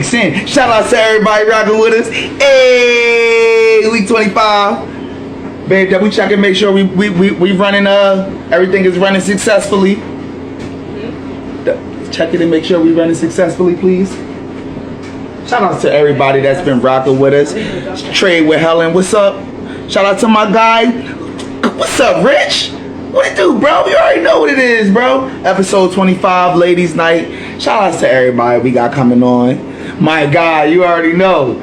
kicks in. Shout out to everybody rocking with us. Hey, week 25. Babe, that we check and make sure we running, everything is running successfully. Check it and make sure we running successfully, please. Shout out to everybody that's been rocking with us. Trade with Helen, what's up? Shout out to my guy. What's up, Rich? What it do, bro? You already know what it is, bro. Episode 25, Ladies Night. Shout out to everybody we got coming on. My guy, you already know.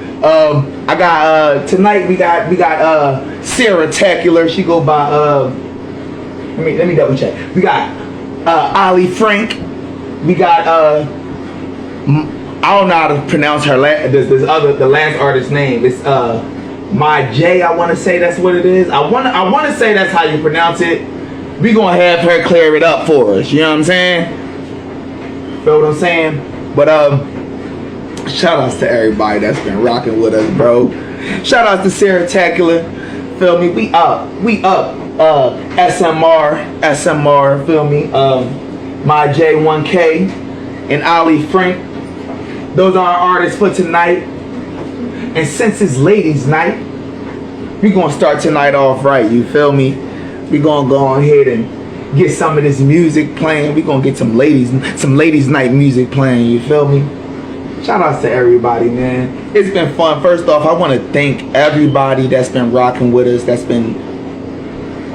I got tonight we got Sarah Tacular. She go by let me double check. We got Ali Frank. We got I don't know how to pronounce her the last artist's name. It's My J, I want to say that's what it is. I want to say that's how you pronounce it. We gonna have her clear it up for us. You know what I'm saying? Feel what I'm saying? But shout outs to everybody that's been rocking with us, bro. Shout out to Sarah Tacular. Feel me? We up. SMR. Feel me? My J1K and Ali Frank. Those are our artists for tonight. And since it's ladies night, we gonna start tonight off right. You feel me? We gonna go ahead and get some of this music playing. We gonna get some ladies night music playing. You feel me? Shout outs to everybody, man. It's been fun. First off, I want to thank everybody that's been rocking with us, that's been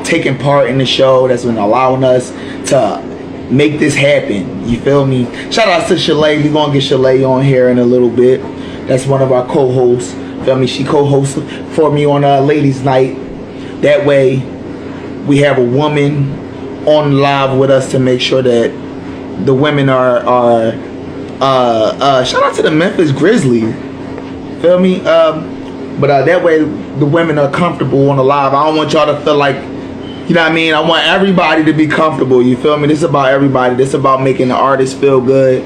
taking part in the show, that's been allowing us to make this happen. You feel me? Shout out to Shalay. We gonna get Shalay on here in a little bit. That's one of our co-hosts. Feel me? She co-hosts for me on Ladies Night. That way, we have a woman on live with us to make sure that the women are shout out to the Memphis Grizzlies. Feel me? But that way, the women are comfortable on the live. I don't want y'all to feel like, you know what I mean? I want everybody to be comfortable. You feel me? This is about everybody. This is about making the artist feel good.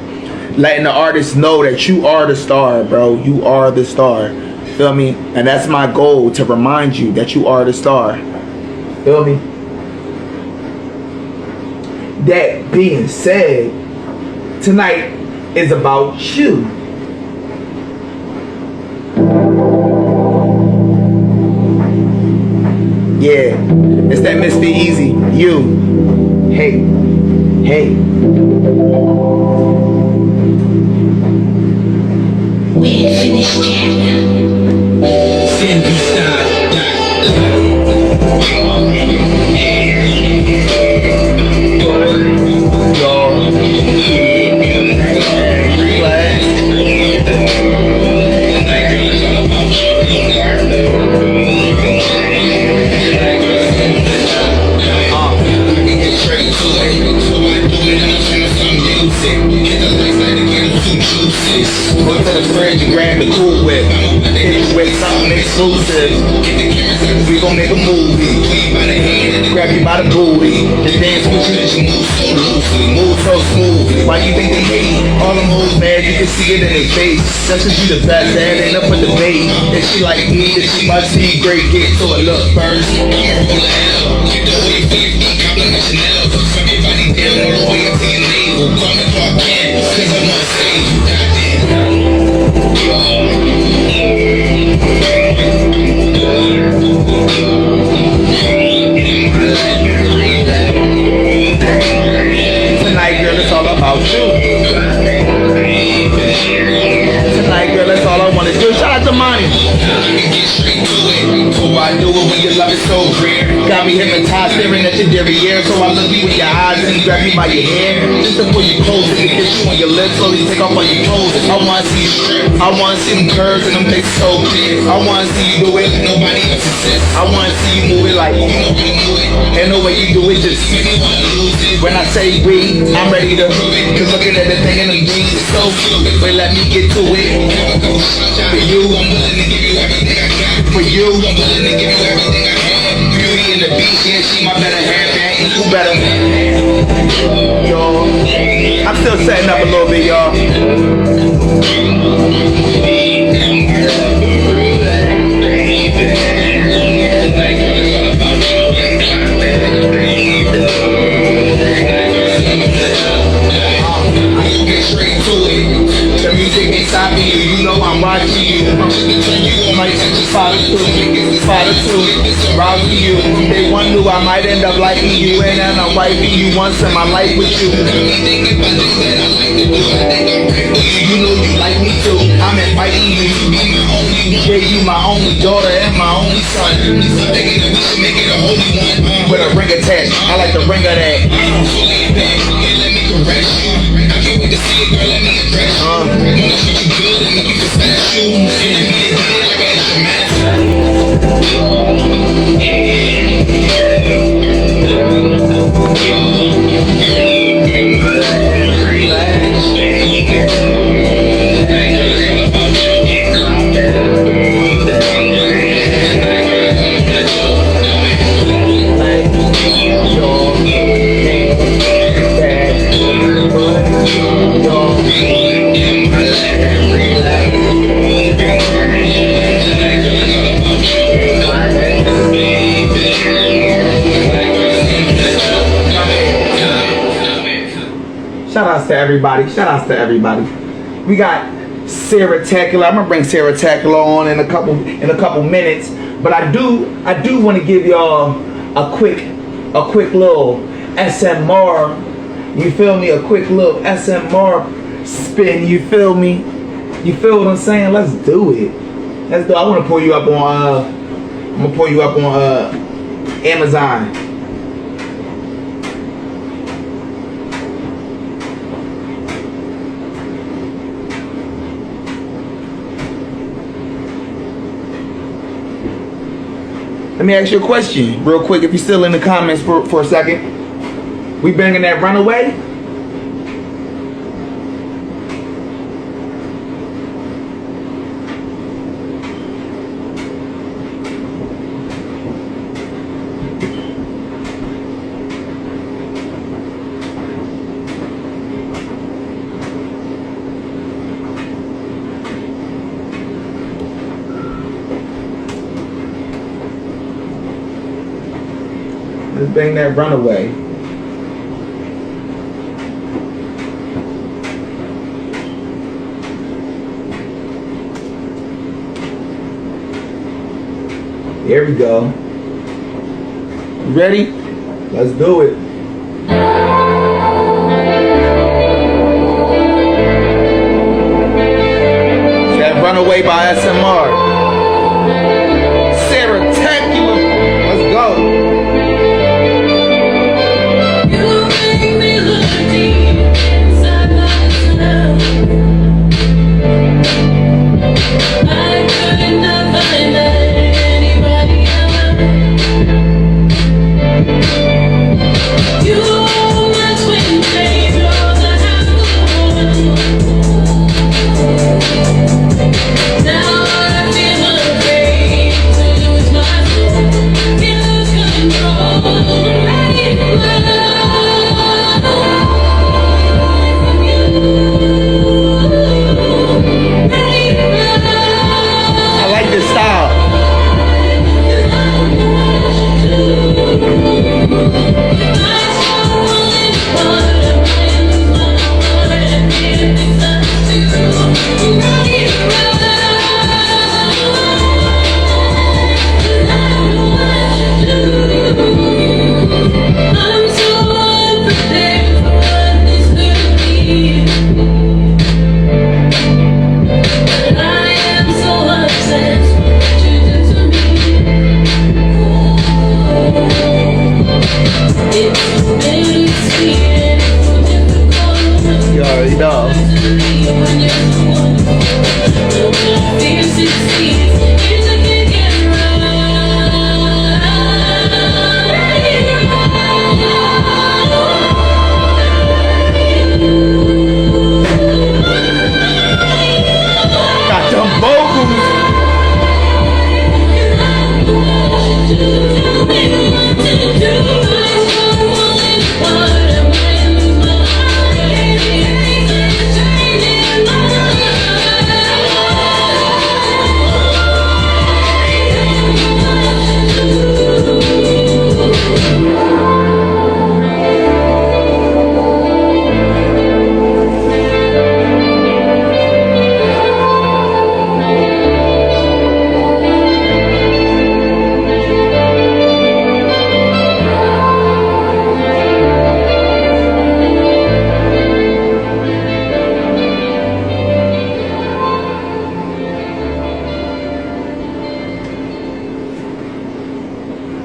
Letting the artist know that you are the star, bro. You are the star. Feel me? And that's my goal, to remind you that you are the star. Feel me? That being said, tonight is about you. Yeah, it's that MysfitEaZy. You. Hey. We ain't finished yet. Send me style. Go to the fridge and grab the Cool Whip. Hit you with something exclusive. We gon' make a movie. Grab you by the booty and dance with you. Move so smooth. Why you think they hate? All the moves, man, you can see it in their face. Just cause you the best, that ain't up with the bait. If she like me, then she must see great. Get to it, look first. Everybody down all the way up to your navel. Call me Clark Kent, cause I wanna save you. Tonight, girl, it's all about you. Tonight, girl, that's all I want to do. Shout out to Monty. I do it when your love is so rare. Got me hypnotized, staring at your derriere. So I look you in your eyes and grab me by your hair. Just to pull you close and kiss you on your lips. Slowly take off all your clothes. I wanna see you strip. I wanna see them curves and them legs so clear. I wanna see you do it, nobody else exists. I wanna see you move it like you know how to do it. And the way you do it just make me wanna lose it. When I say we, I'm ready to prove it. Cause looking at the thing in them jeans is so cute. But let me get to it. For you, I'm willing to give you everything I got. For you, I'm willing to give you everything I have. Beauty in the beat, yeah, she my better half, and you better. Yo, I'm still setting up a little bit, y'all. The music inside me, You know I'm watching you. Like spot or two, route to you. They one knew I might end up liking you, and then I'm wiping you once in my life with you. You know you like me too. I'm inviting you. Yeah, you my only daughter and my only son. With a ring attached, I like the ring of that. Shout outs to everybody. Shout outs to everybody. We got Sarah Tackler. I'm gonna bring Sarah Tackler on in a couple minutes. But I do want to give y'all a quick little SMR. You feel me? A quick little SMR spin. You feel me? You feel what I'm saying? Let's do it. Let's do. I want to pull you up on. I'm gonna pull you up on Amazon. Let me ask you a question real quick if you're still in the comments for a second. We banging that Runaway? Let's bang that Runaway. There we go. You ready? Let's do it. It's that Runaway by SMR. Sarah Tackler. Let's go. Now I feel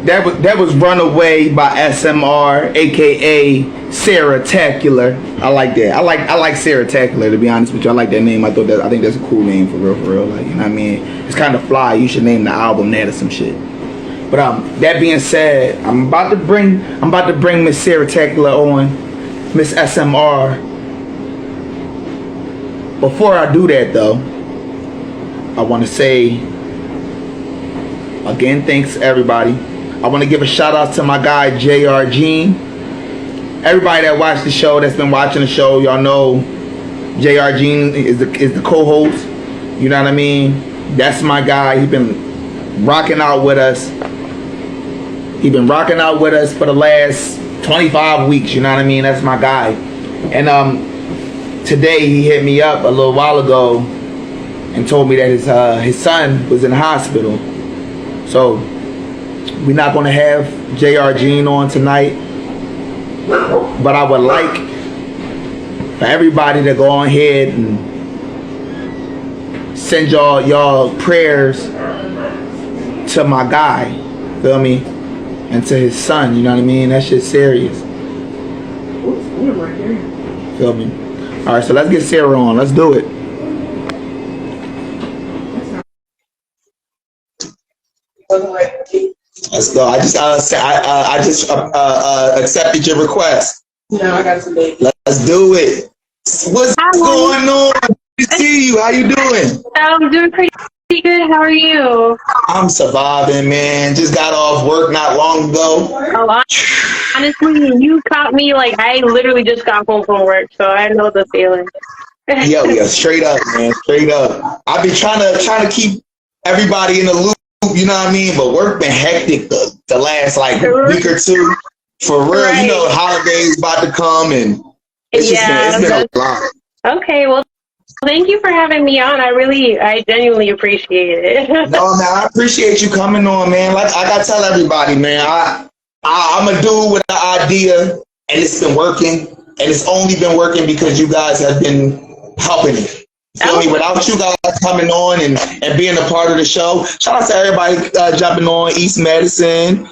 that was Runaway by SMR, aka Sarah Tacular. I like that. I like Sarah Tacular, to be honest with you. I like that name. I think that's a cool name for real. Like, you know what I mean? It's kind of fly. You should name the album that or some shit. But that being said, I'm about to bring Miss Sarah Tacular on, Miss SMR. Before I do that though, I want to say again, thanks everybody. I want to give a shout out to my guy JR Jean. Everybody that watched the show, that's been watching the show, y'all know JR Jean is the co-host. You know what I mean? That's my guy. He's been rocking out with us. He's been rocking out with us for the last 25 weeks. You know what I mean? That's my guy. And today he hit me up a little while ago and told me that his son was in the hospital. So we're not going to have JR Jean on tonight, but I would like for everybody to go on ahead and send y'all prayers to my guy, feel me, and to his son. You know what I mean? That shit's serious. Feel me? All right, so let's get Sarah on. Let's do it. Let's go. I just accepted your request. No, I got some dates. Let's do it. What's going on? Good to see you. How you doing? I'm doing pretty good. How are you? I'm surviving, man. Just got off work not long ago. Oh, honestly, you caught me like I literally just got home from work, so I know the feeling. Yo, straight up, man. Straight up. I've been trying to keep everybody in the loop. You know what I mean? But work been hectic the last like week or two. For real, right. You know, holidays about to come and it's been a lot. Okay, well, thank you for having me on. I genuinely appreciate it. No, man, I appreciate you coming on, man. Like I gotta tell everybody, man, I'm a dude with an idea, and it's been working, and it's only been working because you guys have been helping it. Feel me? Without you guys coming on and being a part of the show, shout out to everybody jumping on. East Madison,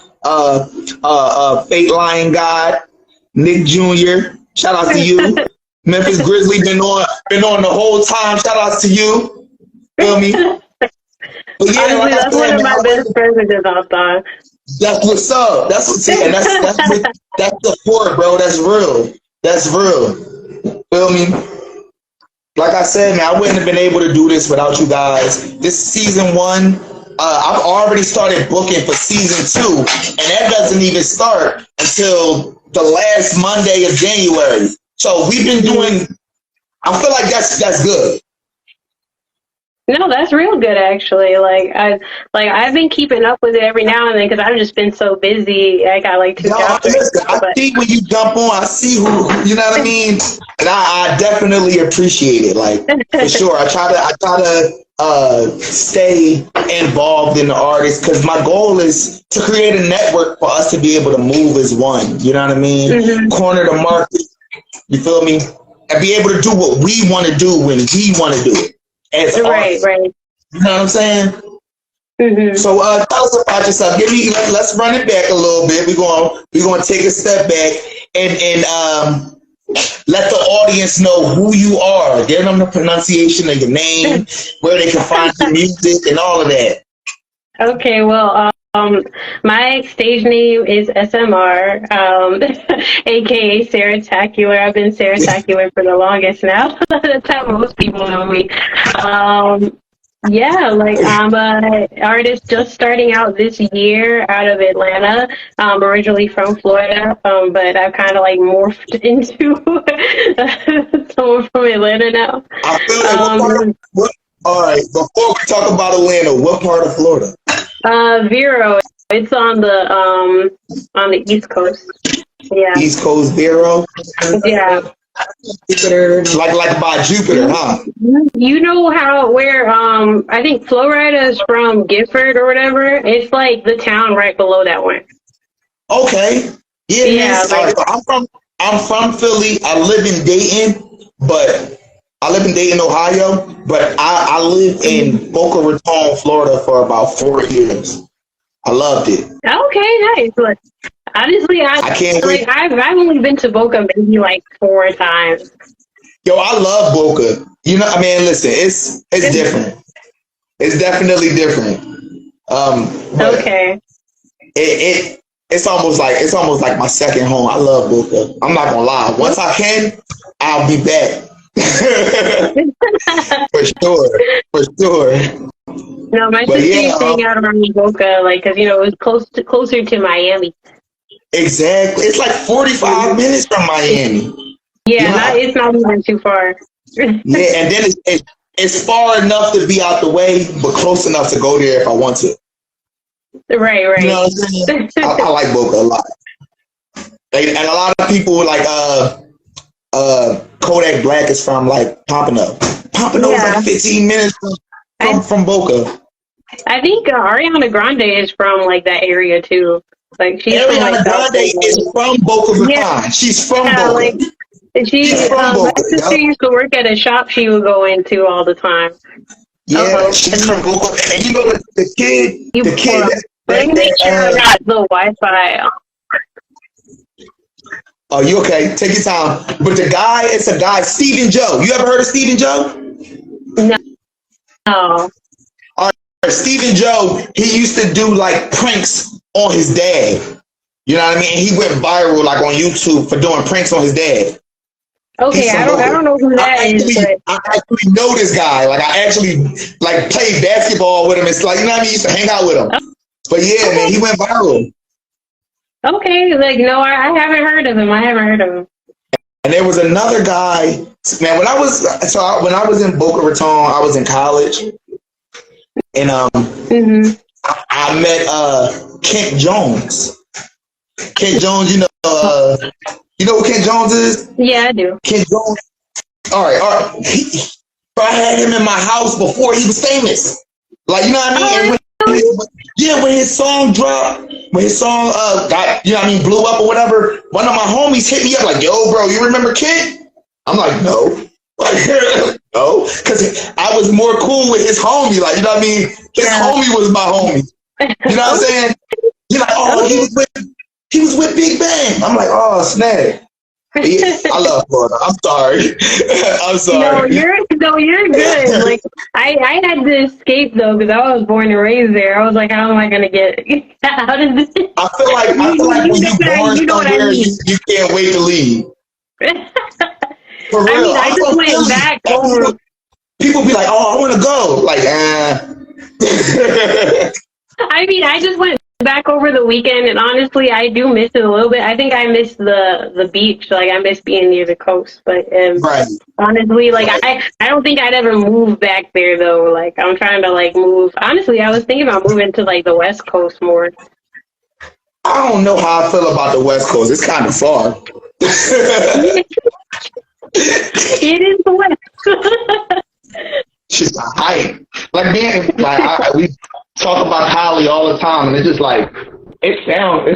Fate Lion God, Nick Jr. Shout out to you. Memphis Grizzly been on the whole time. Shout out to you. Feel me? But yeah, honestly, that's one of my best friends of all time. That's what's up. That's support, bro. That's real. That's real. Feel me? Like I said, man, I wouldn't have been able to do this without you guys. This season 1, I've already started booking for season 2, and that doesn't even start until the last Monday of January. So we've been doing. I feel like that's good. No, that's real good actually. I've been keeping up with it every now and then because I've just been so busy. I got like 2 jobs. Listen, I see when you jump on. I see who you know what I mean, and I definitely appreciate it. Like for sure, I try to stay involved in the artists because my goal is to create a network for us to be able to move as one. You know what I mean? Mm-hmm. Corner the market. You feel me? And be able to do what we want to do when we want to do it. As right. You know what I'm saying? Mm-hmm. So tell us about yourself. Let's run it back a little bit. We're gonna take a step back and let the audience know who you are. Give them the pronunciation of your name, where they can find your music, and all of that. Okay, well, my stage name is SMR, aka Sarah Tacular. I've been Sarah Tacular for the longest now. That's how most people know me. Yeah, like I'm an artist just starting out this year out of Atlanta. Originally from Florida, but I've kind of like morphed into someone from Atlanta now. I feel like all right, before we talk about Atlanta, what part of Florida? Vero. It's on the East Coast. Yeah. East Coast Vero? Yeah. Like by Jupiter, huh? You know where I think Florida is from Gifford or whatever. It's like the town right below that one. Okay. Yeah. Like, I'm from Philly. I live in Dayton, Ohio, but I lived in Boca Raton, Florida for about 4 years. I loved it. Okay, nice. Look, honestly, I can't wait. I've only been to Boca maybe like 4 times. Yo, I love Boca. You know, I mean, listen, it's different. It's definitely different. But Okay. it's almost like my second home. I love Boca. I'm not gonna lie. Once I can, I'll be back. For sure, for sure. No, my But sister yeah, used to hang out around Boca, like, cause it was closer to Miami. exactly. It's like 45 minutes from Miami. Yeah, You know, it's not even too far. yeah, and then it's far enough to be out the way, but close enough to go there if I want to. Right. You know what I'm saying? I like Boca a lot. And a lot of people like Kodak Black is from like Pompano. Pompano is like 15 minutes from Boca. I think Ariana Grande is from like that area too. Like she's from Ariana like South Grande is from Boca Raton. She's from Boca. Like She's from my Boca. sister used to work at a shop she would go into all the time. Yeah, she's from Boca. And you know the kid Let me make sure I got the Wi-Fi. Oh, you okay? Take your time. But it's a guy, Stephen Joe. You ever heard of Stephen Joe? No. Stephen Joe, he used to do like pranks on his dad. You know what I mean? He went viral like on YouTube for doing pranks on his dad. Okay, I don't know who that is. But I actually know this guy. Like I actually like played basketball with him. It's like, you know what I mean? Used to hang out with him. But yeah, man, he went viral. Okay, like no, I haven't heard of him. And there was another guy. Man, when I was in Boca Raton, I was in college, and I met Kent Jones. Kent Jones, you know who Kent Jones is? Yeah, I do. Kent Jones. All right. I had him in my house before he was famous. Like, you know what I mean? And when his song dropped, when his song got, you know what I mean, blew up or whatever, one of my homies hit me up like, yo, bro, you remember Kent? I'm like, no. Like, no. Because I was more cool with his homie. Like, you know what I mean? His homie was my homie. You know what I'm saying? You're like, oh, he was with Big Bang. I'm like, oh, snap. Yeah, I love Florida. I'm sorry. I'm sorry. No, you're good. Like I had to escape though because I was born and raised there. I was like, how am I gonna get out of this? I feel like when you're born somewhere, you can't wait to leave. For real. I mean, I just went back over. People be like, oh, I want to go. Like, I mean, I just went back over the weekend, and honestly, I do miss it a little bit. I think I miss the beach. Like, I miss being near the coast. But honestly, like, I don't think I'd ever move back there, though. Like, I'm trying to, like, move. Honestly, I was thinking about moving to, like, the West Coast more. I don't know how I feel about the West Coast. It's kind of far. It is the West. She's a hype. Like, man, like, we talk about Holly all the time, and it's just like, it sound good.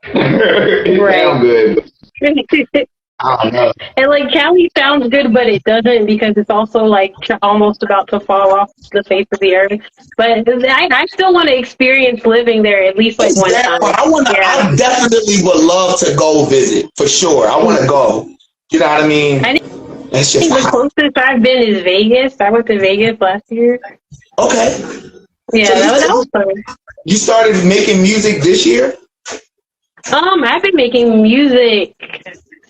It sound good. I don't know. And like Cali sounds good, but it doesn't because it's also like almost about to fall off the face of the earth. But I still want to experience living there at least like one time. I definitely would love to go visit for sure. I want to go. You know what I mean? I think the closest I've been is Vegas. I went to Vegas last year. Okay. Yeah, so that was fun. You started making music this year? I've been making music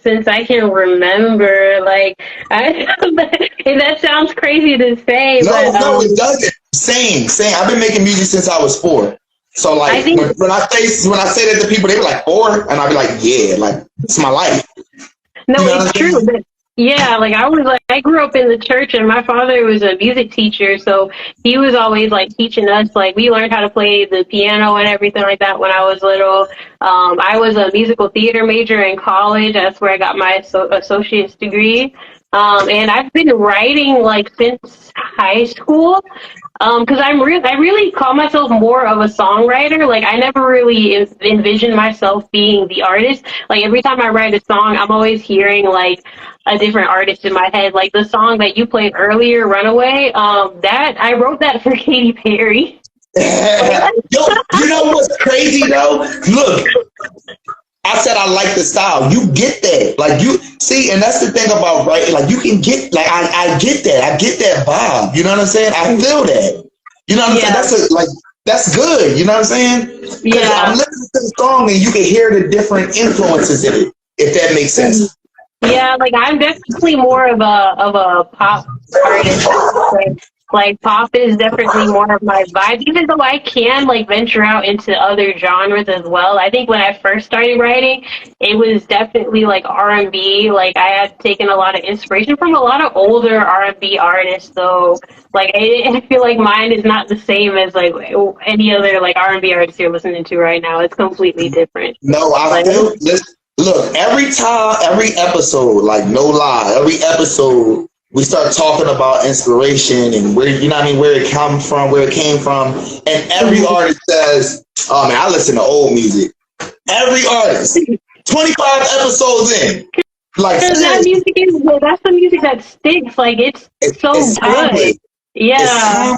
since I can remember. Like, that sounds crazy to say. No, it doesn't. Same. I've been making music since I was 4. So like, when I say that to people, they be like 4, and I be like, yeah, like it's my life. No, it's true. But yeah, like I grew up in the church, and my father was a music teacher, so he was always like teaching us. Like we learned how to play the piano and everything like that when I was little. I was a musical theater major in college. That's where I got my associate's degree. And I've been writing like since high school. Because I really call myself more of a songwriter. Like I never really envisioned myself being the artist. Like every time I write a song, I'm always hearing like a different artist in my head. Like the song that you played earlier, "Runaway." That I wrote that for Katy Perry. Yo, you know what's crazy though? Look, I said I like the style. You get that. Like you see, and that's the thing about right. Like you can get like I get that. I get that vibe. You know what I'm saying? I feel that. You know what I'm saying? That's good. You know what I'm saying? Because I'm listening to the song and you can hear the different influences in it. If that makes sense. Yeah, like I'm definitely more of a pop artist. Like pop is definitely more of my vibe, even though I can like venture out into other genres as well. I think when I first started writing, it was definitely like R&B. Like I had taken a lot of inspiration from a lot of older R&B artists. So like I feel like mine is not the same as like any other like R&B artist you're listening to right now. It's completely different. No, I feel. Look, every episode, like no lie, every episode. We start talking about inspiration and where, you know what I mean, where it comes from, where it came from. And every artist says, oh man, I listen to old music. Every artist, 25 episodes in. Like, that music that's the music that sticks. Like, it's so good. Yeah.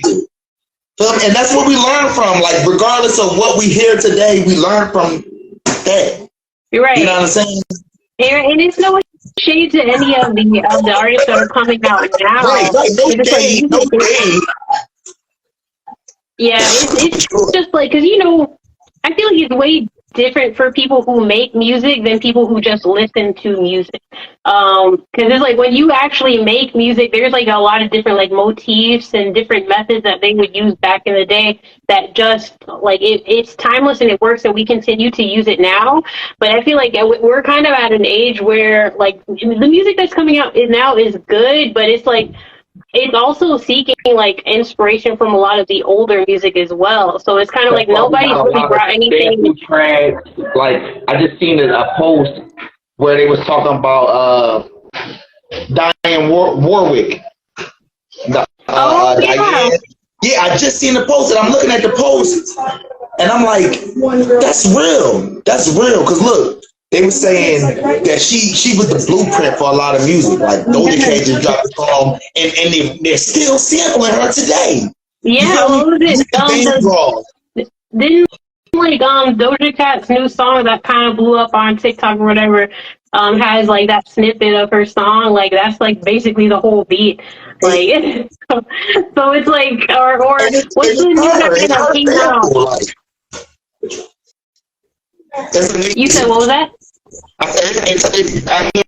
And that's what we learn from. Like, regardless of what we hear today, we learn from that. You're right. You know what I'm saying? And it's no shade to any of the artists that are coming out now. Right. No shade. Yeah, it's just like, because, you know, I feel like it's way different for people who make music than people who just listen to music. Because it's like when you actually make music, there's like a lot of different like motifs and different methods that they would use back in the day that just like it's timeless and it works and we continue to use it now. But I feel like we're kind of at an age where like the music that's coming out now is good, but it's like it's also seeking like inspiration from a lot of the older music as well. So it's kind of like nobody's really brought anything. Like I just seen a post where they was talking about Diane Warwick. Yeah. Yeah, I just seen the post and I'm looking at the post and I'm like, that's real. That's real. Because look, they were saying that she was the blueprint for a lot of music. Like Doja Cat just dropped a song, and they're still sampling her today. Yeah, what was it? Didn't like Doja Cat's new song that kind of blew up on TikTok or whatever has like that snippet of her song. Like that's like basically the whole beat. Like so it's like or what's the new record that came out? You said what was that? I mean,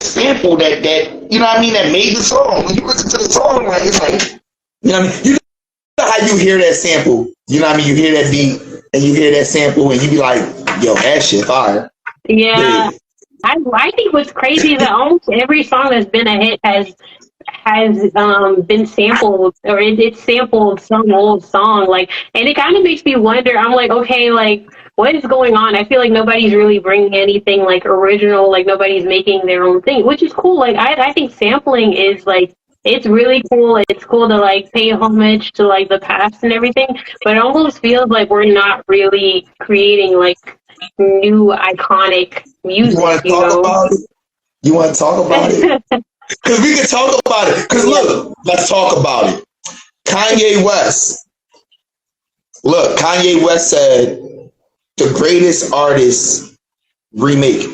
sample that you know what I mean, that made the song. When you listen to the song, like it's like, you know what I mean, you know how you hear that sample, you know what I mean, you hear that beat and you hear that sample and you be like, yo, that shit fire. Yeah. I think what's crazy is that almost every song that's been a hit has been sampled or it sampled some old song, like, and it kind of makes me wonder. I'm like, okay, like what is going on? I feel like nobody's really bringing anything like original, like nobody's making their own thing, which is cool. Like I think sampling is like, it's really cool. It's cool to like pay homage to like the past and everything, but it almost feels like we're not really creating like new iconic music. You want to talk about it? You want to talk about it? Because we can talk about it. Because look, let's talk about it. Kanye West. Look, Kanye West said the greatest artists remake.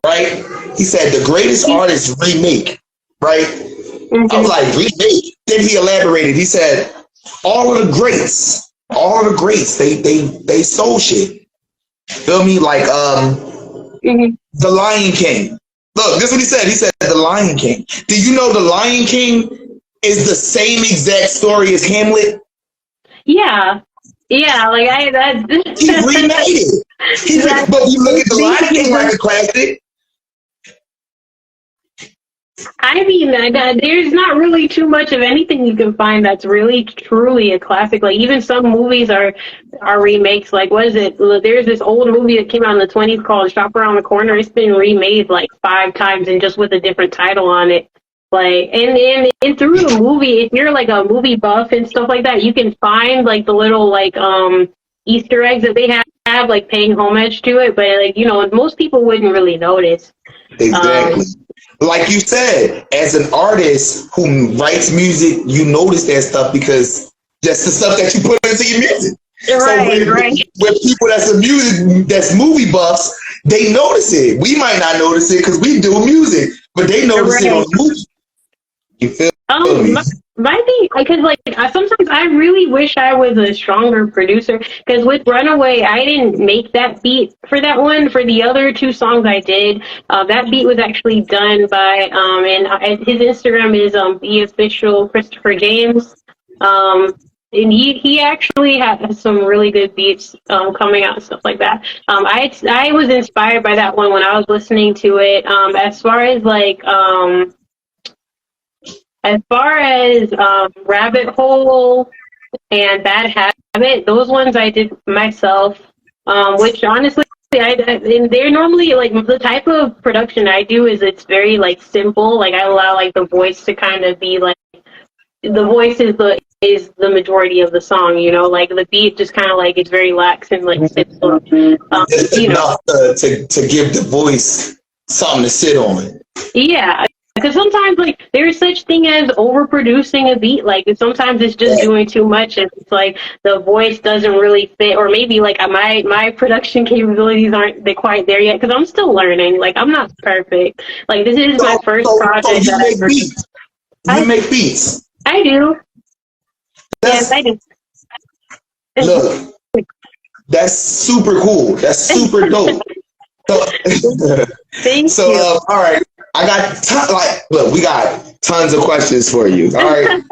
Right? He said the greatest artists remake. Right? Mm-hmm. I was like, remake? Then he elaborated. He said, all of the greats, they sold shit. Feel me? Like The Lion King. Look, this is what he said. He said The Lion King. Do you know The Lion King is the same exact story as Hamlet? Yeah. Yeah, like he remade it. But you look at The Lion King like a classic. I mean, there's not really too much of anything you can find that's really truly a classic. Like even some movies are remakes. Like what is it? There's this old movie that came out in the 1920s called Shop Around the Corner. It's been remade like 5 times and just with a different title on it. Like and through the movie, if you're like a movie buff and stuff like that, you can find like the little like Easter eggs that they have like paying homage to it. But like, you know, most people wouldn't really notice. Exactly. like you said, as an artist who writes music, you notice that stuff because that's the stuff that you put into your music. Right, right. With people that's movie buffs, they notice it. We might not notice it because we do music, but they notice it on the movie. You feel me? My thing, because sometimes I really wish I was a stronger producer. Because with Runaway, I didn't make that beat for that one. For the other two songs, I did. That beat was actually done by and his Instagram is the official Christopher James. And he actually has some really good beats coming out and stuff like that. I was inspired by that one when I was listening to it. As far as Rabbit Hole and Bad Habit, those ones I did myself, which honestly, and they're normally like the type of production I do is it's very like simple. Like I allow like the voice to kind of be like the voice is the majority of the song. You know, like the beat just kind of like it's very lax and like simple. Just enough to give the voice something to sit on. Yeah. Because sometimes, like, there's such thing as overproducing a beat. Like, sometimes it's just doing too much, and it's like the voice doesn't really fit, or maybe like my production capabilities aren't quite there yet. Because I'm still learning. Like, I'm not perfect. Like, this is my first project. So you make beats. You make beats. I do. Yes, I do. Look, that's super cool. That's super dope. Thank you. All right. I got we got tons of questions for you. All right.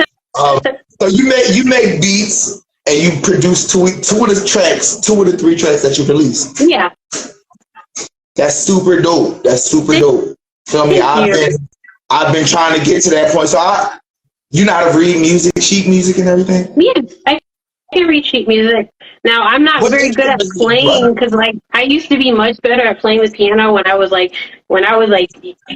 So you make beats and you produce two of the three tracks that you released. Yeah. That's super dope. Feel me? I've been trying to get to that point. So you know how to read music, sheet music and everything? Yeah, I can read sheet music. Now, I'm not very good at playing because, like, I used to be much better at playing the piano when I was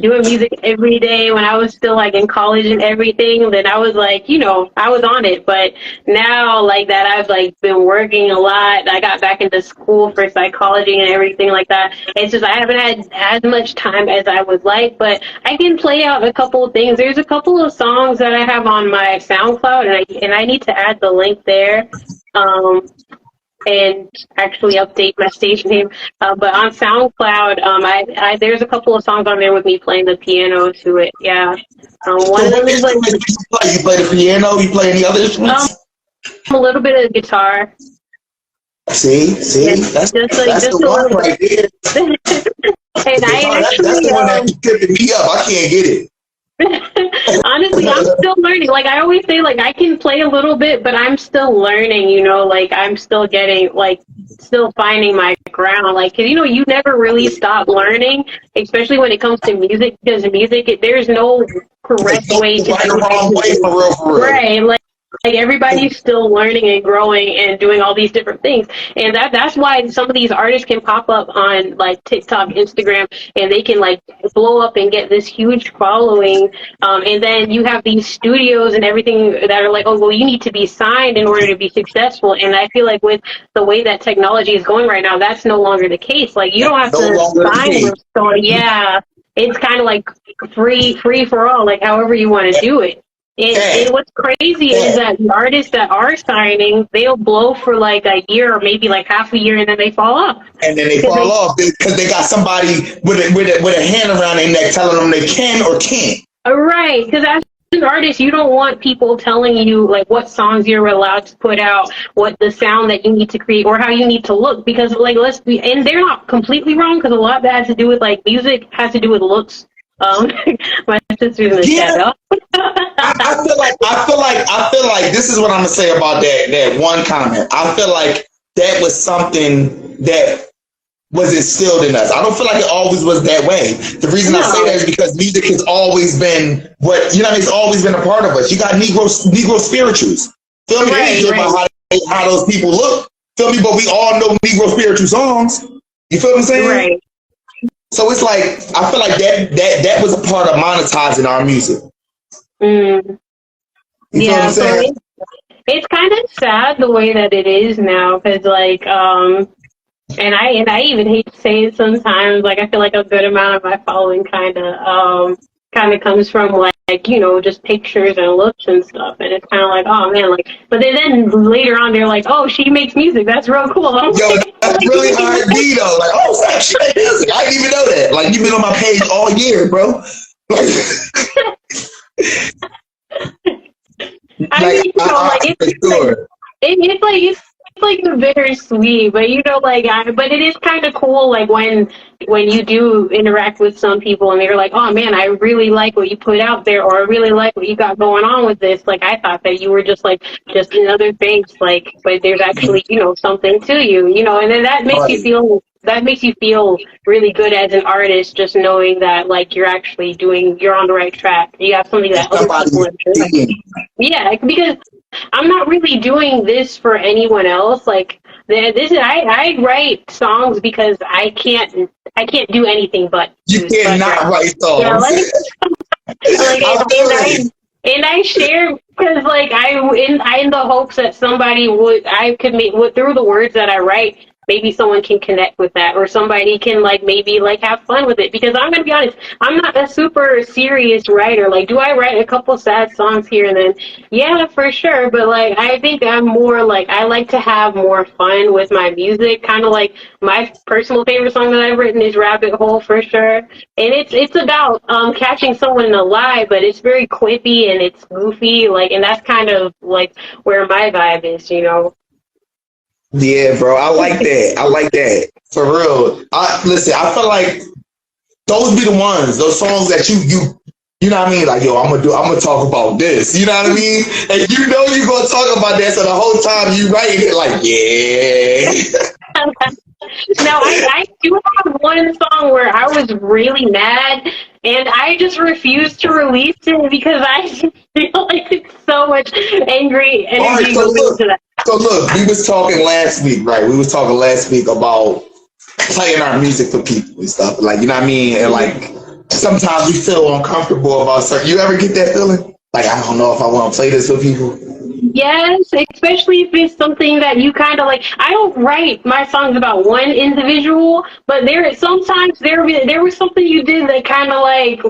doing music every day, when I was still, like, in college and everything. Then I was, like, I was on it. But now, like, that I've, like, been working a lot. I got back into school for psychology and everything like that. It's just I haven't had as much time as I would like. But I can play out a couple of things. There's a couple of songs that I have on my SoundCloud, and I need to add the link there. And actually update my stage name. But on SoundCloud, there's a couple of songs on there with me playing the piano to it. Yeah. One of them is like you play the piano. You play any other instruments? A little bit of guitar. See, yeah, that's the one right there. And that's the one that keeps tipping me up. I can't get it. Honestly, I'm still learning. Like I always say, like I can play a little bit, but I'm still learning. Like I'm still still finding my ground. Like, 'cause, you never really stop learning, especially when it comes to music. Because music, there's no correct way to do it. For real. Right? Like everybody's still learning and growing and doing all these different things, and that's why some of these artists can pop up on like TikTok, Instagram, and they can like blow up and get this huge following. And then you have these studios and everything that are like, oh well, you need to be signed in order to be successful. And I feel like with the way that technology is going right now, that's no longer the case. Like you don't have to sign with someone. Yeah, it's kind of like free for all. Like however you want to do it. And what's crazy is that the artists that are signing, they'll blow for like a year or maybe like half a year, and then they fall off. And then they fall off because they got somebody with a hand around their neck telling them they can or can't. Right, because as an artist, you don't want people telling you like what songs you're allowed to put out, what the sound that you need to create, or how you need to look. Because like and they're not completely wrong because a lot of that has to do with like music has to do with looks. My sister's in the shadow. I feel like this is what I'm gonna say about that one comment. I feel like that was something that was instilled in us. I don't feel like it always was that way. The reason I say that is because music has always been it's always been a part of us. You got Negro spirituals. Feel me? They didn't care about how those people look. Feel me? But we all know Negro spiritual songs. You feel what I'm saying? Right. So it's like I feel like that was a part of monetizing our music. Mm. Yeah, so it's kind of sad the way that it is now because like And I even hate to say it sometimes. Like I feel like a good amount of my following kind of comes from like just pictures and looks and stuff. And it's kind of like, oh man, like. But then later on, they're like, oh, she makes music. That's real cool. I'm Yo, like, that's really hard to be though. Like, oh, snap, she make music. I didn't even know that. Like, you've been on my page all year, bro. Like, I mean, it's like bittersweet, but but it is kind of cool, like when you do interact with some people and they're like, oh man, I really like what you put out there, or I really like what you got going on with this. Like I thought that you were just another face, like, but there's actually something to you, and then that makes you feel really good as an artist, just knowing that like you're on the right track. You have something that other people enjoy. Yeah, because I'm not really doing this for anyone else. Like I write songs because I can't do anything but you cannot write songs. Yeah, and I share because like I in the hopes that somebody would through the words that I write, maybe someone can connect with that, or somebody can maybe have fun with it. Because I'm gonna be honest, I'm not a super serious writer. Like, do I write a couple sad songs here and then? Yeah, for sure. But I think I'm more I like to have more fun with my music. Kind of like my personal favorite song that I've written is Rabbit Hole, for sure. And it's about catching someone in a lie, but it's very quippy and it's goofy. And that's kind of where my vibe is, Yeah, bro, I like that. I like that. For real. Listen, I feel like those be the ones, those songs that you know what I mean? Like, yo, I'm gonna talk about this. You know what I mean? And you're gonna talk about that, so the whole time you writing it like, yeah. Now, I do have one song where I was really mad, and I just refused to release it because I feel like it's so much angry energy going into that. So look, we was talking last week, right? We was talking last week about playing our music for people and stuff. Like, you know what I mean? And sometimes we feel uncomfortable about certain. You ever get that feeling? Like, I don't know if I want to play this for people. Yes, especially if it's something that you kind of I don't write my songs about one individual, but sometimes there was something you did that kind of it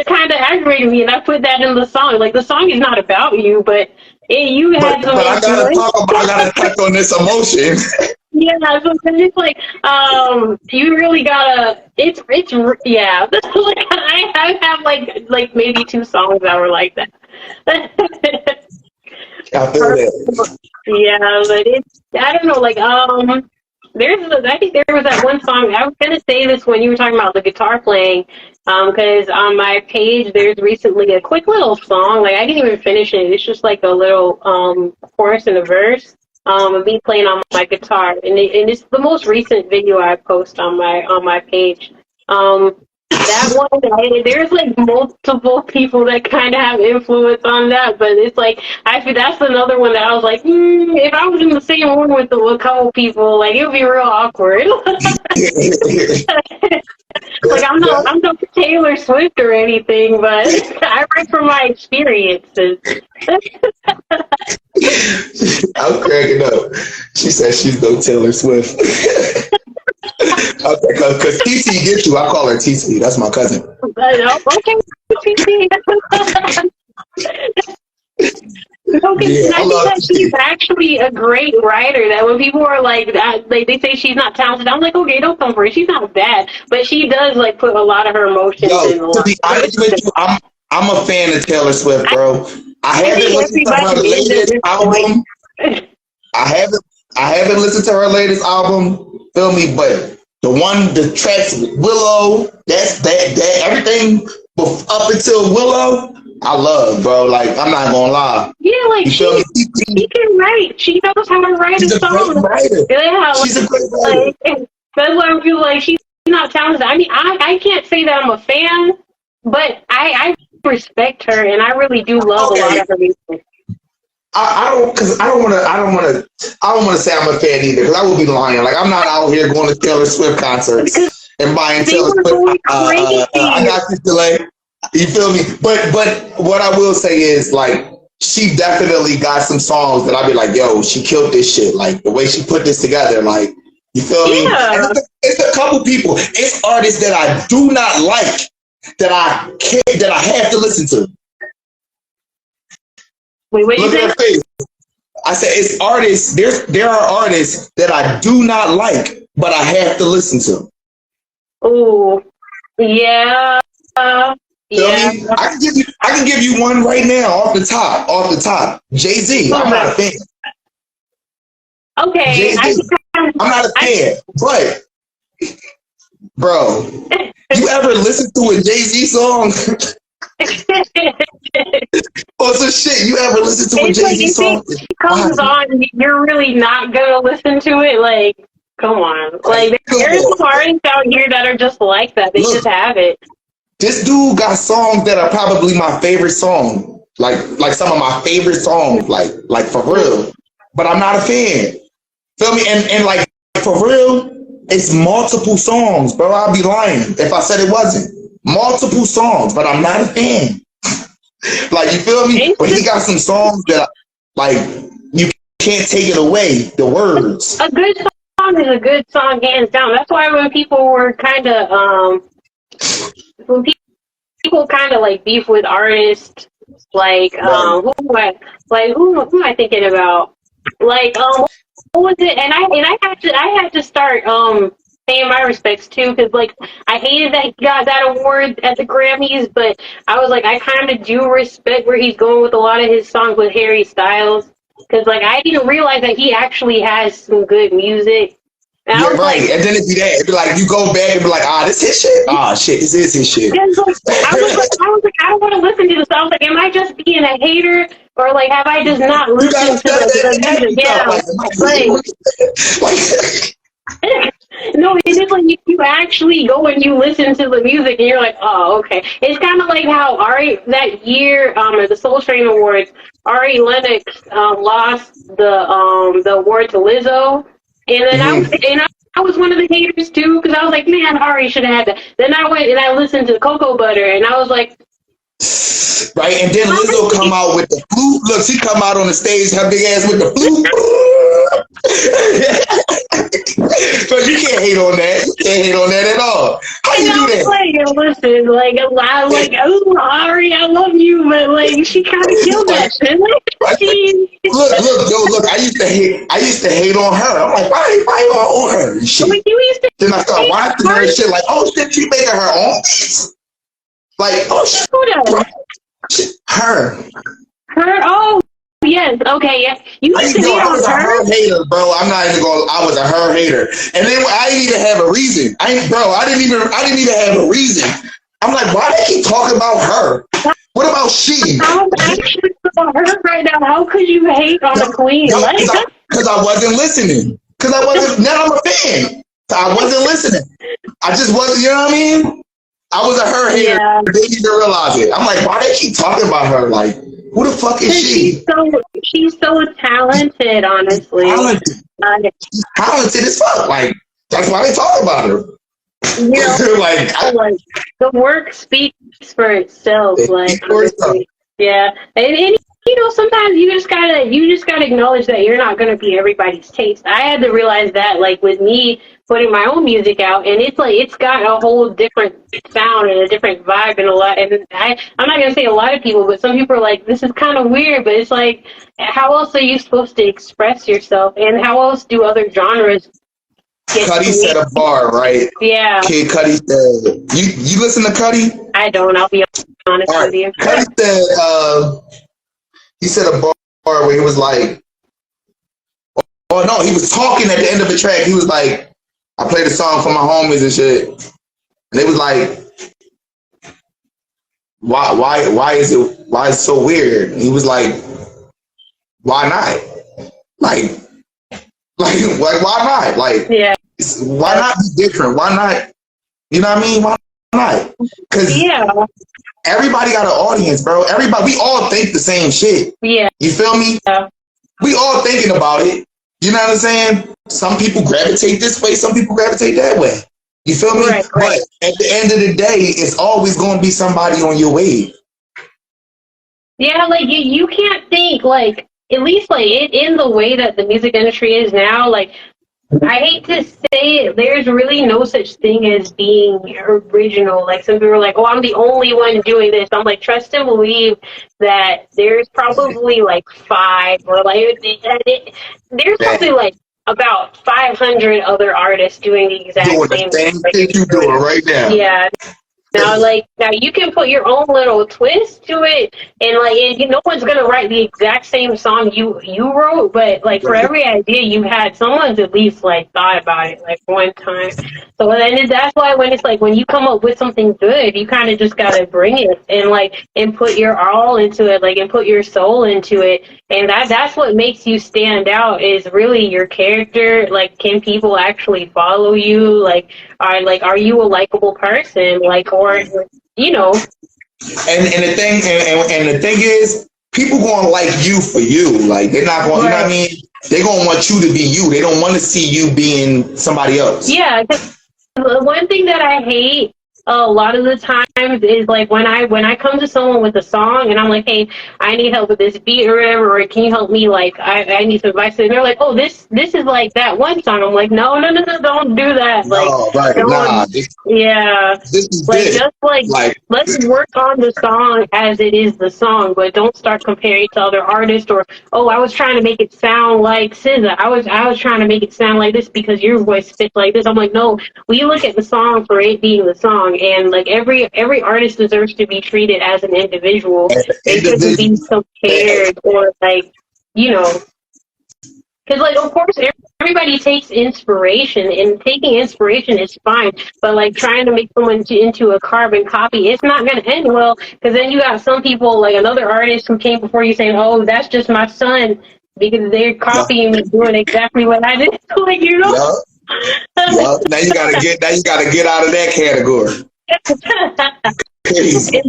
kind of aggravated me, and I put that in the song. Like, the song is not about you, but you had some. But I gotta touch on this emotion. Yeah, so it's you really gotta. It's yeah. I have maybe 2 songs that were like that. I feel that. Yeah, but I don't know, I think there was that one song. I was gonna say this when you were talking about the guitar playing, because on my page there's recently a quick little song. I didn't even finish it. It's just a little chorus and a verse of me playing on my guitar, and it's the most recent video I post on my page. That one, there's multiple people that kind of have influence on that, but it's I feel that's another one that I was if I was in the same room with a couple people, it would be real awkward. I'm no Taylor Swift or anything, but I write from my experiences. I'm cracking up. She said she's no Taylor Swift. Because TT gets you. I call her TT. That's my cousin. Okay, TT. Yeah, I think that she's actually a great writer. That when people are they say she's not talented, I'm okay, don't come for her. She's not bad, but she does put a lot of her emotions in. To be honest with you, I'm a fan of Taylor Swift, bro. I haven't listened to her latest album. I haven't listened to her latest album. Feel me, but the tracks Willow, that everything up until Willow, I love, bro. I'm not gonna lie. Yeah, she can write. She knows how to write a song. Great writer. Yeah, she's a great writer. That's why I feel she's not talented. I mean, I can't say that I'm a fan, but I respect her, and I really do love a lot of her music. I don't want to say I'm a fan either, because I would be lying. I'm not out here going to Taylor Swift concerts and buying Taylor Swift. I got this delay. You feel me? But what I will say is she definitely got some songs that I'd be like, yo, she killed this shit. Like the way she put this together, like, you feel me? And it's a couple people. It's artists that I do not like that I can't, that I have to listen to. Wait, what Look you at her face. I said it's artists. There are artists that I do not like, but I have to listen to. Oh, yeah. Feel me? I can give you one right now off the top. Jay-Z. I'm not a fan. Okay. I'm not a fan. But bro, you ever listen to a Jay-Z song? Or some shit. You ever listen to a Jay-Z song? It comes on, you're really not gonna listen to it. Like, come on. Like, there's some artists out here that are just like that. They just have it. This dude got songs that are probably my favorite song. Like some of my favorite songs. Like for real. But I'm not a fan. Feel me? And like for real, it's multiple songs, bro. I'll be lying if I said it wasn't. Multiple songs, but I'm not a fan. Like, you feel me? But he got some songs that, like, you can't take it away, the words. A good song is a good song, hands down. That's why when people were kind of, when people kind of, like, beef with artists, like, who am I thinking about? Like, what was it? And I had to start, paying my respects too, because like I hated that he got that award at the Grammys, but I was like, I kind of do respect where he's going with a lot of his songs with Harry Styles, because like I didn't realize that he actually has some good music. And yeah, right. Like, and then it'd be that. It'd be like you go back and be like, this his shit. Shit, this is his shit. I was like, I don't want to listen to this. I was like, am I just being a hater, or like have I just not listened to the music? Yeah, no, it's like you actually go and you listen to the music and you're like, oh, okay. It's kind of like how that year at the Soul Train Awards, Ari Lennox lost the award to Lizzo, and then I was one of the haters too, because I was like, man, Ari should have had that. Then I went and I listened to Cocoa Butter, and I was like, right, and then Lizzo come out with the flute. Look, she come out on the stage, her big ass with the flute. So you can't hate on that. You can't hate on that at all. How you do that? Like, listen, like, I'm like, oh, Ari, I love you, but like, she kind of killed that shit. Look, I used to hate on her. I'm like, why on her? Shit. Like, you used to then I started watching her and shit. Like, oh shit, she making her own beats. Like, oh shit. Her. Oh. Yes. Okay. Yeah. You used to hate on her. Hater, bro. I'm not even going. I was a her hater, and then I didn't even have a reason. I didn't even have a reason. I'm like, why they keep talking about her? What about she? I'm actually about her right now. How could you hate on the queen? Because I wasn't listening. Because I wasn't. Now I'm a fan. So I wasn't listening. I just wasn't. You know what I mean? I was a her hater. Yeah. They didn't even realize it. I'm like, why they keep talking about her? Like, who the fuck is she? She's so talented, honestly. She's talented as fuck. Like, that's why they talk about her. You know, like the work speaks for itself. Like, honestly. Yeah, and you know, sometimes you just gotta acknowledge that you're not gonna be everybody's taste. I had to realize that, like, with me putting my own music out, and it's like it's got a whole different sound and a different vibe and a lot. And I'm not gonna say a lot of people, but some people are like, this is kind of weird. But it's like, how else are you supposed to express yourself? And how else do other genres? Cudi set a bar, right? Yeah. Kid Cudi said, you listen to Cudi? I don't. I'll be honest with you. Cudi said, he said a bar where he was like, oh no, he was talking at the end of the track. He was like, I played a song for my homies and shit. And they was like, why is it so weird? And he was like, why not? Like why not? Like, yeah. Why not be different? Why not? You know what I mean? Why not? Because everybody got an audience, bro. We all think the same shit. Yeah. You feel me? Yeah. We all thinking about it. You know what I'm saying? Some people gravitate this way, some people gravitate that way. You feel me? Right. But at the end of the day, it's always going to be somebody on your wave. Yeah, like you can't think like at least like in the way that the music industry is now. Like I hate to say it, there's really no such thing as being original. Like some people are like, "Oh, I'm the only one doing this." I'm like, trust and believe that there's probably like five or like there's probably like about 500 other artists doing the exact Doing the same same thing thing you doing right now. Yeah. Now you can put your own little twist to it, and no one's gonna write the exact same song you wrote, but like for every idea you had, someone's at least like thought about it like one time. So then that's why when it's like when you come up with something good, you kind of just gotta bring it and put your all into it, like and put your soul into it, and that's what makes you stand out is really your character. Like, can people actually follow you? Like, are you a likable person? Like, or you know. And the thing is, people gonna like you for you. Like they're not going. You know what I mean? They're gonna want you to be you. They don't want to see you being somebody else. Yeah. 'Cause the one thing that I hate a lot of the times is like when I come to someone with a song and I'm like, hey, I need help with this beat or whatever, or can you help me? Like I need some advice. And they're like, oh, this is like that one song. I'm like, no, don't do that. Like, no, right, nah. This is like this. just like let's work on the song as it is the song, but don't start comparing it to other artists or I was trying to make it sound like SZA. I was trying to make it sound like this because your voice fits like this. I'm like, no, we look at the song for it being the song. And like every artist deserves to be treated as an individual. They shouldn't be compared or like, because like of course everybody takes inspiration, and taking inspiration is fine. But like trying to make someone into a carbon copy, it's not going to end well. Because then you got some people like another artist who came before you saying, "Oh, that's just my son," because they're copying me, doing exactly what I did. Like Now you gotta get out of that category. Crazy.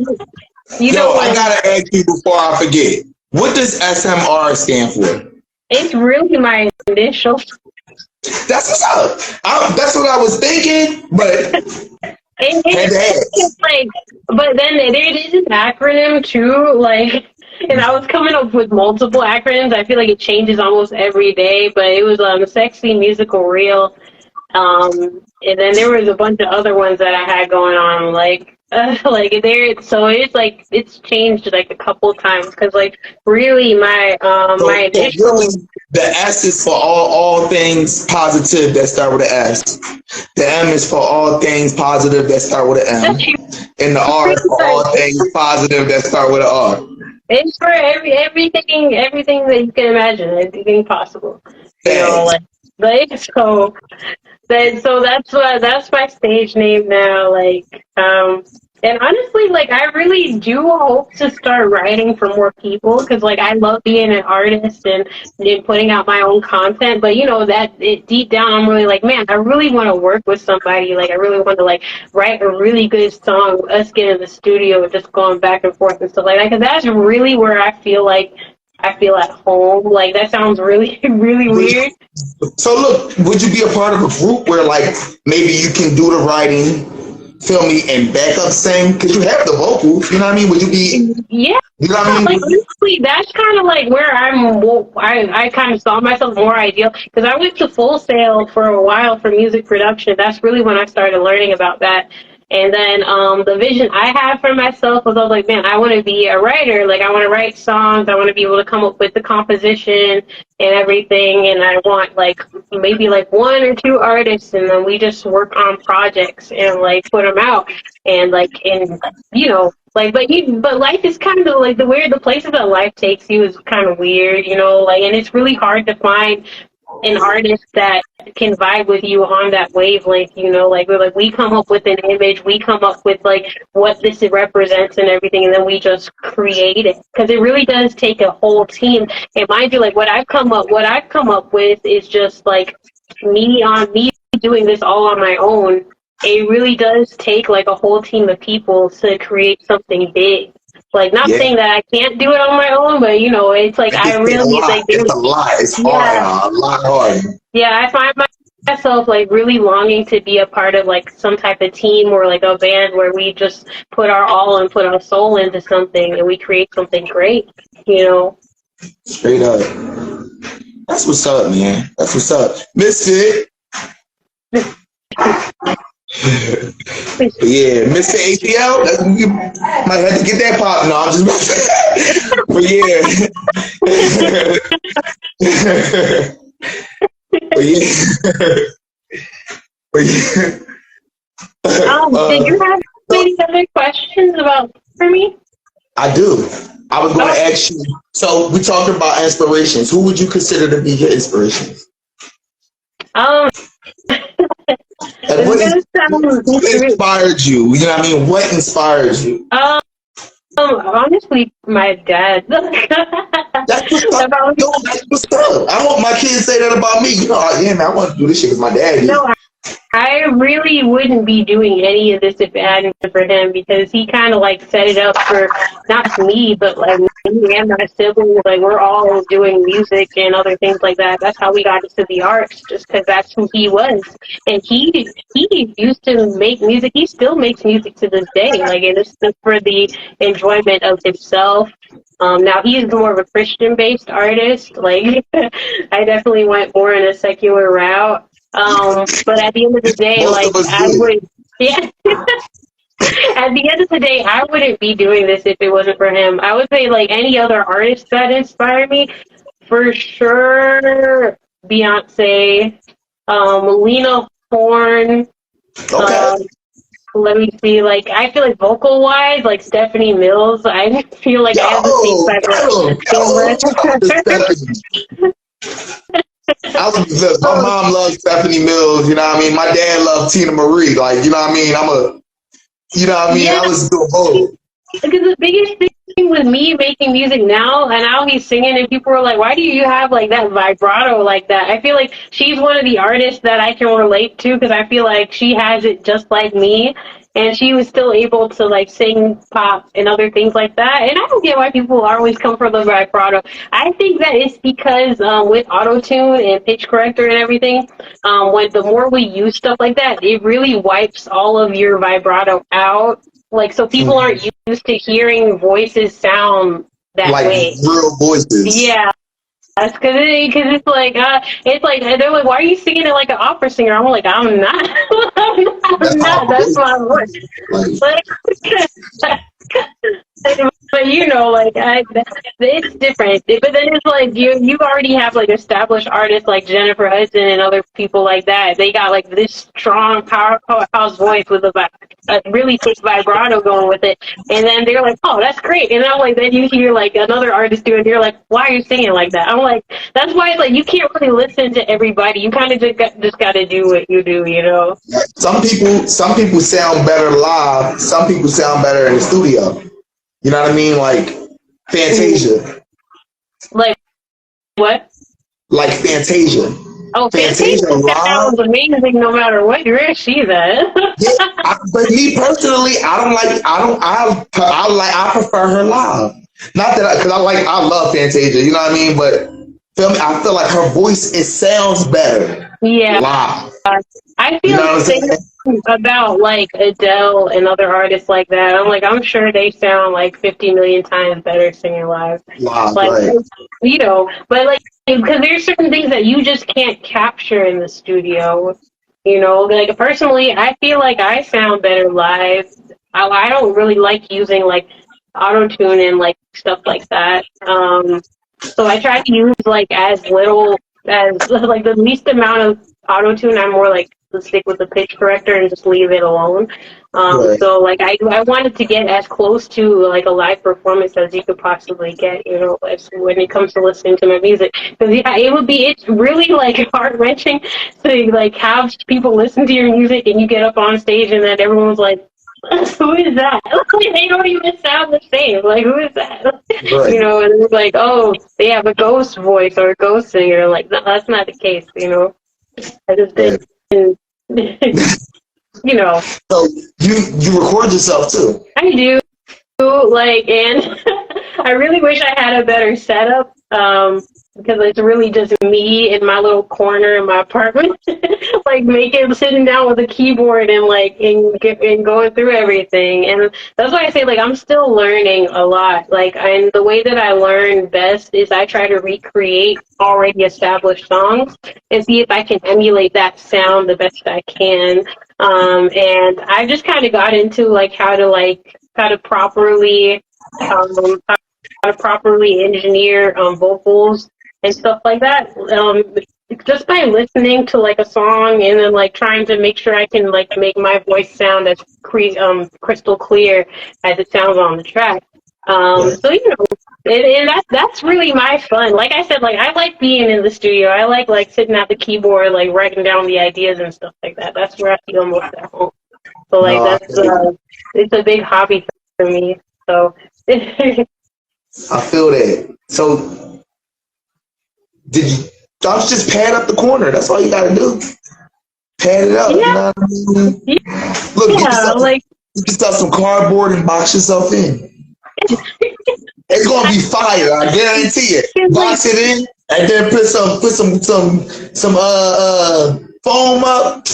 I gotta ask you before I forget. What does SMR stand for? It's really my initials. That's what's up. That's what I was thinking, but it's like, but then there is an acronym too, like. And I was coming up with multiple acronyms. I feel like it changes almost every day, but it was Sexy Musical Reel. And then there was a bunch of other ones that I had going on, so it's like it's changed like a couple times because like really my initial the S is for all things positive that start with an S. The M is for all things positive that start with an M, and the R is for all things positive that start with an R. It's for everything that you can imagine, anything possible. So that's my stage name now. And honestly, like I really do hope to start writing for more people because like I love being an artist and putting out my own content. But deep down, I'm really like, man, I really want to work with somebody. Like I really want to like write a really good song. Us get in the studio and just going back and forth and stuff like that. Because that's really where I feel at home. Like that sounds really, really weird. So look, would you be a part of a group where like maybe you can do the writing, feel me, and backup sing? Because you have the vocals, you know what I mean? Would you be? Yeah. You know what I mean? Like honestly, that's kind of like where I kind of saw myself more ideal because I went to Full Sail for a while for music production. That's really when I started learning about that. And then the vision I had for myself was I was like, man, I want to be a writer. Like I want to write songs. I want to be able to come up with the composition and everything. And I want like maybe like one or two artists, and then we just work on projects and like put them out. And like but life is kind of like the places that life takes you is kind of weird, and it's really hard to find an artist that can vibe with you on that wavelength, we come up with an image, we come up with like what this represents and everything, and then we just create it because it really does take a whole team. And mind you, like what I've come up with is just like me doing this all on my own. It really does take like a whole team of people to create something big. Like, not saying that I can't do it on my own, but, it's like I really, like... It's a lot. It's hard. A lot hard. Yeah, I find myself like really longing to be a part of like some type of team or like a band where we just put our all and put our soul into something and we create something great, you know. Straight up. That's what's up, man. That's what's up. Mysfit. Yeah, Mr. ATL. You might have to get that pop. No, I'm just but yeah. But yeah. But yeah. Did you have any other questions for me? I do. I was going to ask you. So we talked about inspirations. Who would you consider to be your inspirations? Like who inspired you? You know what I mean? What inspired you? Honestly, my dad. That's what's up. No, that's what's up. I want my kids to say that about me. You know, yeah, man, I want to do this shit because my dad did. No, I really wouldn't be doing any of this if it hadn't been for him, because he kind of like set it up for not me, but like me and my siblings. Like we're all doing music and other things like that. That's how we got into the arts, just because that's who he was. And he used to make music. He still makes music to this day. Like, and it's just for the enjoyment of himself. Now he's more of a Christian-based artist. Like I definitely went more in a secular route. But at the end of the day, like I would, yeah. At the end of the day, I wouldn't be doing this if it wasn't for him. I would say like any other artist that inspired me, for sure, Beyonce, Lena Horne. Okay. Let me see, like I feel like vocal wise, like Stephanie Mills. I feel like I have the same my mom loves Stephanie Mills, you know what I mean? My dad loves Tina Marie, like, you know what I mean? You know what I mean? Yeah. I was doing both. Because the biggest thing with me making music now, and I'll be singing and people are like, why do you have like that vibrato like that? I feel like she's one of the artists that I can relate to, because I feel like she has it just like me. And she was still able to like sing pop and other things like that. And I don't get why people always come for the vibrato. I think that it's because with auto-tune and pitch corrector and everything, when the more we use stuff like that, it really wipes all of your vibrato out. Like, so people aren't used to hearing voices sound that like way. Real voices. Yeah. That's because it's like they're like, why are you singing it like an opera singer? I'm like, I'm not. I'm not. That's my voice. But you know, like it's different. But then it's like you already have like established artists like Jennifer Hudson and other people like that. They got like this strong powerhouse voice with a really thick vibrato going with it, and then they're like, oh, that's great. And I'm like, then you hear like another artist do it, and you're like, why are you singing like that? I'm like, that's why it's like you can't really listen to everybody. You kind of just got to do what you do, you know. Some people sound better live. Some people sound better in the studio. You know what I mean? Like Fantasia. Like what? Like Fantasia. Oh, Fantasia sounds amazing no matter what where she's at. Yeah, but me personally, I prefer her live. Not that because I love Fantasia. You know what I mean? But I feel like her voice, it sounds better. Yeah. Live. I feel the same about like Adele and other artists like that. I'm like, I'm sure they sound like 50 million times better singing live. Live, like, right. You know, but like, because there's certain things that you just can't capture in the studio. You know, like personally, I feel like I sound better live. I don't really like using like auto-tune and like stuff like that. So I try to use like as little as like the least amount of auto-tune. I'm more like to stick with the pitch corrector and just leave it alone. Right. So like I wanted to get as close to like a live performance as you could possibly get, you know, when it comes to listening to my music. Because yeah, it's really like heart-wrenching to like have people listen to your music and you get up on stage and then everyone's like, who is that? They don't even sound the same. Like, who is that? Right. You know, and it's like, oh, they have a ghost voice or a ghost singer. Like, no, that's not the case, you know. I just didn't, you know. So you record yourself too? I do, like, and I really wish I had a better setup. because it's really just me in my little corner in my apartment, like sitting down with a keyboard and and going through everything. And that's why I say like I'm still learning a lot. Like, and the way that I learn best is I try to recreate already established songs and see if I can emulate that sound the best I can. And I just kind of got into like how to properly engineer vocals and stuff like that. Just by listening to like a song and then like trying to make sure I can like make my voice sound as crystal clear as it sounds on the track. So and that's really my fun. Like I said, like I like being in the studio. I like sitting at the keyboard, like writing down the ideas and stuff like that. That's where I feel most at home. So like it's a big hobby for me. So. I feel that. So, don't just pad up the corner. That's all you gotta do. Pad it up. Yeah. You know what I mean? Yeah. Look, get yourself some cardboard and box yourself in. It's gonna be fire. I guarantee it. Box it in, and then put some foam up.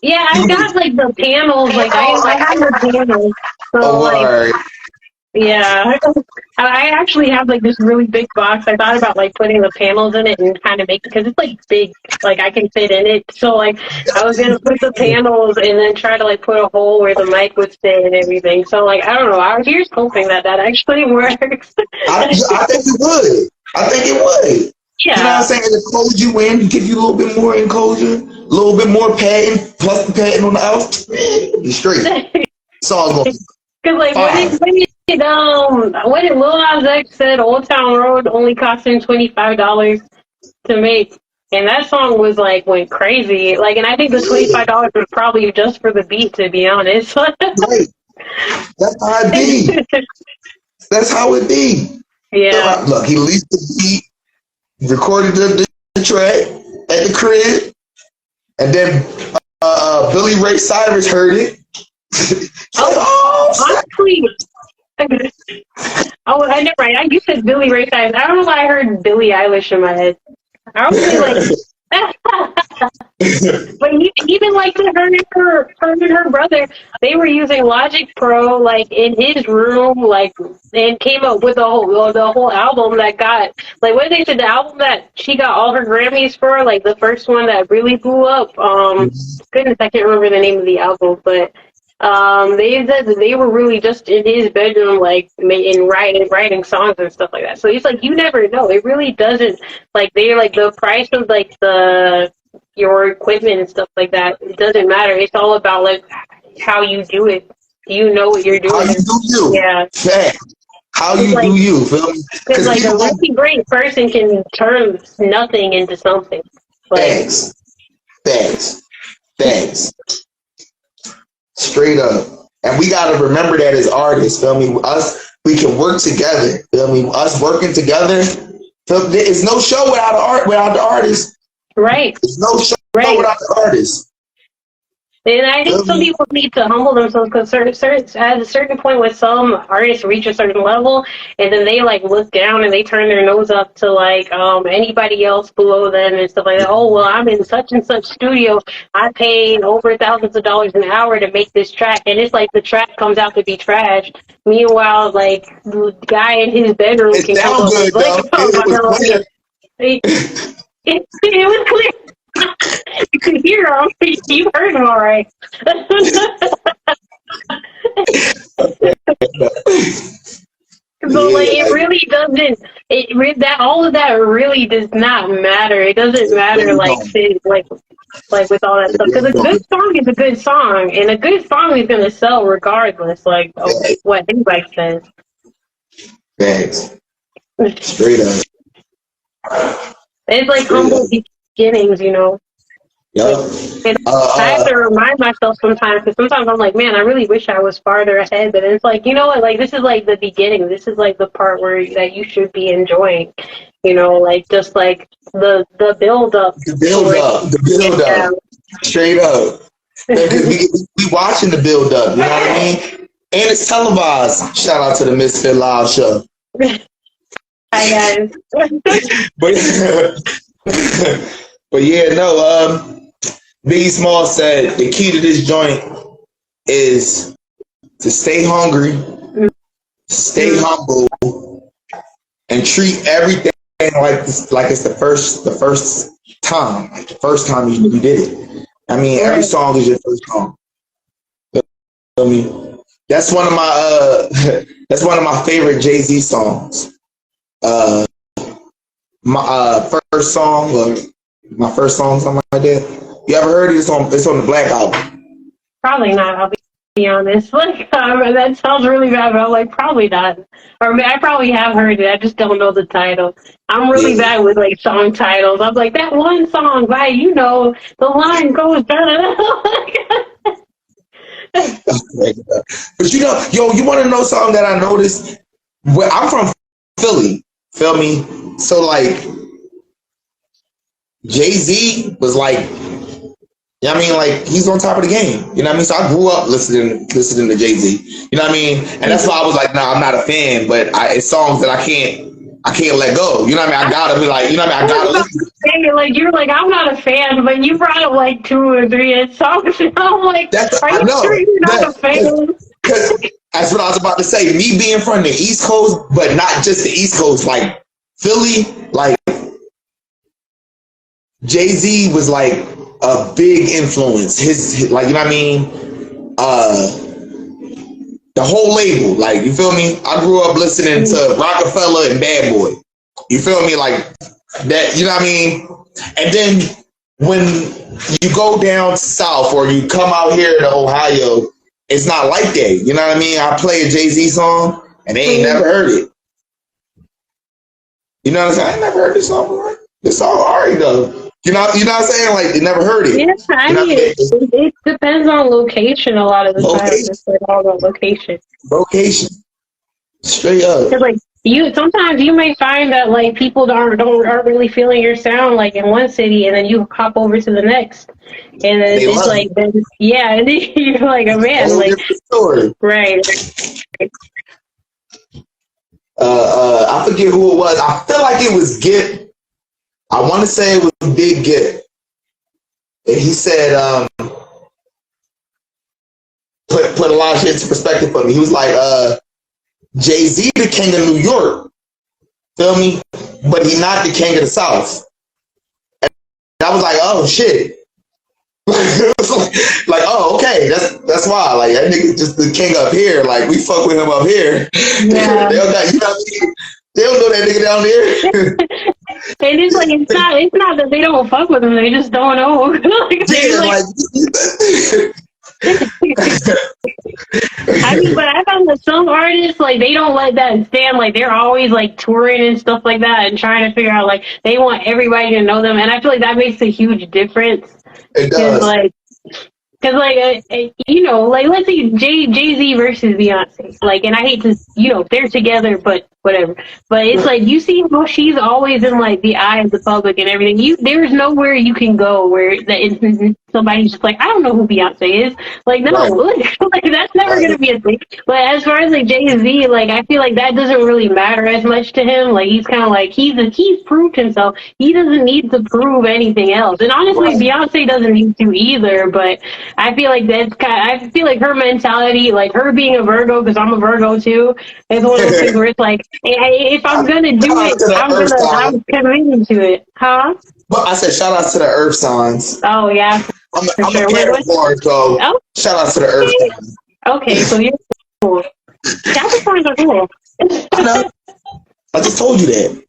Yeah, I got like the panels. Like I have the panels. So yeah, I actually have like this really big box. I thought about like putting the panels in it and kind of because it's like big, like I can fit in it. So like I was gonna put the panels and then try to like put a hole where the mic would stay and everything. So like I don't know. Here's hoping that actually works. I think it would. I think it would. Yeah. You know what I'm saying? It close you in, give you a little bit more enclosure, a little bit more padding, plus the padding on the outside. You're straight. It's all going. Because like when Lil Nas X said Old Town Road only cost him $25 to make, and that song was like went crazy. Like, and I think the $25 was probably just for the beat, to be honest. Right. That's how it be. That's how it be. Yeah. So, look, he released the beat, recorded the track at the crib, and then Billy Ray Cyrus heard it. Honestly, I never. You said Billy Ray Cyrus. I don't know why I heard Billie Eilish in my head. I was really like, but even like her and her brother, they were using Logic Pro like in his room, like, and came up with the whole album that got like what they said the album that she got all her Grammys for, like the first one that really blew up. Goodness, I can't remember the name of the album, but. They said that they were really just in his bedroom, like writing songs and stuff like that. So it's like you never know. It really doesn't like they like the price of like your equipment and stuff like that. It doesn't matter. It's all about like how you do it. Do you know what you're doing? How you do you? Yeah. How you do you? Feel me? Because like a really great person can turn nothing into something. Like, Thanks. Straight up. And we gotta remember that as artists, feel me? We can work together. Feel me? Us working together. It's no show without the artist. Right. It's no show without the artist. And I think some people need to humble themselves because at a certain point when some artists reach a certain level and then they like look down and they turn their nose up to like anybody else below them and stuff like that. Oh, well, I'm in such and such studio. I paid over thousands of dollars an hour to make this track. And it's like the track comes out to be trash. Meanwhile, like the guy in his bedroom can come up and like, it was clear. You could hear him. You heard him all right. But like it really doesn't. All of that really does not matter. It doesn't matter like with all that stuff because a good song is a good song, and a good song is gonna sell regardless. Like what anybody says. Thanks. Straight up. It's like humble beginnings, you know. Yep. And I have to remind myself sometimes, because sometimes I'm like, man, I really wish I was farther ahead. But it's like, you know what? Like this is like the beginning. This is like the part that you should be enjoying. You know, like just like the build up. The build up. Straight up. Because we watching the build up. You know what I mean? And it's televised. Shout out to the Mysfit Live show. Hi guys. But but yeah, no. Biggie Small said the key to this joint is to stay hungry, stay humble, and treat everything like this, like it's the first time, like the first time you did it. I mean, every song is your first song. You know what I mean? That's one of my favorite Jay-Z songs. My first song, or my first song, something like that. You ever heard it? It's on the Black album. Probably not. I'll be honest. Like that sounds really bad, but I'm like probably not. Or I probably have heard it. I just don't know the title. I'm really bad with like song titles. I'm like that one song, right? You know, the line goes down. But you know, you want to know something that I noticed? Well, I'm from Philly, feel me? So like, Jay-Z was like, you know what I mean? Like, he's on top of the game. You know what I mean? So I grew up listening to Jay-Z. You know what I mean? And that's why I was like, nah, I'm not a fan, but it's songs that I can't let go. You know what I mean? I gotta be like, you know what I mean? I gotta listen. Like you're like, I'm not a fan, but you brought up like 2 or 3 songs. And I'm like, are you sure you're not a fan? Because that's what I was about to say. Me being from the East Coast, but not just the East Coast, like Philly, like Jay-Z was like a big influence. His like, you know what I mean? The whole label, like, you feel me? I grew up listening to Rockefeller and Bad Boy. You feel me? Like that, you know what I mean? And then when you go down south or you come out here to Ohio, it's not like that. You know what I mean? I play a Jay-Z song and they ain't never heard it. You know what I'm saying? I ain't never heard this song before. This song already though. You know what I'm saying? Like, they never heard it. Yeah, I mean, it depends on location a lot of the time. It's like all about location. Location. Straight up. Like, sometimes you may find that like people aren't really feeling your sound like in one city, and then you hop over to the next, and then it's like, and then you're like, oh man, like, story. Right. I forget who it was. I feel like it was Git. I want to say it was Big Git. And he said, put a lot of shit into perspective for me. He was like, Jay-Z the king of New York, feel me? But he not the king of the South. And I was like, oh shit. Like, oh, okay, that's why. Like, that nigga just the king up here. Like, we fuck with him up here. Yeah. They don't know that nigga down there. And it's like it's not that they don't fuck with him, they just don't know. I mean, but I found that some artists, like, they don't let that stand. Like, they're always like touring and stuff like that and trying to figure out, like, they want everybody to know them, and I feel like that makes a huge difference. It does. Because, like, you know, like, let's say Jay-Z versus Beyonce. Like, and I hate to, you know, they're together, but whatever. But it's like, you see how she's always in, like, the eye of the public and everything. There's nowhere you can go where somebody's just like, I don't know who Beyonce is. Like, no, like that's never going to be a thing. But as far as, like, Jay-Z, like, I feel like that doesn't really matter as much to him. Like, he's kind of like, he's proved himself. He doesn't need to prove anything else. And honestly, Beyonce doesn't need to either, but I feel like I feel like her mentality, like her being a Virgo, because I'm a Virgo too, is one of those things where it's like, if I'm gonna do it, I'm committing to it, huh? But I said, shout out to the Earth signs. Oh yeah, I'm a Capricorn, so shout out to the Earth signs. Okay, so you're cool. Capricorns are cool. I know. I just told you that.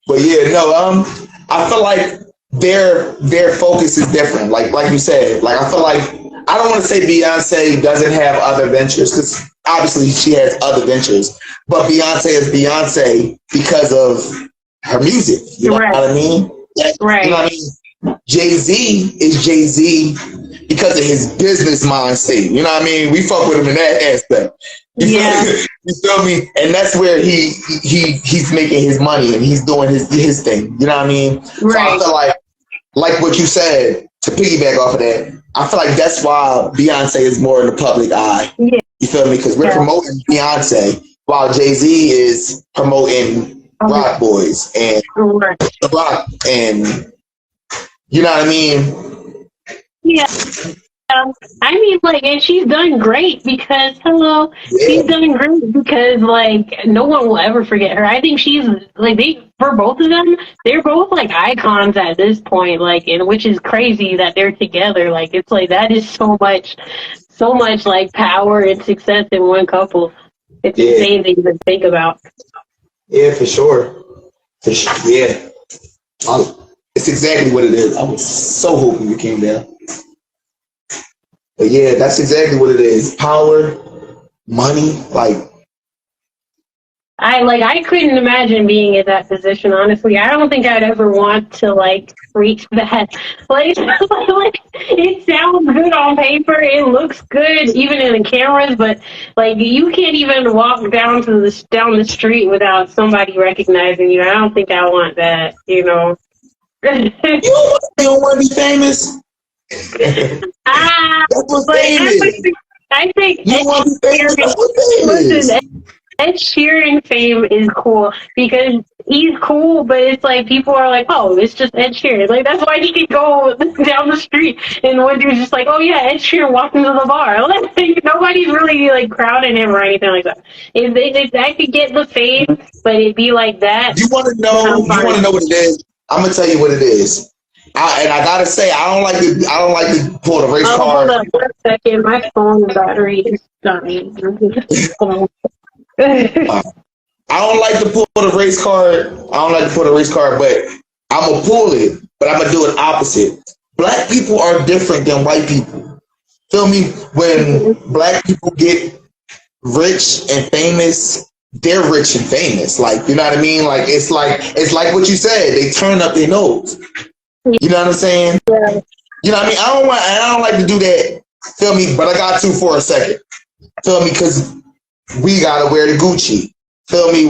But yeah, no, I feel like their focus is different. Like you said, like I feel like I don't want to say Beyonce doesn't have other ventures, because obviously she has other ventures, but Beyonce is Beyonce because of her music. You know what I mean? Right. You know what I mean? Jay-Z is Jay-Z because of his business mindset. You know what I mean? We fuck with him in that aspect. You feel me? And that's where he's making his money and he's doing his thing. You know what I mean? Right. So I feel like what you said, to piggyback off of that, I feel like that's why Beyonce is more in the public eye. Yeah. You feel me? Because we're promoting Beyonce while Jay-Z is promoting Rock Boys and Rock, and you know what I mean? Yeah. I mean, like, and she's done great because, she's done great because, like, no one will ever forget her. I think she's, like, for both of them, they're both, like, icons at this point, like, and which is crazy that they're together. Like, it's like, that is so much, like, power and success in one couple. It's insane to even think about. Yeah, for sure. Yeah. It's exactly what it is. I was so hoping you came down. But yeah, that's exactly what it is. Power, money, like. I couldn't imagine being in that position, honestly. I don't think I'd ever want to, like, reach that. Like, it sounds good on paper. It looks good, even in the cameras, but, like, you can't even walk down the street without somebody recognizing you. I don't think I want that, you know. You don't want to be famous? That's what's famous. I think you don't want to be famous? That's what's famous. Listen, Ed Sheeran fame is cool because he's cool, but it's like people are like, oh, it's just Ed Sheeran. Like, that's why he can go down the street and one dude's just like, oh yeah, Ed Sheeran walked into the bar. Like, nobody's really like crowding him or anything like that. If I could get the fame, but it'd be like that. You want to know? You want to know what it is? I'm gonna tell you what it is. I gotta say, I don't like to pull the race card. Hold on 1 second. My phone battery is dying. I don't like to pull the race card. But I'm gonna pull it. But I'm gonna do it opposite. Black people are different than white people. Feel me? When black people get rich and famous, they're rich and famous. Like, you know what I mean? Like, it's like what you said. They turn up their nose. You know what I'm saying? Yeah. You know what I mean? I don't like to do that. Feel me? But I got to for a second. Feel me? Because we gotta wear the Gucci. Feel me?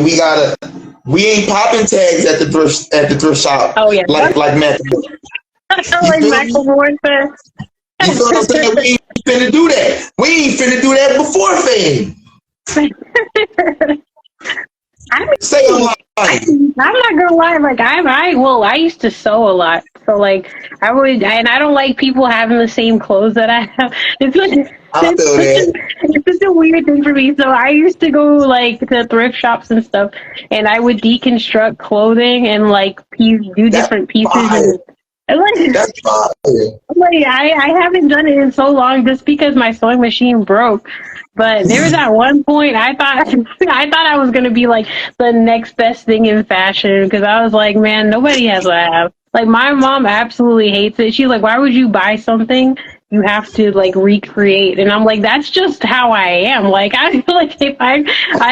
We ain't popping tags at the thrift shop. Oh yeah. Like Mac. Like Michael Moore said. You feel what I'm saying? We ain't finna do that. We ain't finna do that before fame. Say a lot. I'm not gonna lie, like I used to sew a lot, so like I would, and I don't like people having the same clothes that I have. It's such a weird thing for me. So I used to go like to thrift shops and stuff, and I would deconstruct clothing and like do different pieces. That's fire. Like I haven't done it in so long just because my sewing machine broke. But there was at one point I thought I was gonna be like the next best thing in fashion because I was like, man, nobody has what I have. Like my mom absolutely hates it. She's like, why would you buy something you have to like recreate? And I'm like, that's just how I am. Like I feel like if I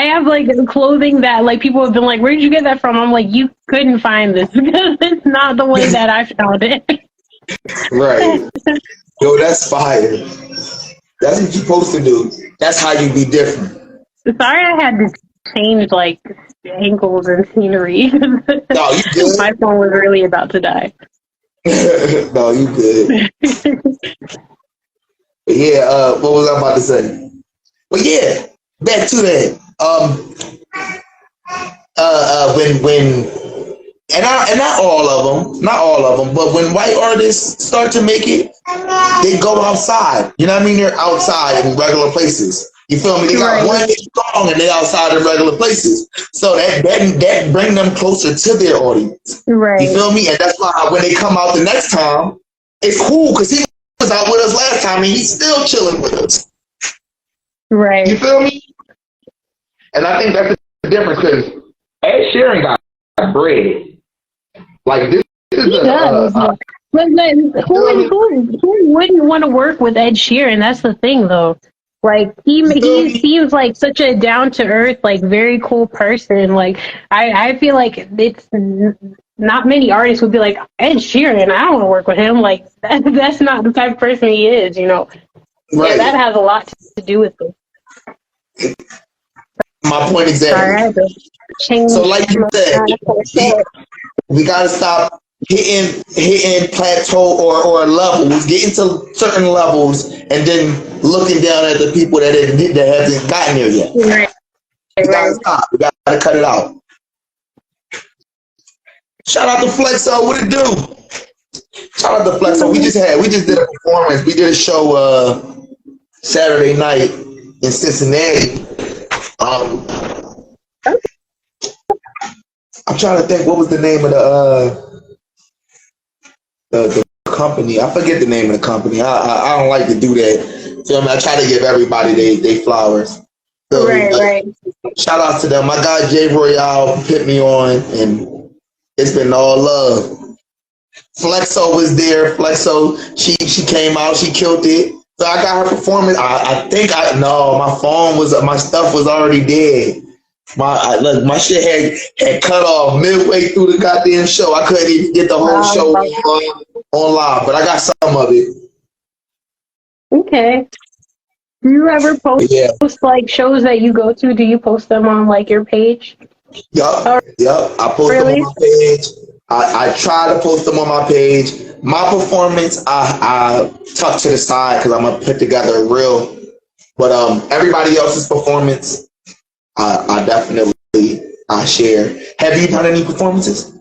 have like clothing that like people have been like, where did you get that from? I'm like, you couldn't find this because it's not the way that I found it. Right. Yo, that's fire. That's what you're supposed to do. That's how you be different. Sorry I had to change like angles and scenery. No, you good. My phone was really about to die. No, you good. Yeah, what was I about to say? But yeah, back to that. When and not all of them, but when white artists start to make it, they go outside. You know what I mean? They're outside in regular places. You feel me? They got one hit song and they outside in regular places. So that bring them closer to their audience. Right. You feel me? And that's why when they come out the next time, it's cool because he was out with us last time and he's still chilling with us. Right. You feel me? And I think that's the difference because Ed Sheeran got bread. Like this is who wouldn't want to work with Ed Sheeran? That's the thing, though. Like he seems like such a down to earth, like very cool person. Like I feel like it's not many artists would be like Ed Sheeran. I don't want to work with him. Like that's not the type of person he is. You know. Right. Yeah, that has a lot to do with it. My point exactly. All right, so like you said, we gotta stop hitting plateau or levels, getting to certain levels, and then looking down at the people that hasn't gotten there yet. Right. We gotta stop. We gotta cut it out. Shout out to Flexo. What it do? Shout out to Flexo. We just did a performance. We did a show Saturday night in Cincinnati. I'm trying to think what was the name of the company. I forget the name of the company. I don't like to do that. Feel me? I try to give everybody they flowers. So, right. Shout out to them. My guy Jay Royale put me on, and it's been all love. Flexo was there. Flexo, she came out, she killed it. So I got her performance. My stuff was already dead. My shit had cut off midway through the goddamn show. I couldn't even get the whole show on live, but I got some of it. Okay. Do you ever post like shows that you go to? Do you post them on like your page? Yup. I post them on my page. I try to post them on my page. My performance, I tuck to the side because I'm gonna put together a reel. But everybody else's performance, I definitely share. Have you done any performances?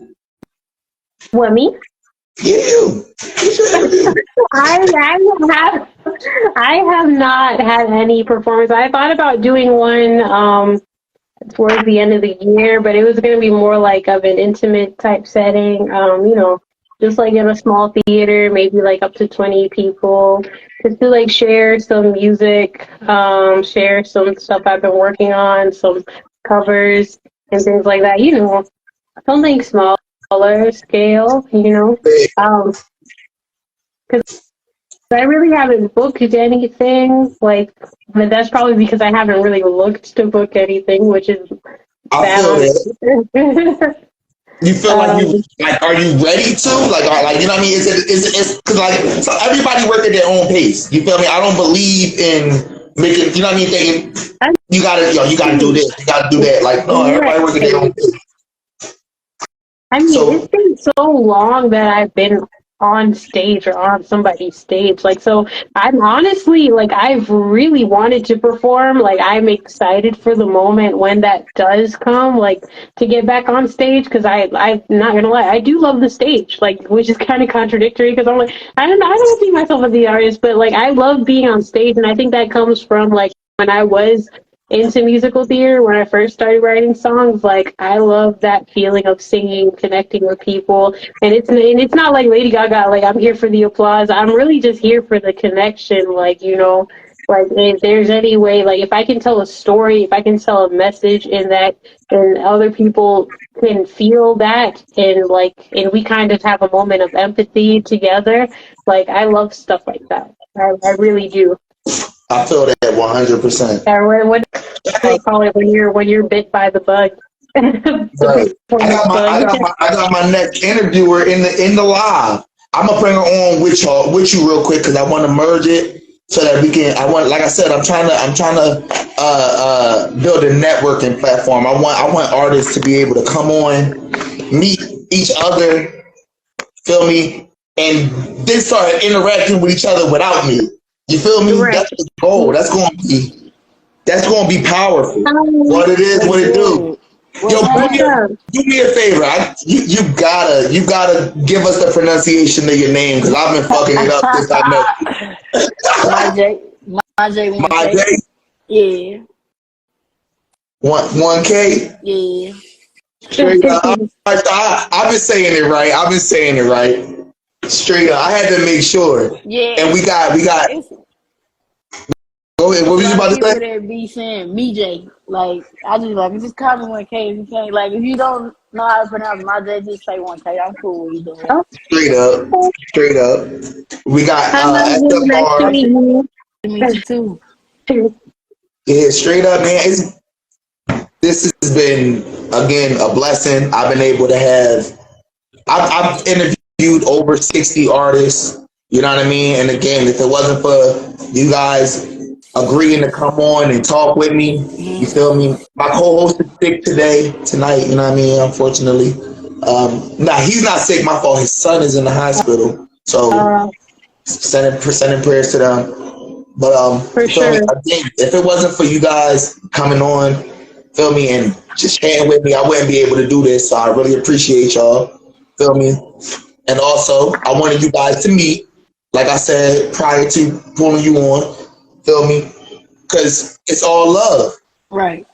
What, me? You. I have not had any performance. I thought about doing one towards the end of the year, but it was going to be more like of an intimate type setting, just like in a small theater, maybe like up to 20 people, just to like share some music, share some stuff I've been working on, some covers and things like that, something smaller scale, because I really haven't booked anything, but that's probably because I haven't really looked to book anything, which is bad. You feel like are you ready to? You know what I mean? It's because so everybody work at their own pace. You feel me? I don't believe in making, you know what I mean, thinking you gotta do this, you gotta do that. No, everybody work at their own pace. I mean, it's been so long that I've been on stage or on somebody's stage. So I'm honestly, I've really wanted to perform. I'm excited for the moment when that does come, to get back on stage, because I'm not gonna lie, I do love the stage, which is kind of contradictory, because I'm I don't see myself as the artist, but I love being on stage, and I think that comes from when I was into musical theater, when I first started writing songs. I love that feeling of singing, connecting with people, and it's not like Lady Gaga, I'm here for the applause. I'm really just here for the connection, if there's any way, if I can tell a story, if I can tell a message in that, and other people can feel that, and we kind of have a moment of empathy together, I love stuff like that. I really do. I feel that 100%. What do they call it when you're bit by the bug? Right. I got my next interviewer in the live. I'm gonna bring her on with you real quick, because I want to merge it so that we can. Like I said, I'm trying to build a networking platform. I want artists to be able to come on, meet each other, feel me, and then start interacting with each other without me. You feel me? Right. That's the goal. That's gonna be powerful. What it is, what it do. Yo, do me a favor. You gotta give us the pronunciation of your name, because I've been fucking it up since I met you. My J. Yeah. 1K. Yeah. Straight up. I've been saying it right. Straight up. I had to make sure. Yeah. And we got. Go ahead. What were you about to say? That be saying BJ. I just call me 1K if you can't. If you don't know how to pronounce my J, just say 1K. I'm cool with you doing it. Straight up. We got SFR. Me too. Yeah, straight up, man. This has been, again, a blessing. I've been able to have. I've interviewed over 60 artists. You know what I mean? And again, if it wasn't for you guys agreeing to come on and talk with me, you feel me? My co-host is sick tonight, you know what I mean, unfortunately. Nah, he's not sick. My fault. His son is in the hospital. So sending prayers to them. But For sure. I think if it wasn't for you guys coming on, feel me, and just chatting with me, I wouldn't be able to do this. So I really appreciate y'all. Feel me? And also, I wanted you guys to meet, like I said prior to pulling you on. Feel me? Because it's all love. Right.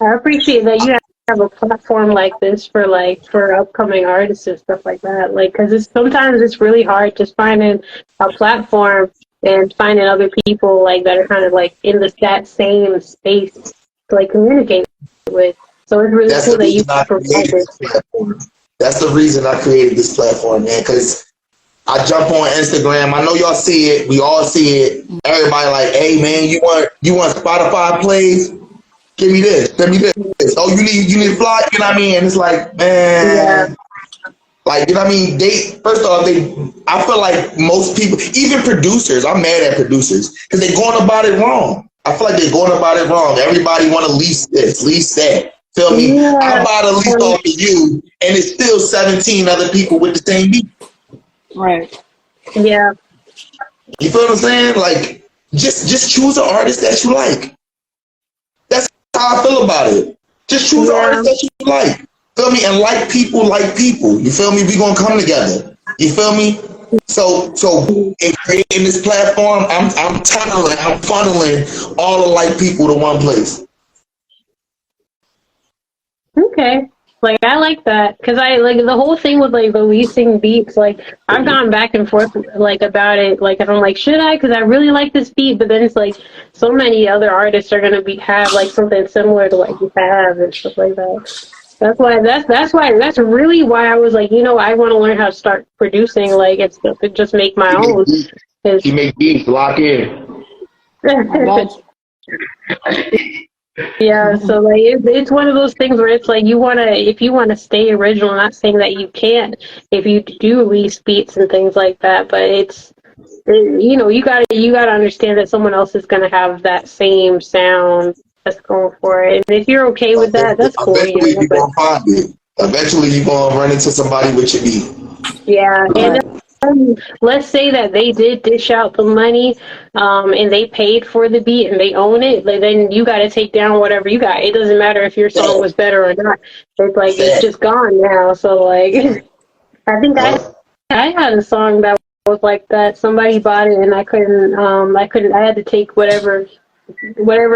I appreciate that you have a platform like this for upcoming artists and stuff like that. Like, because sometimes it's really hard just finding a platform and finding other people like that are kind of like in that same space to like communicate with. So it's really cool that you provide this. That's the reason I created this platform, man. Because I jump on Instagram. I know y'all see it. We all see it. Everybody like, hey man, you want Spotify plays? Give me this. Oh, you need a fly? You know what I mean? And it's like, man, like, you know what I mean? I feel like most people, even producers, I'm mad at producers because they're going about it wrong. I feel like they're going about it wrong. Everybody want to lease this, lease that. Feel me? Yeah. I bought a lease off of you, and it's still 17 other people with the same beat. Right. Yeah. You feel what I'm saying? Like, just choose an artist that you like. That's how I feel about it. Just choose an artist that you like. Feel me? And like people. You feel me? We gonna come together. You feel me? So in creating this platform, I'm funneling all the like people to one place. Okay. Like, I like that, because I like the whole thing with like releasing beats. Like, I've gone back and forth like about it. Like, and I'm like, should I? Because I really like this beat, but then it's like so many other artists are gonna have like something similar to what you have and stuff like that. That's really why I was like, I want to learn how to start producing like it's just make my own. You make beats, lock in. Yeah, so like it's one of those things where it's like if you wanna stay original, I'm not saying that you can't if you do release beats and things like that, but you gotta understand that someone else is gonna have that same sound that's going for it. And if you're okay with that, that's cool. Eventually you're gonna find it. Eventually you're gonna run into somebody with your beat. Yeah, and let's say that they did dish out the money, and they paid for the beat and they own it. Like, then you got to take down whatever you got. It doesn't matter if your song was better or not. It's like it's just gone now. So like, I think I had a song that was like that. Somebody bought it and I couldn't. I had to take whatever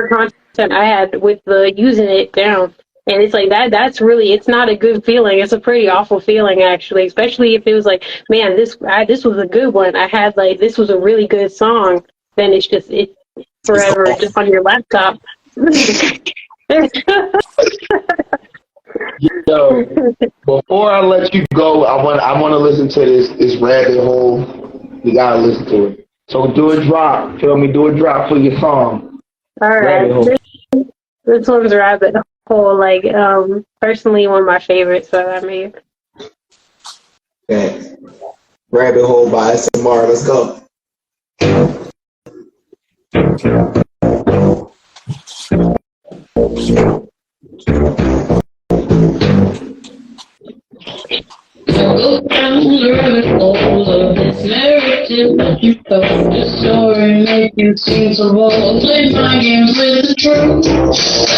content I had with using it down. And it's like that's really, it's not a good feeling. It's a pretty awful feeling, actually, especially if it was like, man, this was a good one. I had like, this was a really good song. Then it's forever just on your laptop. Yo, before I let you go, I want to listen to this rabbit hole. You gotta listen to it. So do a drop. Feel me? Do a drop for your song. All right. This one's rabbit hole. Like, personally, one of my favorites that I made. Thanks. Rabbit Hole by SMR. Let's go. Go down the rabbit hole of this narrative that you told. This story making scenes of all. Play my games with the truth.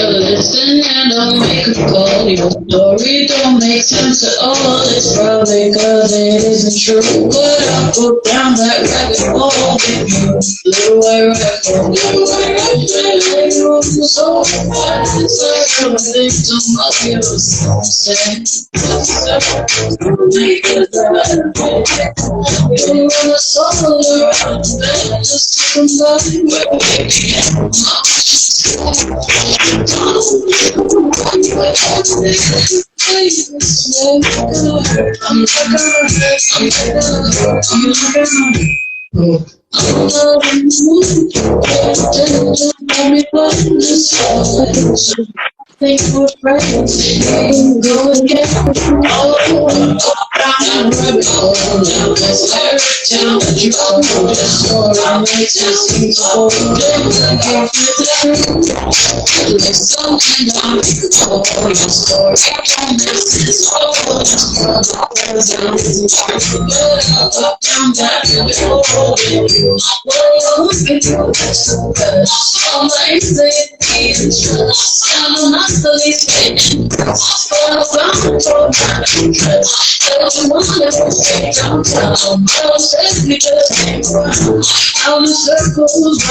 Listen and I'll make a call. Your story don't make sense at all. It's probably cause it isn't true. But I'll go down that rabbit hole with you. Little white rabbit hole. So it's like a victim of your sin. Make it right. You wanna solve around the bed, just to come think we're friends. Go again. Oh, down the rabbit hole. This town, you all know the story. Makes it seem so good. There's something I'm for your story. Down that rabbit hole.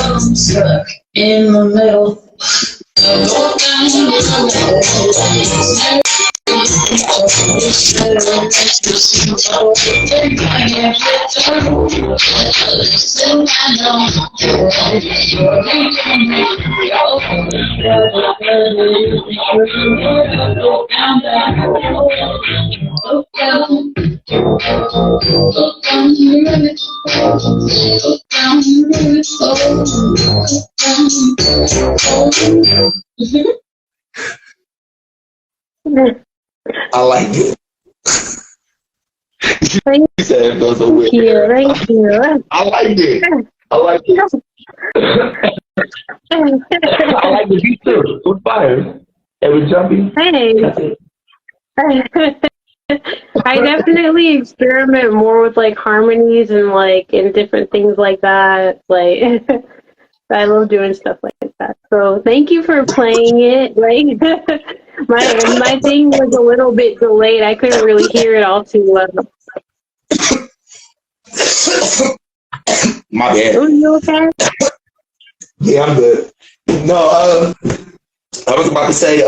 I'm stuck in the middle. I like it. Thank You said it goes so weird. you. Thank you. I like it. I like it. I like the beat too. It was fire. It was jumpy. Hey. I definitely experiment more with like harmonies and like and different things like that. Like I love doing stuff like that. So thank you for playing it. Like my thing was a little bit delayed. I couldn't really hear it all too well. My bad. Are you okay? Yeah, I'm good. No, I was about to say,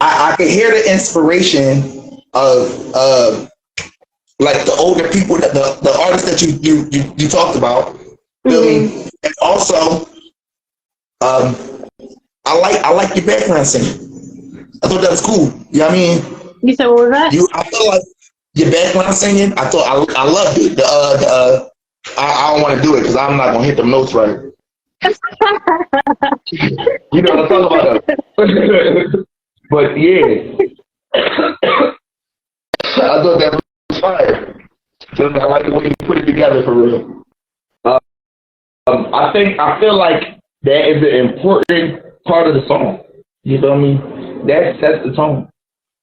I could hear the inspiration of like the older people, that the artists that you talked about. Feel me? And also, I like your background singing. I thought that was cool. You know what I mean? You said what was that? I feel like your background singing. I loved it. I don't want to do it because I'm not gonna hit them notes right. You know what I'm talking about? But yeah, I thought that was fire. I like the way you put it together for real. I feel like that is an important part of the song. You feel me? That sets the tone.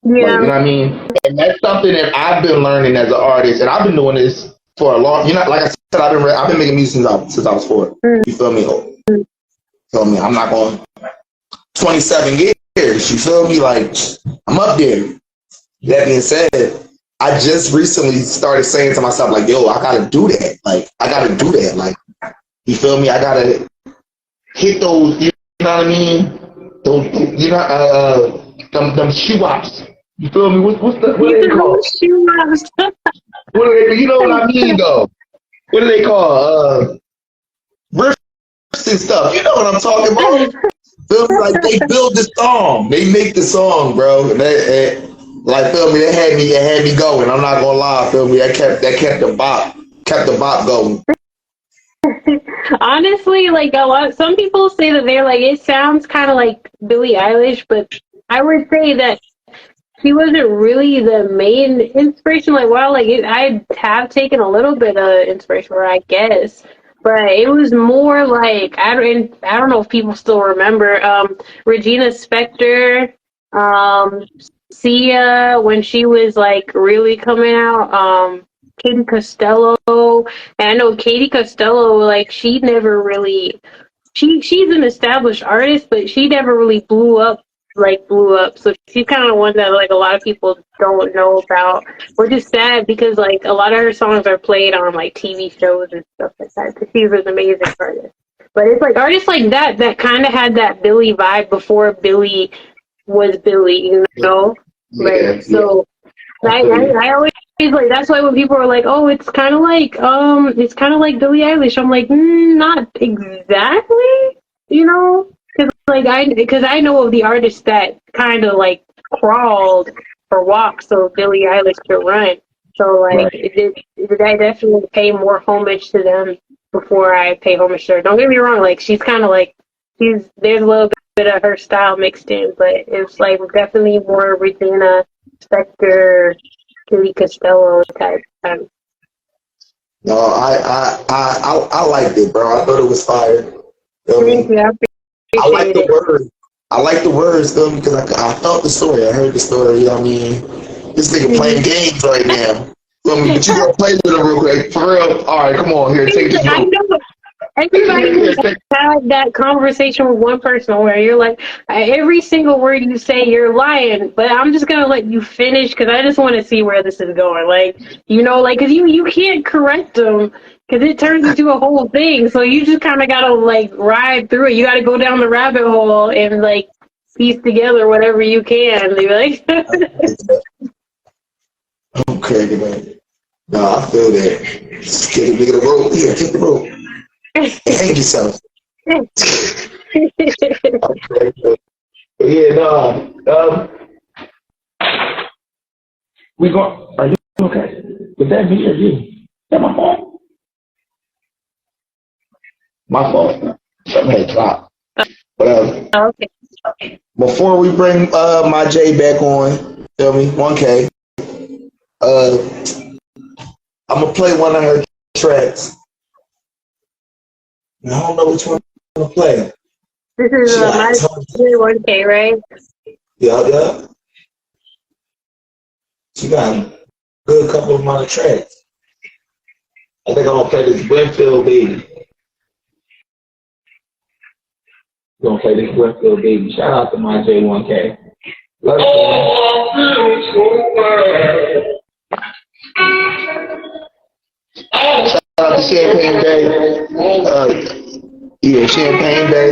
Yeah. Like, you know what I mean? And that's something that I've been learning as an artist, and I've been doing this for a long. Like I said, I've been making music since I was 4. You feel me? Feel me? I'm not going 27 years. You feel me? Like I'm up there. That being said, I just recently started saying to myself, like, yo, I gotta do that. Like, I gotta do that. Like, you feel me? I gotta hit those. You know what I mean? Those, you know, them shoe ops. You feel me? What are they called? Shoe ops. What are they? You know what I mean, though. What do they call? Riffs and stuff. You know what I'm talking about? Feel me? Like they build the song. They make the song, bro. And like, feel me? It had me going. I'm not gonna lie. Feel me? That kept the bop going. Honestly, like some people say that they're like, it sounds kind of like Billie Eilish, but I would say that she wasn't really the main inspiration. Like, well, like I have taken a little bit of inspiration from her, I guess, but it was more like I don't know if people still remember Regina Spektor, Sia when she was like really coming out. Katie Costello, and I know Katie Costello, like she never really, she's an established artist, but she never really blew up. So she's kind of one that like a lot of people don't know about, which is sad because like a lot of her songs are played on like TV shows and stuff like that. Because she's an amazing artist. But it's like artists like that kind of had that Billie vibe before Billie was Billie, you know? Yeah, so I always like, that's why when people are like, oh, it's kind of like Billie Eilish, I'm like, not exactly, you know, because I know of the artists that kind of like crawled or walked so Billie Eilish could run. So like, I definitely pay more homage to them before I pay homage to her. Don't get me wrong, like she's kind of like there's a little bit of her style mixed in, but it's like definitely more Regina Spektor, Kelly Costello type. No, I liked it, bro. I thought it was fire. Thank you. I like the words. I like the words, though, because I felt the story. I heard the story. You know what I mean, this nigga playing games right now. But you gonna play with him real quick, for real. All right, come on here, take this note. Everybody had that conversation with one person where you're like, every single word you say, you're lying, but I'm just gonna let you finish because I just want to see where this is going. Like, you know, like, cause you can't correct them because it turns into a whole thing. So you just kind of gotta like ride through it. You gotta go down the rabbit hole and like piece together whatever you can. You're like, I'm cracking up. No, I feel that. Just get a nigga the rope. Yeah, take the rope. Hang yourself. Okay. Yeah, no. We go. Are you okay? Was that me or you? Is that my fault? My fault. Something had dropped. But okay. before we bring my J back on, feel me? 1K. I'm gonna play one of her tracks. I don't know which one I'm gonna play. This is my 1K, right? Yeah. She got a good couple of my tracks. I think I'm gonna play this Winfield Baby. We're gonna play this Winfield Baby. Shout out to my J1K. Love Shout out to Champagne Day. Yeah, Champagne Day.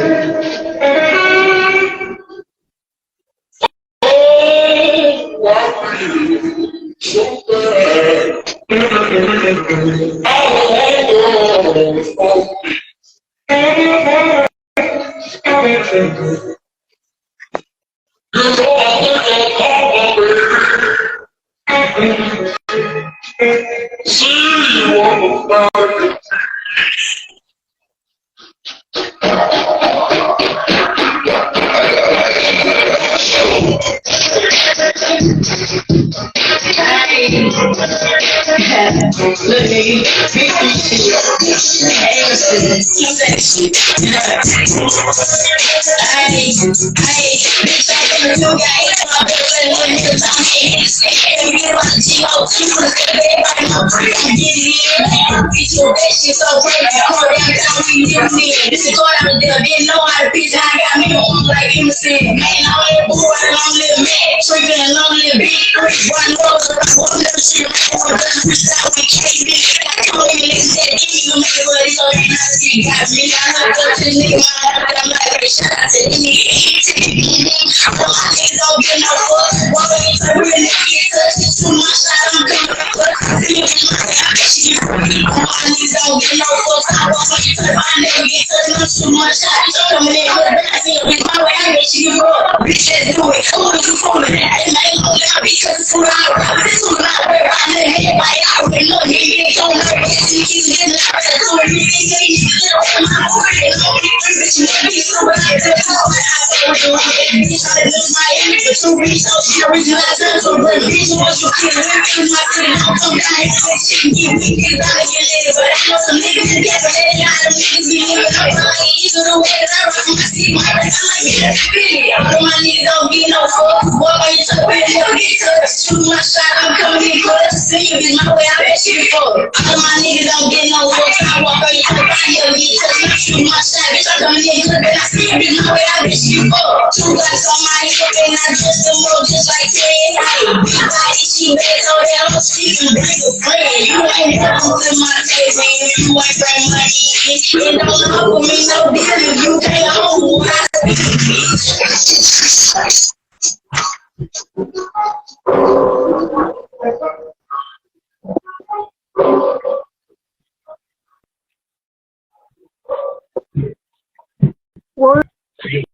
What was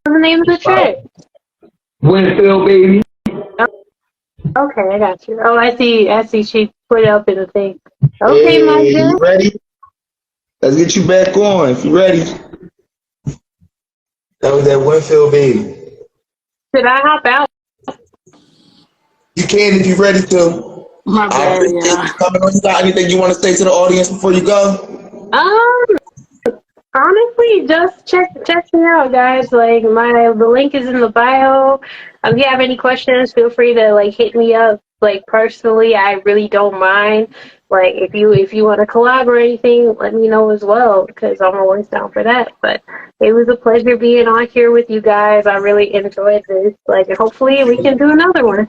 the name of the track? Winfield Baby. Okay, I got you. Oh, I see. She put it up in the thing. Okay, Hey, my you girl. ready? Let's get you back on if you ready. That was that Winfield baby. Should I hop out? You can if you're ready to. My I bad, appreciate yeah. you coming on. You got anything you want to say to the audience before you go? Honestly, just check me out, guys. Like the link is in the bio. If you have any questions, feel free to like hit me up. Like personally, I really don't mind. Like if you want to collab or anything, let me know as well because I'm always down for that. But it was a pleasure being on here with you guys. I really enjoyed this. Like hopefully we can do another one.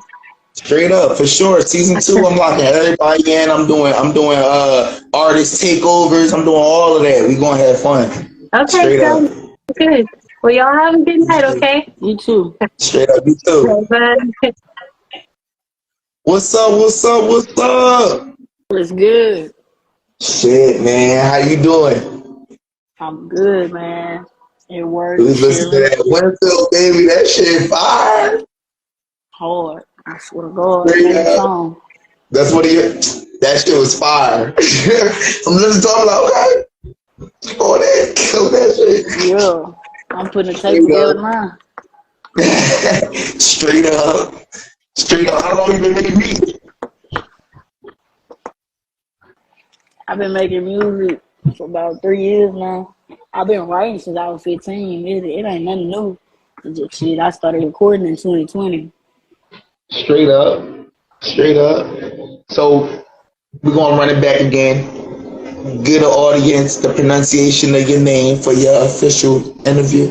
Straight up, for sure. Season 2, I'm locking everybody in. I'm doing artist takeovers. I'm doing all of that. We gonna have fun. Okay, Straight up. good. Well, y'all have a good night, okay? You too. Straight up, you too. Bye. What's up? What's up? What's up? It's good. Shit, man. How you doing? I'm good, man. It works. Let's listen to that Winfield, baby. That shit fire. Hard. I swear to God. Straight That up. song. That's what that shit was fire. I'm listening to it, I'm like, okay. Oh, that kill that shit. Yeah. I'm putting the tape together now. Straight up. Straight up. How long you been making music? I've been making music for about 3 years now. I've been writing since I was 15. It ain't nothing new. It's just shit. I started recording in 2020. Straight up. Straight up. So we're gonna run it back again. Give the audience the pronunciation of your name for your official interview.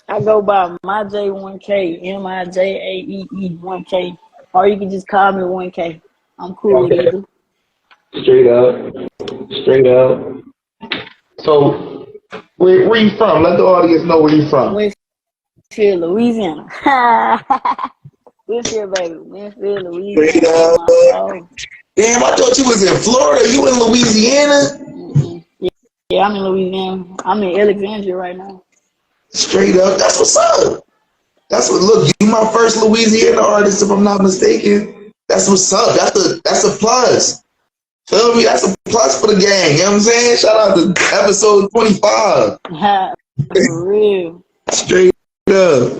I go by MyJ1K, MIJAEE 1K, or you can just call me 1K. I'm cool with either. Straight up. Straight up. So where you from? Let the audience know where you from. Mysfit, Louisiana. Mysfit, baby. Mysfit, Straight Louisiana. up. Damn, I thought you was in Florida. You in Louisiana? Mm-hmm. Yeah, I'm in Louisiana. I'm in Alexandria right now. Straight up. That's what's up. That's what. Look, you my first Louisiana artist, if I'm not mistaken. That's what's up. That's a plus. Feel me? That's a plus for the gang. You know what I'm saying? Shout out to episode 25. For real. Straight up.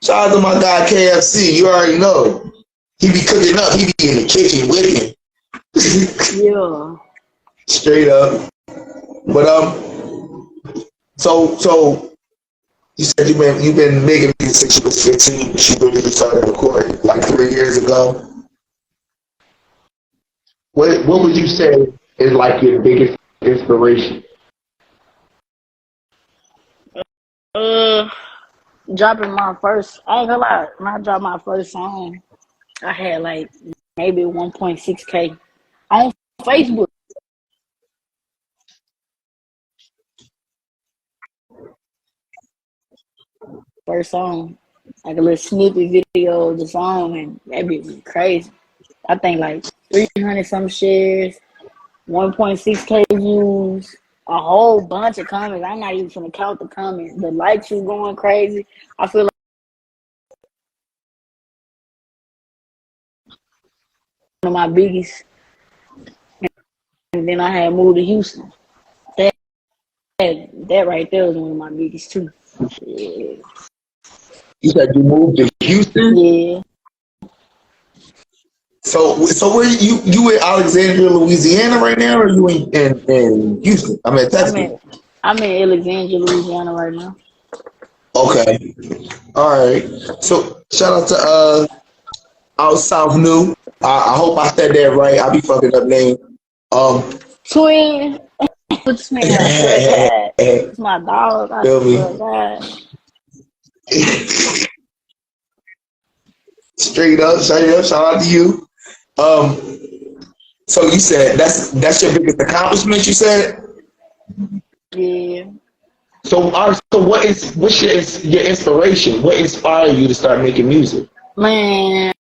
Shout out to my guy KFC. You already know. He be cooking up. He be in the kitchen whipping. Yeah. Straight up. But so you said you've been making music since you was 15. But you really started recording like 3 years ago. What would you say is like your biggest inspiration? Dropping my first, I ain't gonna lie, when I dropped my first song, I had like maybe 1.6K on Facebook. First song, like a little snippet video of the song, and that bitch was crazy. I think like 300 some shares, 1.6K views, a whole bunch of comments. I'm not even gonna count the comments. The likes was going crazy. I feel like one of my biggest. And then I had moved to Houston. That right there was one of my biggest too. Yeah. You said you moved to Houston? Yeah. So where you in Alexandria, Louisiana right now, or you in Houston? I'm in Texas. I'm in Alexandria, Louisiana right now. Okay. All right. So shout out to out South New. I hope I said that right. I'll be fucking up name. Twin. What's me? It's my dog. I swear to Straight up, shout out to you. So you said that's your biggest accomplishment, you said? Yeah. So what's your inspiration? What inspired you to start making music? Man,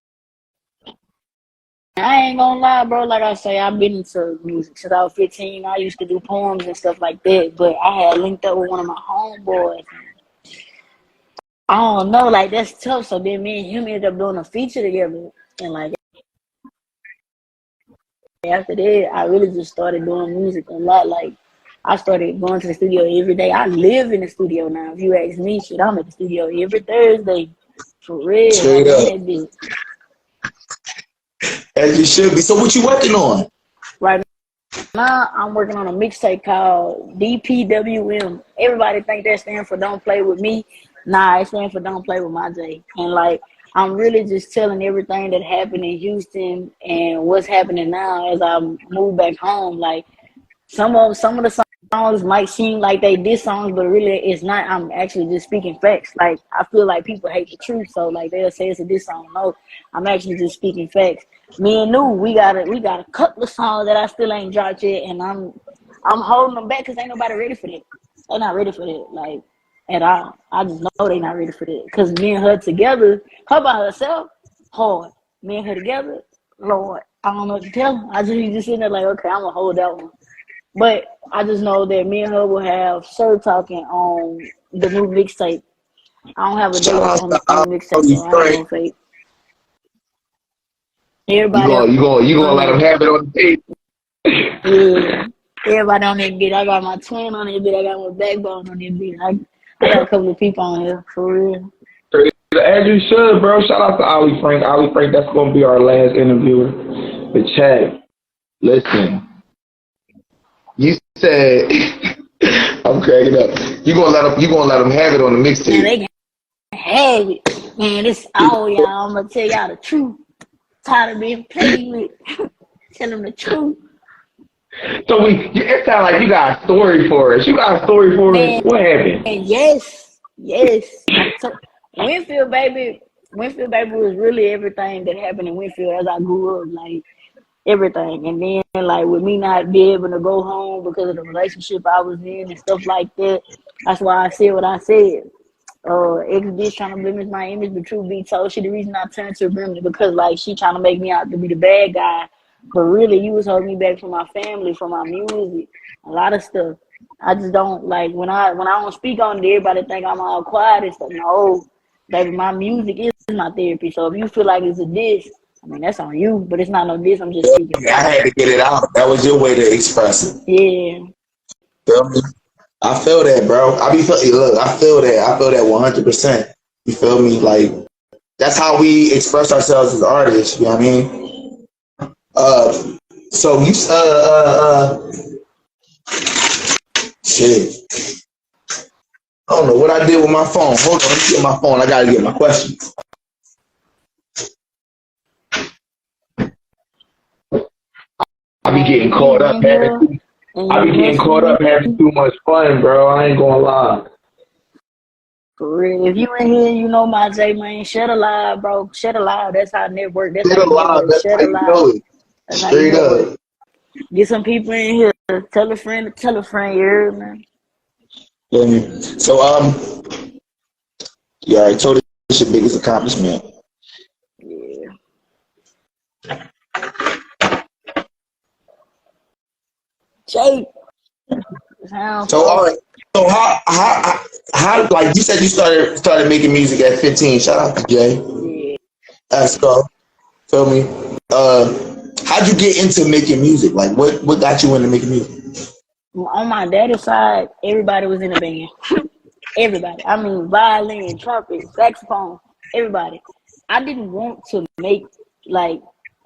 I ain't gonna lie, bro. Like I say, I've been into music since I was 15. I used to do poems and stuff like that, but I had linked up with one of my homeboys. I don't know, like that's tough. So then me and him ended up doing a feature together, and like after that, I really just started doing music a lot. Like I started going to the studio every day. I live in the studio now. If you ask me, shit, I'm at the studio every Thursday. For real. Straight I'm up. in that bitch. As you should be. So what you working on? Right now, I'm working on a mixtape called DPWM. Everybody think that stands for Don't Play With Me. Nah, it stands for Don't Play With My J. And like, I'm really just telling everything that happened in Houston and what's happening now as I move back home. Like, some of the songs might seem like they diss songs, but really it's not. I'm actually just speaking facts. Like, I feel like people hate the truth, so like they'll say it's a diss song. No, I'm actually just speaking facts. Me and New, we got a couple of songs that I still ain't dropped yet, and I'm holding them back because ain't nobody ready for that. They're not ready for that, like, at all. I just know they not ready for that because me and her together, her by herself, hard. Me and her together, Lord, I don't know what to tell them. I just sitting there like, okay, I'm gonna hold that one. But I just know that me and her will have Sir talking on the new mixtape. I don't have a date on the mixtape, so I ain't gonna fake. Everybody, You gonna let them have it on the tape? Yeah, everybody on that beat. I got my twin on that beat. I got my backbone on that beat. I got a couple of people on here for real. As you should, bro. Shout out to Ollie Frank. Ollie Frank, that's gonna be our last interviewer. But Chad, listen. You said I'm cracking up. You gonna let them have it on the Man, mixtape? they can have it. Man, this all y'all. I'm gonna tell y'all the truth. Tired of being played with. Tell them the truth. So it sounds like you got a story for us. You got a story for us. What happened? And yes. So Winfield baby was really everything that happened in Winfield as I grew up, like everything. And then like with me not being able to go home because of the relationship I was in and stuff like that. That's why I said what I said. Ex-bitch trying to blemish my image, but truth be told, she the reason I turned to Brimley because like she trying to make me out to be the bad guy. But really, you was holding me back from my family, from my music, a lot of stuff. I just don't like when I don't speak on it. Everybody think I'm all quiet and stuff. No, baby, my music is my therapy. So if you feel like it's a diss, I mean that's on you. But it's not no diss. I'm just speaking. I had to get it out. That was your way to express it. Yeah. Feel me? I feel that, bro. I feel that 100%. You feel me? Like that's how we express ourselves as artists. You know what I mean? So you shit. I don't know what I did with my phone. Hold on, let me get my phone. I gotta get my questions. I be getting caught up having too much fun, bro. I ain't gonna lie. For real. If you in here, you know my J, man. Shut alive, bro. Shut alive. That's how network. That's Shut how alive. network. Shut alive. Straight up. Get some people in here. Tell a friend, you heard, man. So, you already told us it's your biggest accomplishment. Yeah. Jay. So, all right. So, how, like you said, you started making music at 15. Shout out to Jay. Yeah. Let's go. Feel me? How'd you get into making music? Like, what got you into making music? On my daddy's side, everybody was in a band. Everybody. I mean, violin, trumpet, saxophone, everybody. I didn't want to make, like,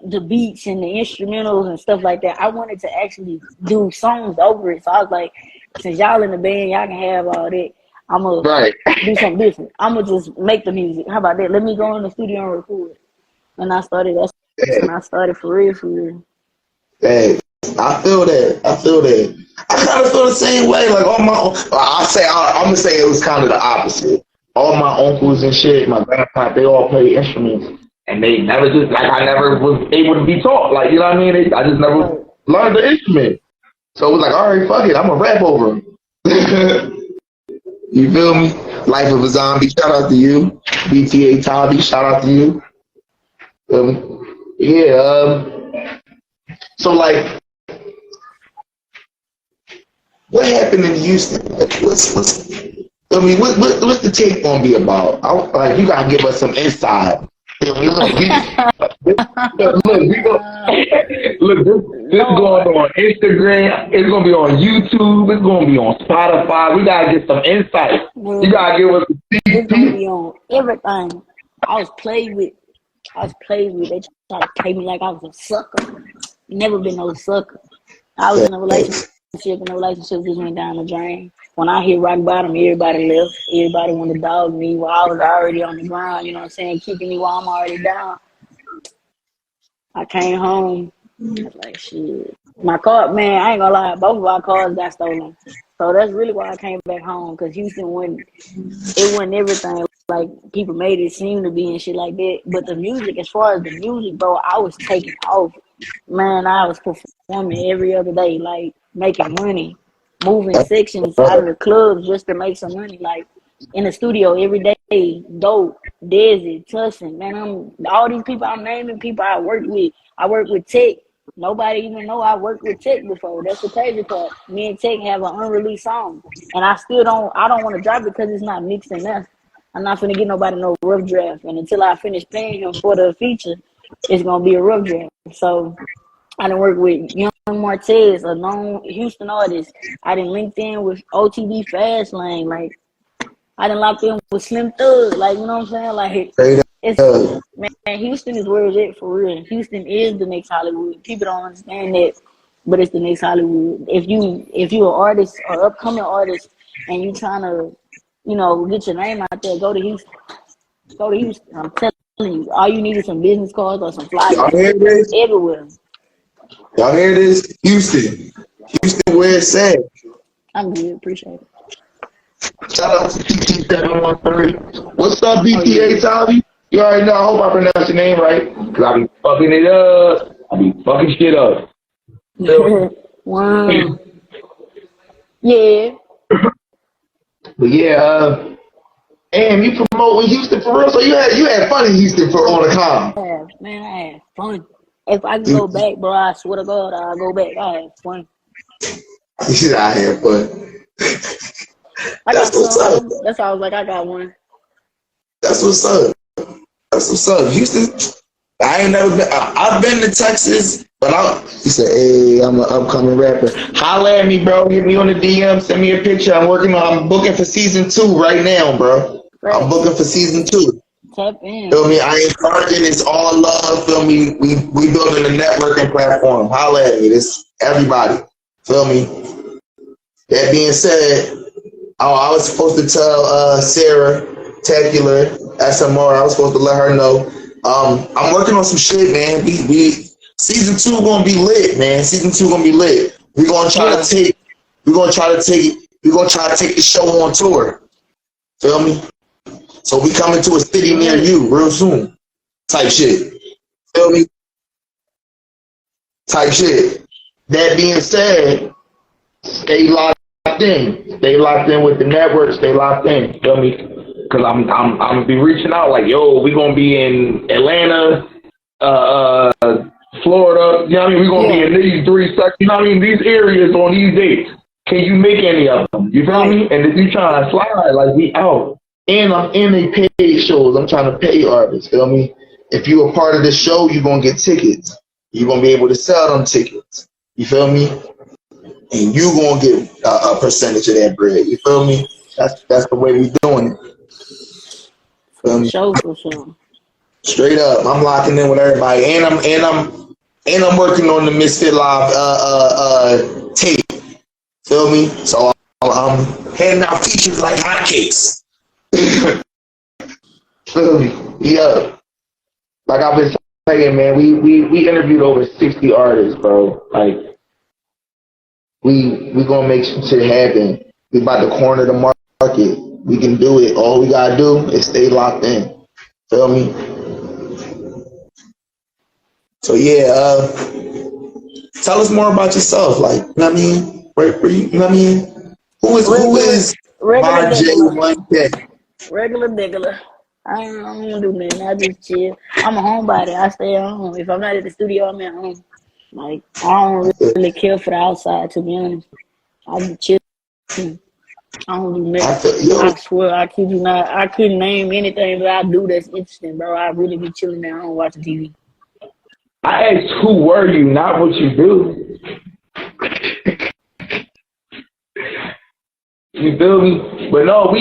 the beats and the instrumentals and stuff like that. I wanted to actually do songs over it. So I was like, since y'all in the band, y'all can have all that. I'm going to do something different. I'm going to just make the music. How about that? Let me go in the studio and record. And I started, that's when I started for real. Hey, I feel that. I kind of feel the same way. Like I'm gonna say it was kind of the opposite. All my uncles and shit, my grandpa, they all play instruments, and they never I never was able to be taught. Like, you know what I mean? I just never learned the instrument. So it was like, all right, fuck it, I'm gonna rap over them. You feel me? Life of a Zombie, shout out to you. BTA Tobby, shout out to you. So like, what happened in Houston? What's the tape gonna be about? Like, you gotta give us some insight Look, this going on Instagram. It's gonna be on YouTube. It's gonna be on Spotify. We gotta get some insight. Man, You gotta give us a it's gonna CP. be on everything. I was played with. They tried to play me like I was a sucker. Never been no sucker. I was in a relationship, and the relationship just went down the drain. When I hit rock bottom, everybody left. Everybody wanted to dog me while I was already on the ground, you know what I'm saying, keeping me while I'm already down. I came home. I was like, shit. My car, man, I ain't gonna lie, both of our cars got stolen. So that's really why I came back home, because Houston wasn't everything like people made it seem to be and shit like that. But the music, as far as the music, bro, I was taking off. Man, I was performing every other day, like making money, moving sections out of the clubs just to make some money. Like in the studio every day, Dope, Desi, Tussin, man, all these people I'm naming, people I worked with. I work with Tech. Nobody even know I worked with Tech before. That's the crazy part. Me and Tech have an unreleased song, and I don't want to drop it because it's not mixed enough. I'm not finna get nobody no rough draft, and until I finish paying him for the feature, it's gonna be a rough draft. So I done work with Young Martez, a known Houston artist. I done linked in with OTB Fastlane. Like, I done locked in with Slim Thug. Like, you know what I'm saying? Like, it's, man, Houston is where it's at for real. Houston is the next Hollywood. People don't understand that, but it's the next Hollywood. If you an artist or upcoming artist and you trying to, you know, get your name out there, go to Houston. Go to Houston. I'm telling you, all you need is some business cards or some flyers. Y'all hear this? Everywhere. Y'all hear this? Houston. Houston, where it's at. I'm good. Appreciate it. Shout out to PT713. What's up, BTA, You already know. I hope I pronounced your name right. Because I be fucking it up. I be fucking shit up. Wow. Yeah. But yeah, and you promote in Houston for real, so you had fun in Houston for on the com. Yeah, man, I had fun. If I can go back, bro, I swear to God, I'll go back. I had fun. You said I had fun. That's what's up. That's why I was like, I got one. That's what's up. That's what's up. Houston, I ain't never been. I've been to Texas, but he said, hey, I'm an upcoming rapper. Holla at me, bro. Hit me on the DM. Send me a picture. I'm booking for season 2 right now, bro. Right. I'm booking for season 2. Tap in. Feel me? I ain't charging. It's all love. Feel me? We building a networking platform. Holla at me. This everybody. Feel me? That being said, I was supposed to tell Sarah Tecular SMR. I was supposed to let her know. I'm working on some shit, man. We season 2 gonna be lit, man. Season 2 gonna be lit. We're gonna try to take the show on tour. Feel me? So we coming to a city near you real soon. Type shit. Feel me? Type shit. That being said, stay locked in. Stay locked in with the network. Stay locked in. Feel me? Because I'm gonna be reaching out like, yo, we gonna be in Atlanta, Florida. You know what I mean? We gonna be in these 3 sections. You know what I mean? These areas on these dates. Can you make any of them? You feel me? And if you trying to slide, like we out. And I'm in a paid shows. I'm trying to pay artists. Feel me? If you a part of the show, you gonna get tickets. You gonna be able to sell them tickets. You feel me? And you gonna get a percentage of that bread. You feel me? That's the way we doing it. Show for sure. Straight up, I'm locking in with everybody, and I'm working on the Mysfit Live tape. Feel me? So I'm handing out features like hotcakes. Feel me? Yeah. Like I've been saying, man, we interviewed over 60 artists, bro. Like we gonna make some shit happen. We about to corner the market. We can do it. All we gotta do is stay locked in. Feel me? So yeah, tell us more about yourself. Like, you know what I mean? Where you know what I mean? Who is my J1K? Regular diggler. I don't do nothing. I just chill. I'm a homebody. I stay at home. If I'm not at the studio, I'm at home. Like, I don't really care for the outside, to be honest. I be chilling. I don't do I nothing. feel, yo, I swear, I kid you not. I couldn't name anything that I do that's interesting, bro. I really be chilling at home watching TV. I asked who were you, not what you do. You feel me? But no,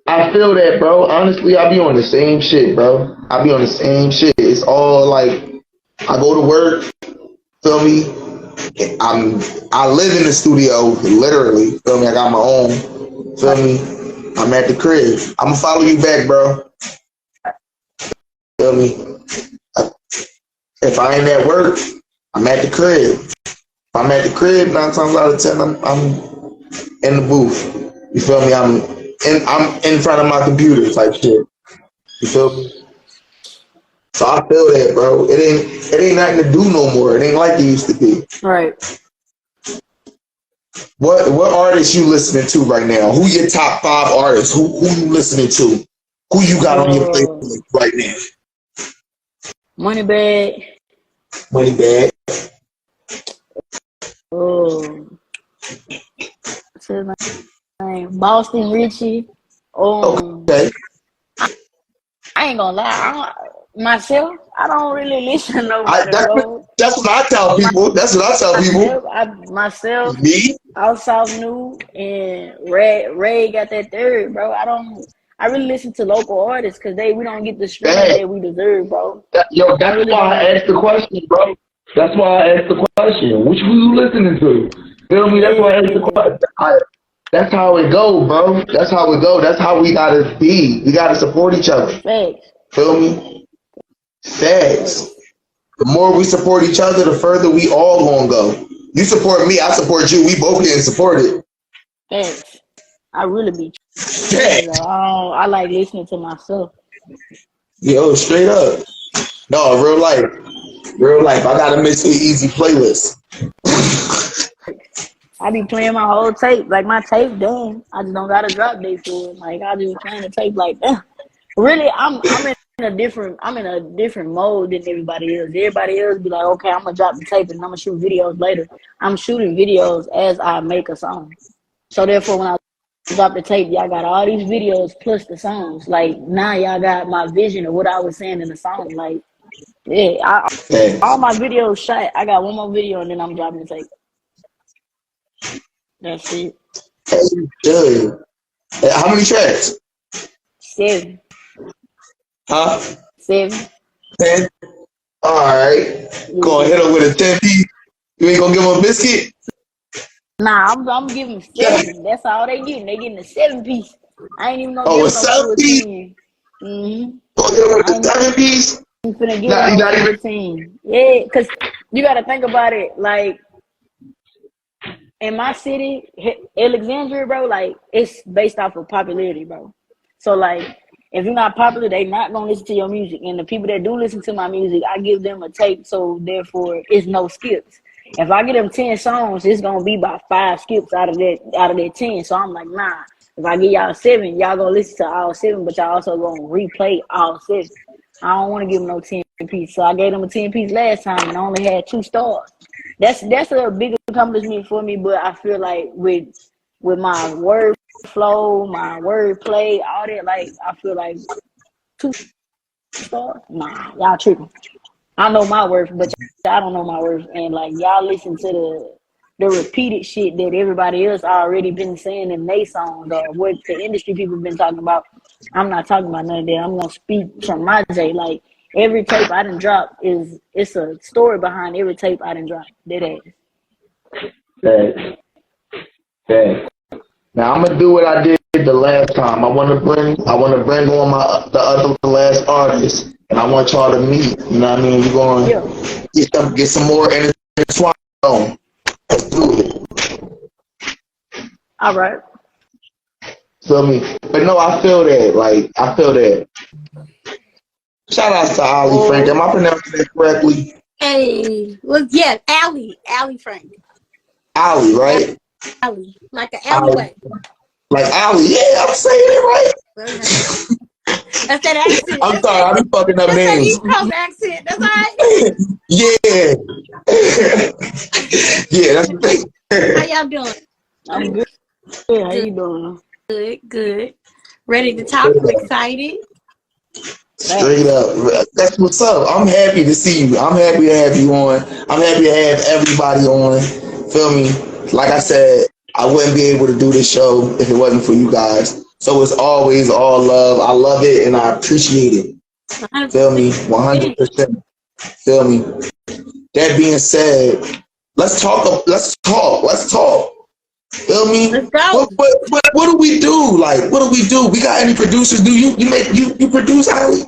I feel that, bro. Honestly, I be on the same shit, bro. I be on the same shit. It's all like, I go to work, feel me? I live in the studio, literally, feel me? I got my own, feel me? I'm at the crib. I'm gonna follow you back, bro. Feel me? If I ain't at work, I'm at the crib. If I'm at the crib, 9 times out of 10, I'm in the booth. You feel me? I'm in front of my computer type shit. You feel me? So I feel that, bro. It ain't nothing to do no more. It ain't like it used to be. Right. What artists you listening to right now? Who your top 5 artists? Who you listening to? Who you got on your playlist right now? Moneybag. Moneybag. Oh. What's his name? Boston Richie. Okay. I ain't gonna lie. Myself, I don't really listen to nobody, bro. That's what I tell people. That's what I tell people. Myself, Me? Out South New, and Ray got that third, bro. I really listen to local artists because we don't get the stream that we deserve, bro. That's why I asked the question, bro. That's why I asked the question. Which who you listening to? Feel me? That's why I asked the question. That's how it go, bro. That's how it go. That's how we gotta be. We gotta support each other. Facts. Feel me? Facts. The more we support each other, the further we all gonna go. You support me, I support you. We both getting supported. Facts. I really be. Facts. I like listening to myself. Yo, straight up. No, real life. Real life. I got a MysfitEaZy playlist. I be playing my whole tape. Like, my tape done. I just don't got a drop date for it. Like, I just playing the tape like that. Really, I'm in a different mode than everybody else. Everybody else be like, okay, I'm gonna drop the tape and I'm gonna shoot videos later. I'm shooting videos as I make a song. So therefore, when I drop the tape, y'all got all these videos plus the songs. Like, now y'all got my vision of what I was saying in the song. Like, yeah, all my videos shot. I got one more video and then I'm dropping the tape. That's it. Dude. How many tracks? 7. Huh? 7. 10? Alright. Go hit him with a 10 piece. You ain't gonna give him a biscuit? Nah, I'm giving them 7. That's all they getting. They getting a 7 piece. I ain't even gonna give Oh, a them 7 piece? 10. Gonna hit him with a 7 piece? I'm finna give them 15. Yeah, because you gotta think about it. Like, in my city, Alexandria, bro, like, it's based off of popularity, bro. So, like, if you're not popular, they not gonna listen to your music. And the people that do listen to my music, I give them a tape, so therefore it's no skips. If I get them 10 songs, it's gonna be about 5 skips out of that 10. So I'm like, nah. If I give y'all 7, y'all gonna listen to all 7, but y'all also gonna replay all 7. I don't want to give them no 10 piece. So I gave them a 10 piece last time and I only had 2 stars. That's a big accomplishment for me, but I feel like with my word flow, my word play, all that, like, I feel like 2 stars. Nah, y'all tripping. I know my worth, but y'all don't know my worth, and like, y'all listen to the repeated shit that everybody else already been saying in their songs or what the industry people been talking about. I'm not talking about none of that. I'm gonna speak from my J. Like, every tape I done drop it's a story behind every tape I done drop. That ass. Thanks. Now I'm gonna do what I did the last time. I wanna bring on the last artist, and I want y'all to meet. You know what I mean? We're gonna get some more intertwined on. Let's do it. All right. Feel me? But no, I feel that. Like, I feel that. Shout out to Ali Frank. Am I pronouncing that correctly? Hey, well, yeah, Ali Frank. Ali, right? Ali, like an alleyway. Like Ali, yeah, I'm saying it right. That's that accent. I'm sorry, I'm fucking up that's names. That East Coast accent. That's all right. Yeah. Yeah, that's the thing. How y'all doing? I'm good. Yeah, how you doing? Good. Ready to talk? I'm excited. Straight up. That's what's up. I'm happy to see you. I'm happy to have you on. I'm happy to have everybody on. Feel me? Like I said, I wouldn't be able to do this show if it wasn't for you guys. So it's always all love. I love it and I appreciate it. Feel me? 100%. Feel me? That being said, let's talk. Feel me? Let's go. What do we do? Like, what do we do? We got any producers? Do you produce, Ali?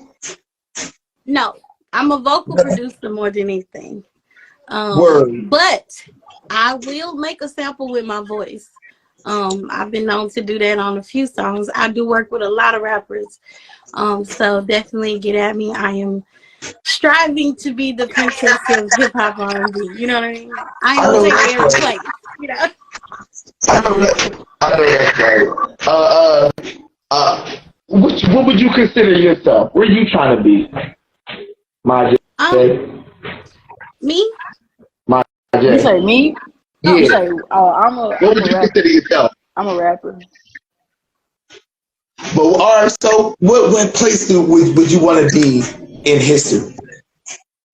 No, I'm a vocal producer more than anything. Word. But I will make a sample with my voice. I've been known to do that on a few songs. I do work with a lot of rappers. So definitely get at me. I am striving to be the princess of hip hop R&B. You know what I mean? I am gonna take every place. You know. I know that's right. What would you consider yourself? Where are you trying to be? My J. Me? My J. You say me? Yeah. You say, I'm a What would you rapper. consider yourself? I'm a rapper. But all right, so what place would you want to be in history?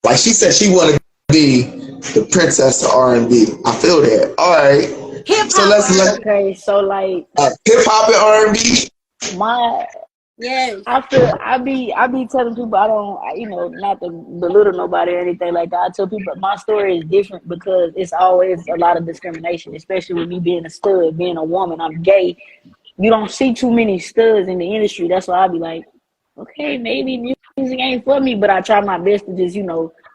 Like she said, she wanted to be the princess of R&B. I feel that. All right. Hip So hop. let's Okay, so like hip hop and R&B. Yes. I be telling people I don't, not to belittle nobody or anything like that. I tell people my story is different because it's always a lot of discrimination, especially with me being a stud, being a woman. I'm gay. You don't see too many studs in the industry. That's why I be like, okay, maybe music ain't for me, but I try my best to just,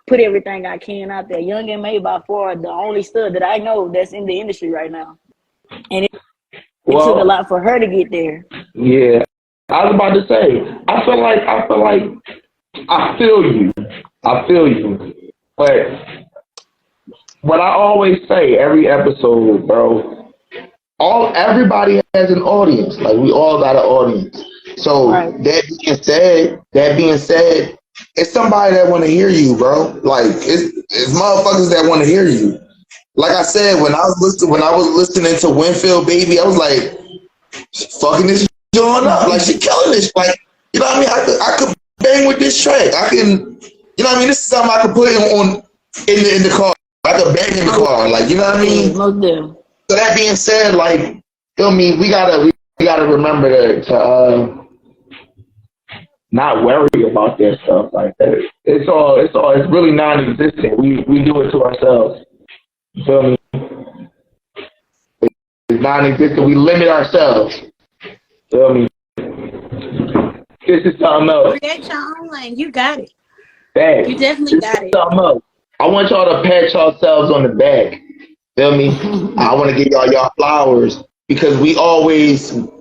put everything I can out there. Young and May by far the only stud that I know that's in the industry right now. And it took a lot for her to get there. Yeah. I was about to say, I feel like I feel you. But what I always say every episode, bro, everybody has an audience. Like we all got an audience. So Right. that being said, it's somebody that want to hear you, bro. Like it's motherfuckers that want to hear you. Like I said, when I was listening to Winfield Baby, I was like, fucking this joint up. Like she killing this. Like, you know what I mean? I could bang with this track. I can, you know what I mean? This is something I could put in the car. I could bang in the car. Like, you know what I mean? Most definitely. So that being said, like, feel me, we gotta remember to not worry about that stuff like that. It's really non-existent. We do it to ourselves. You feel me? It's non-existent. We limit ourselves. Feel me? This is something else. Create your own lane. You got it. Back. You definitely got it. Something else. I want y'all to pat yourselves on the back. Feel me? I want to give y'all flowers because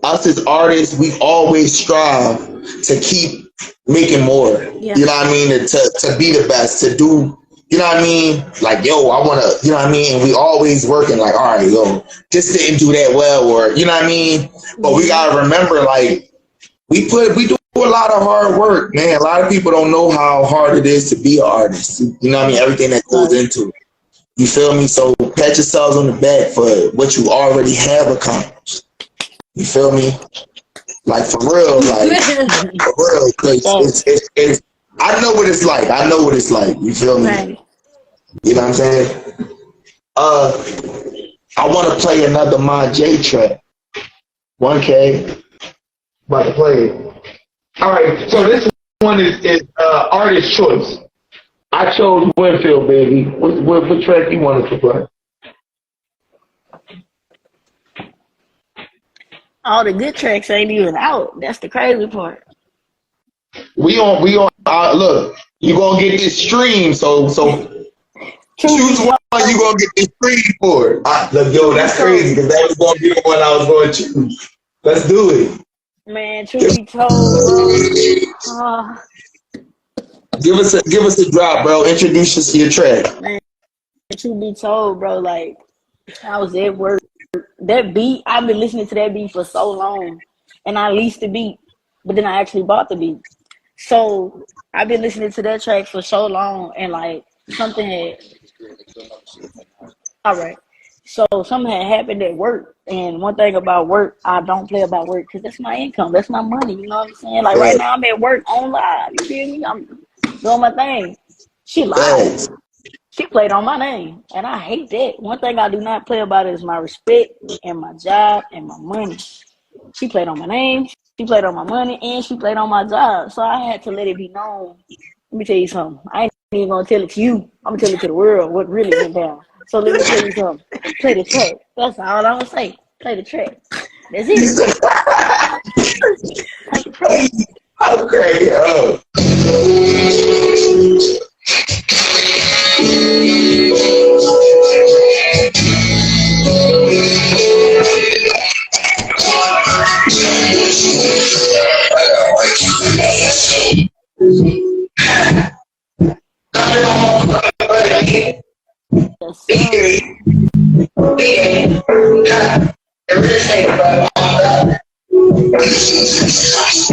us as artists, we always strive to keep making more. Yeah. You know what I mean? To be the best, to do, you know what I mean? Like, yo, I want to, you know what I mean? And we always working like, all right, yo, this didn't do that well, or, you know what I mean? But we got to remember, like, we do a lot of hard work, man. A lot of people don't know how hard it is to be an artist. You know what I mean? Everything that goes into it. You feel me? So pat yourselves on the back for what you already have accomplished. You feel me? Like for real, cause it's I know what it's like. You feel me? Right. You know what I'm saying? I want to play another My J track. 1K. About to play it. All right, so this one is artist choice. I chose Winfield, baby. What track you wanted to play? All the good tracks ain't even out. That's the crazy part. We on. Look, you gonna get this stream, so choose one you gonna get this stream for. Look, yo, that's crazy because that was gonna be the one I was gonna choose. Let's do it. Man, truth be told, Give us a drop, bro. Introduce us to your track. man, truth be told, bro, like I was at work. That beat, I've been listening to that beat for so long, and I leased the beat, but then I actually bought the beat. So I've been listening to that track for so long, and like something had. All right. So something had happened at work, and one thing about work, I don't play about work because that's my income, that's my money. You know what I'm saying? Like right Right. now, I'm at work on live. You feel me? I'm doing my thing. She lied. Thanks. She played on my name, and I hate that. One thing I do not play about is my respect and my job and my money. She played on my name, she played on my money, and she played on my job. So I had to let it be known. Let me tell you something. I ain't even gonna tell it to you. I'm gonna tell it to the world what really went down. So let me tell you something. Play the track. That's all I'm gonna say. Play the track. That's it. Play the track. I'm crazy.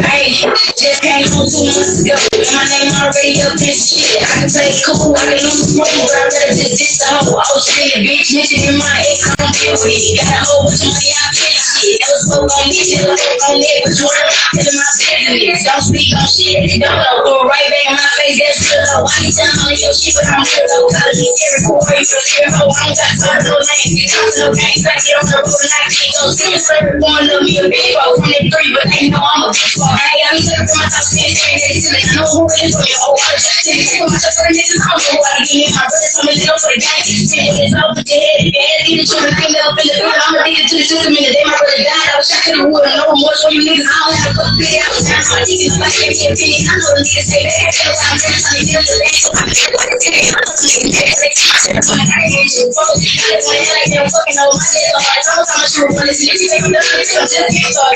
Hey, just came home 2 months ago. My name already up this shit. I can play cool, I can lose money, but I rather just diss the whole Australia bitch. Mention in my ex, I don't deal with it. Got a whole bunch of money, I pay shit. That was so on me, till I was on it, but you ain't telling my business. Don't speak on shit, you don't know. Throw it right back in my face, that's real low. I need time on your shit, but I'm real low. Call me every quarter, you feel clear, ho. I don't got time, no name. I'm no gangs, I get on the road and I can't go. See me serve, one love me a big bro from that 3, but they know I'm a big bro. I got me looking for my top 10, I know who it is for me. Oh, I just did it. My top 10 niggas, I don't know why they give me my brother. So many little for the gang. 10 niggas off with your head. If you had to eat the children, I ain't never been the good. I'm gonna lead it to the system. And the day my brother died, I was shot to the wood. I know more so you niggas. I don't have a couple big out. I'm trying to get my name in opinion. I know the niggas say that. I know I'm trying to get the bank. So I'm trying to get it. I'm trying to get it. So I can't get you. Folks, I just want to like them fucking know my nigga. Like, sometimes you want to see if you take them to the system. Just can't talk.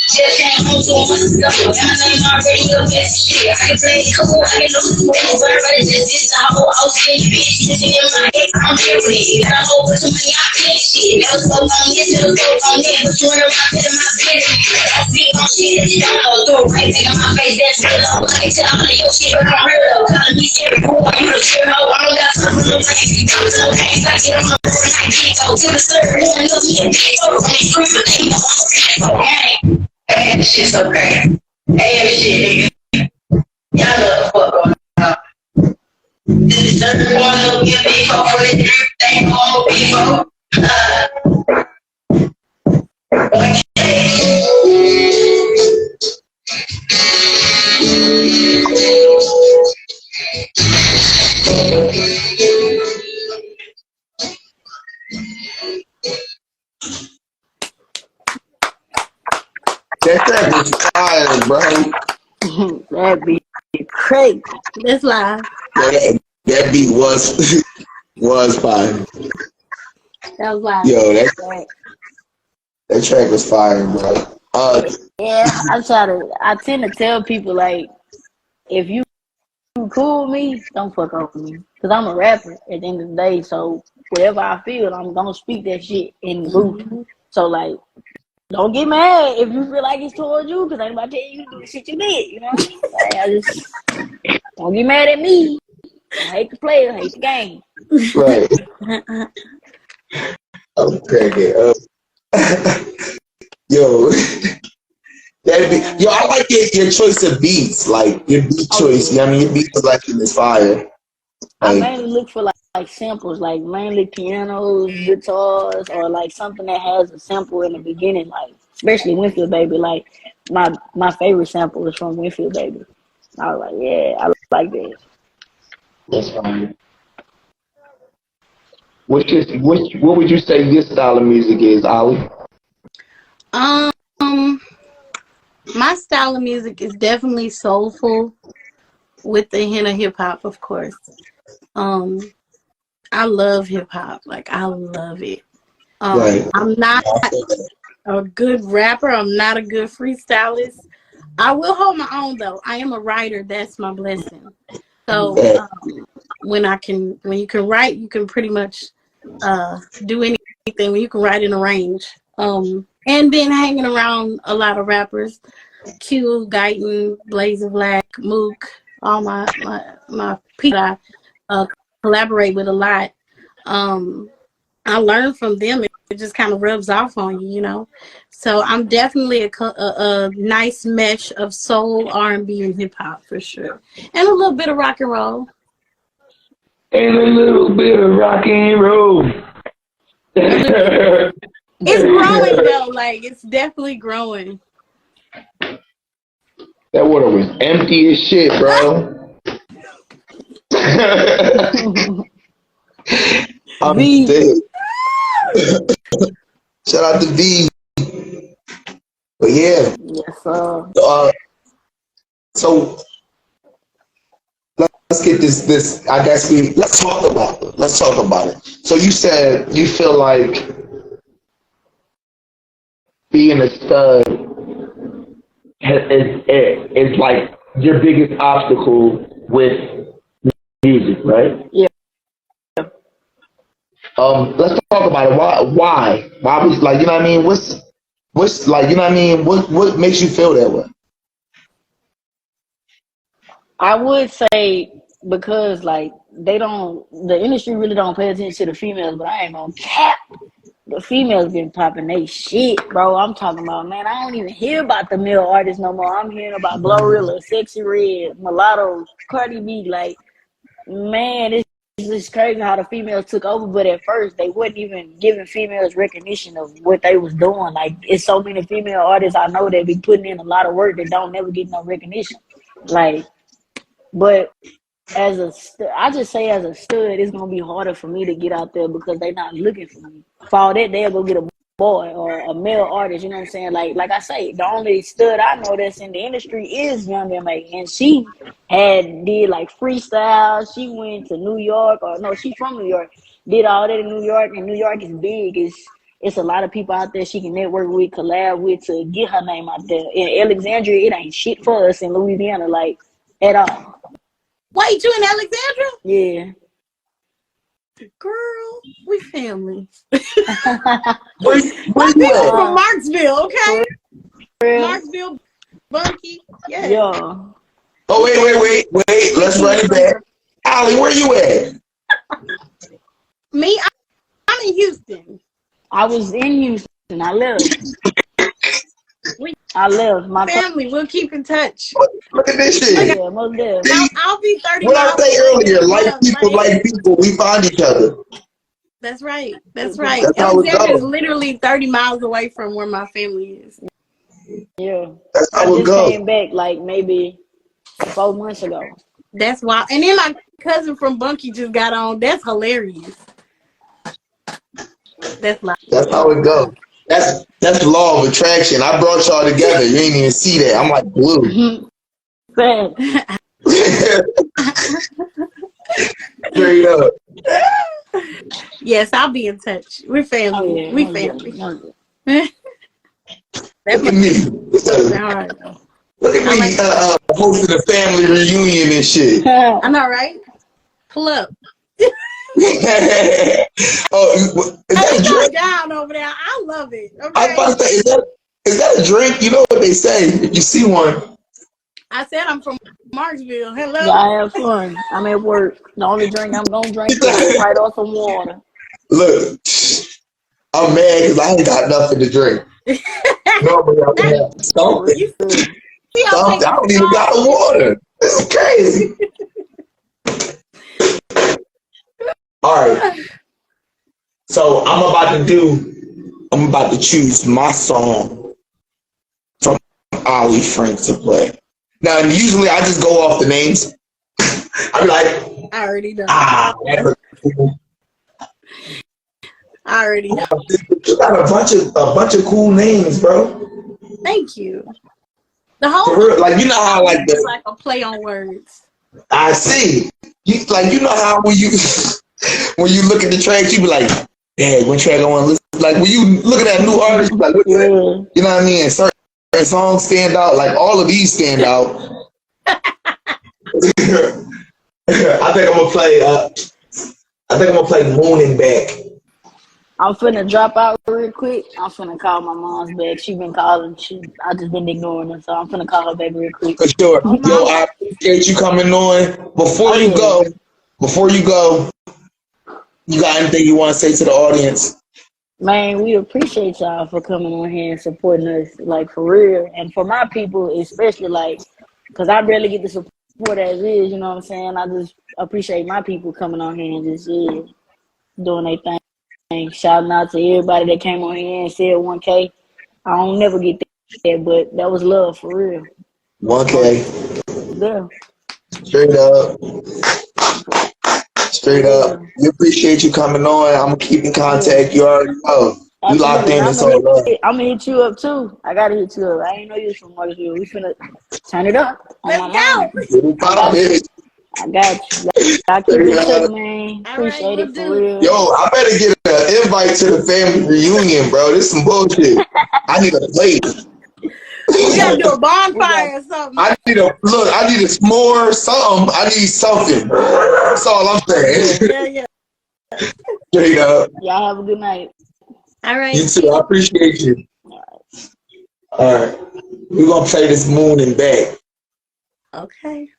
Just came home 2 months ago. And my name already up this shit. I can play cool, I can lose money, but I rather just diss the whole Australia bitch. Sitting in my head, I'm here with it. Got a whole bunch of money, I pay shit. That was so on this, it was so on that. But you ain't my pit in my spirit. I speak on shit that you don't know. Throw it right back in my face, that's real low. I can tell all of your shit, but I'm real low. Calling me scary, cool, you the shit hoe. I don't got time for no things. I'm so gangs, I get on my road and I can't go to the server. One of me a big photo from these streets, but they know I'm gang. Hey, this shit's so crazy. Hey, shit, nigga. Y'all know the fuck going on. This is the third one of your people for the drip thing on people. That was fire, bro. That'd be crazy. That's live. That beat was fire. That was live. Yo, that track was fire, bro. Yeah, I tend to tell people, like, if you cool with me, don't fuck up with me. Because I'm a rapper at the end of the day, so whatever I feel, I'm going to speak that shit in the booth. So, like, don't get mad if you feel like it's towards you, because ain't nobody tell you to do the shit you did, you know what I mean? Like, I just, don't get mad at me. I hate the player, I hate the game. Right. Okay. Yo, I like your choice of beats, like your beat choice. You know what I mean, your beat selection is fire. I mainly look for like samples, like mainly pianos, guitars, or like something that has a sample in the beginning, like especially Winfield Baby. Like my favorite sample is from Winfield Baby. I was like, yeah, I like that. That's fine. What would you say your style of music is, Ollie? My style of music is definitely soulful with the hint of hip hop, of course. I love hip hop. Like, I love it. Right. I'm not a good rapper. I'm not a good freestylist. I will hold my own though. I am a writer. That's my blessing. So when you can write, you can pretty much do anything. When you can write in a range. And been hanging around a lot of rappers, Q, Guyton, Blazer Black, Mook, all my people I collaborate with a lot. I learn from them. It just kind of rubs off on you, you know. So I'm definitely a nice mesh of soul, R&B, and hip hop for sure, and a little bit of rock and roll. And a little bit of rock and roll. It's growing though, like it's definitely growing. That water was empty as shit, bro. I'm dead. Shout out to V. But yeah. Yes, sir. So let's get this. I guess let's talk about it. Let's talk about it. So you said you feel like being a stud is like your biggest obstacle with music, right? Yeah. Let's talk about it. Why was, like, you know what I mean? What's like, you know what I mean? What makes you feel that way? I would say because like the industry really don't pay attention to the females, but I ain't gonna cap. The females been popping they shit, bro. I'm talking about, man, I don't even hear about the male artists no more. I'm hearing about Glorilla, Sexy Red, Mulatto, Cardi B. Like, man, it's just crazy how the females took over. But at first, they wasn't even giving females recognition of what they was doing. Like, it's so many female artists I know that be putting in a lot of work that don't never get no recognition. Like, but I just say as a stud, it's gonna be harder for me to get out there because they not looking for me. For all that, they'll go get a boy or a male artist. You know what I'm saying? Like I say, the only stud I know that's in the industry is Young M.A. And she did like freestyle. She went to New York, or no, she's from New York. Did all that in New York, and New York is big. It's a lot of people out there she can network with, collab with to get her name out there. In Alexandria, it ain't shit for us in Louisiana, like at all. Wait, you in Alexandria? Yeah. Girl, we family. Where My you people at? from Marksville, okay? Real? Marksville, Bunky. Yeah. Yeah. Oh, wait. Let's run it back. Allie, where you at? Me, I'm in Houston. I was in Houston. I left. My Family, we'll keep in touch. Look at this shit. yeah, most definitely. I'll be 30 What I miles say away. earlier, like people, we find each other. That's right. That's right. That's how it Alexandria is goes. literally 30 miles away from where my family is. Yeah. That's I how it just goes. came back like maybe 4 months ago. That's why. And then my cousin from Bunky just got on. That's hilarious. That's how it goes. That's the law of attraction. I brought y'all together. You ain't even see that. I'm like glue. Straight up. Yes, I'll be in touch. We're family. Oh, yeah, We most family. definitely. That's Look at me. all right. Look at me hosting a family reunion and shit. I know, right? Pull up. Oh, is that a drink? Down over there. I love it. Okay. I was about to say, is that a drink? You know what they say if you see one. I said I'm from Marksville. Hello. Yeah, I have fun. I'm at work. The only drink I'm gonna drink is right off some water. Look, I'm mad because I ain't got nothing to drink. Normally I would have something. I don't even got the water. This is crazy. All right. So I'm about to choose my song from Ollie Frank to play. Now, usually I just go off the names. I'm like, I already know. that's cool. I already know. You got a bunch of cool names, bro. Thank you. The whole For real, like, you know how like it's like a play on words. I see. You know how when you when you look at the tracks, you be like, "Dad, what track I want to listen?" Like when you look at that new artist, you be like, "What?" You know what I mean? And certain songs stand out. Like all of these stand out. I think I'm gonna play Moon and Back. I'm finna drop out real quick. I'm finna call my mom's back. She been calling. I just been ignoring her, so I'm finna call her back real quick. For sure. Yo, I appreciate you coming on. Before you go, You got anything you want to say to the audience? Man, we appreciate y'all for coming on here and supporting us, like, for real. And for my people, especially, like, because I barely get the support as is, you know what I'm saying? I just appreciate my people coming on here and just doing their thing. Shouting out to everybody that came on here and said 1K. I don't never get that, but that was love for real. 1K. Yeah. Straight up. Straight up. We appreciate you coming on. I'm going to keep in contact. You already know. You locked in. It's all love. I'm going to hit you up, too. I got to hit you up. I ain't know you was from Martinsville. We finna turn it up. Let's go. I got you. I keep it up, man. Appreciate it for real. Yo, I better get an invite to the family reunion, bro. This is some bullshit. I need a plate. We gotta do a bonfire or something. I need a s'more, something. I need something. That's all I'm saying. Yeah. Straight up. Y'all have a good night. All right. You too. I appreciate you. All right. We're gonna play this Moon and Back. Okay.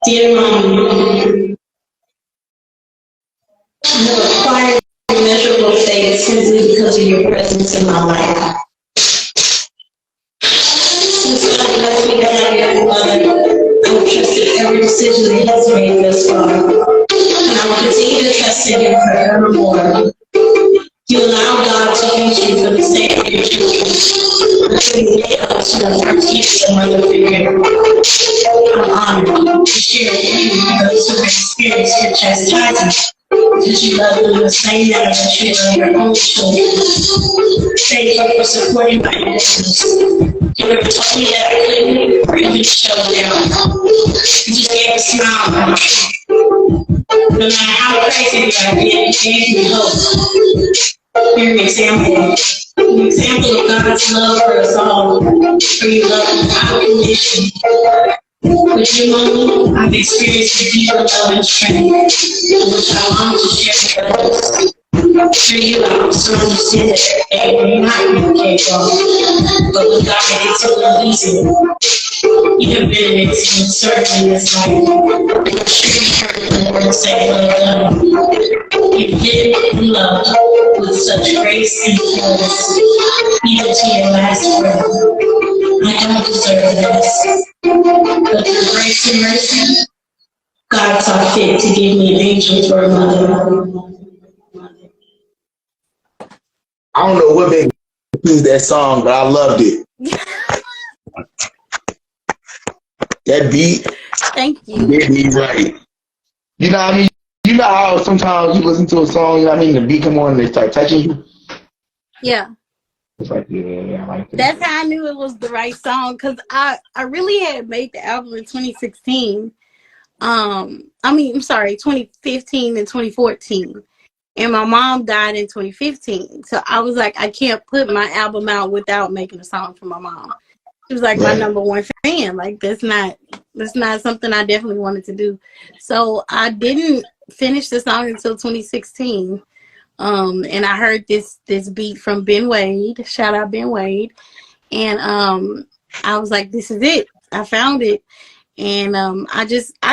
Dear Mom, you acquired immeasurable faith simply because of your presence in my life. Since God blessed me to have your mother, I will trust in every decision He has made thus far, and I will continue to trust in Him forevermore. You allow God to use you for the sake of your children, until you get up to the teach and mother figure. I'm honored to share with you those who have experienced your chastisement, because you love them the same manner that you love your own children. Thank you for supporting my business. You never told me that I couldn't or even show down. You just gave a smile. No matter how crazy I get, it gave me hope. You're an example. An example of God's love for us all. For you love without condition. With you, Mom, I've experienced a deeper love and strength, which I long to share with others. Sure you out, so you see that every night you can't go. But we got it to release it. You've been in it, certainly it's like, say, you did it in love with such grace and force, even to your last breath. I don't deserve this, but through grace and mercy, God saw fit to give me an angel for a mother. I don't know what made me choose that song, but I loved it. That beat, Thank you. did me right. You know what I mean? You know how sometimes you listen to a song, you know what I mean, the beat come on and they start touching you? Yeah. It's like, yeah, I like that. That's how I knew it was the right song, because I really had made the album in 2016. 2015 and 2014. And my mom died in 2015. So I was like, I can't put my album out without making a song for my mom. She was like my number one fan. Like that's not something I definitely wanted to do. So I didn't finish the song until 2016. And I heard this beat from Ben Wade. Shout out Ben Wade. And I was like, this is it. I found it. And I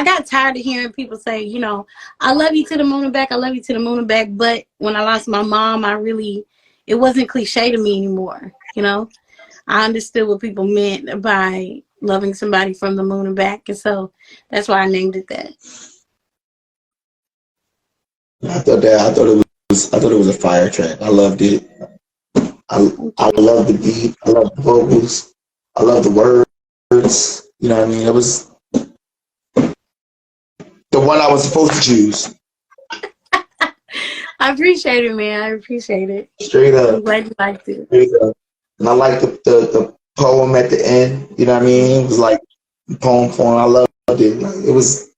got tired of hearing people say, you know, I love you to the moon and back. I love you to the moon and back. But when I lost my mom, it wasn't cliche to me anymore. You know, I understood what people meant by loving somebody from the moon and back. And so that's why I named it that. I thought it was a fire track. I loved it. I love the beat. I love the vocals. I love the words. You know what I mean? It was the one I was supposed to choose. I appreciate it, man. I appreciate it. Straight up. I'm glad you liked it. Straight up. And I like the poem at the end. You know what I mean? It was like poem form. I loved it. It was.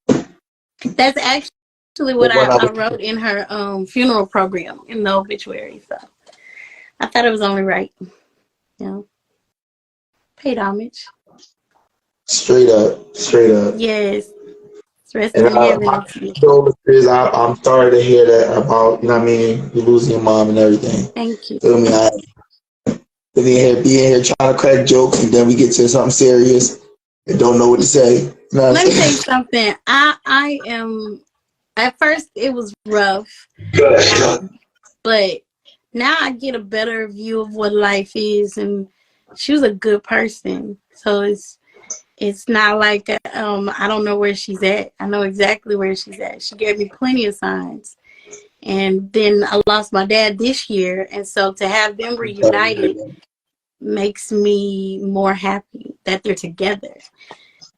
That's actually what I wrote in her funeral program in the obituary. So I thought it was only right. You know, paid homage. Straight up. Yes. Rest And in heaven. I'm sorry to hear that about, you know what I mean, you losing your mom and everything. Thank you. Feel me? Being here trying to crack jokes, and then we get to something serious and don't know what to say. You know what Let me I'm tell you saying? something. I am, at first it was rough, but now I get a better view of what life is, and she was a good person. So it's not like I don't know where she's at. I know exactly where she's at. She gave me plenty of signs. And then I lost my dad this year, and so to have them reunited makes me more happy that they're together.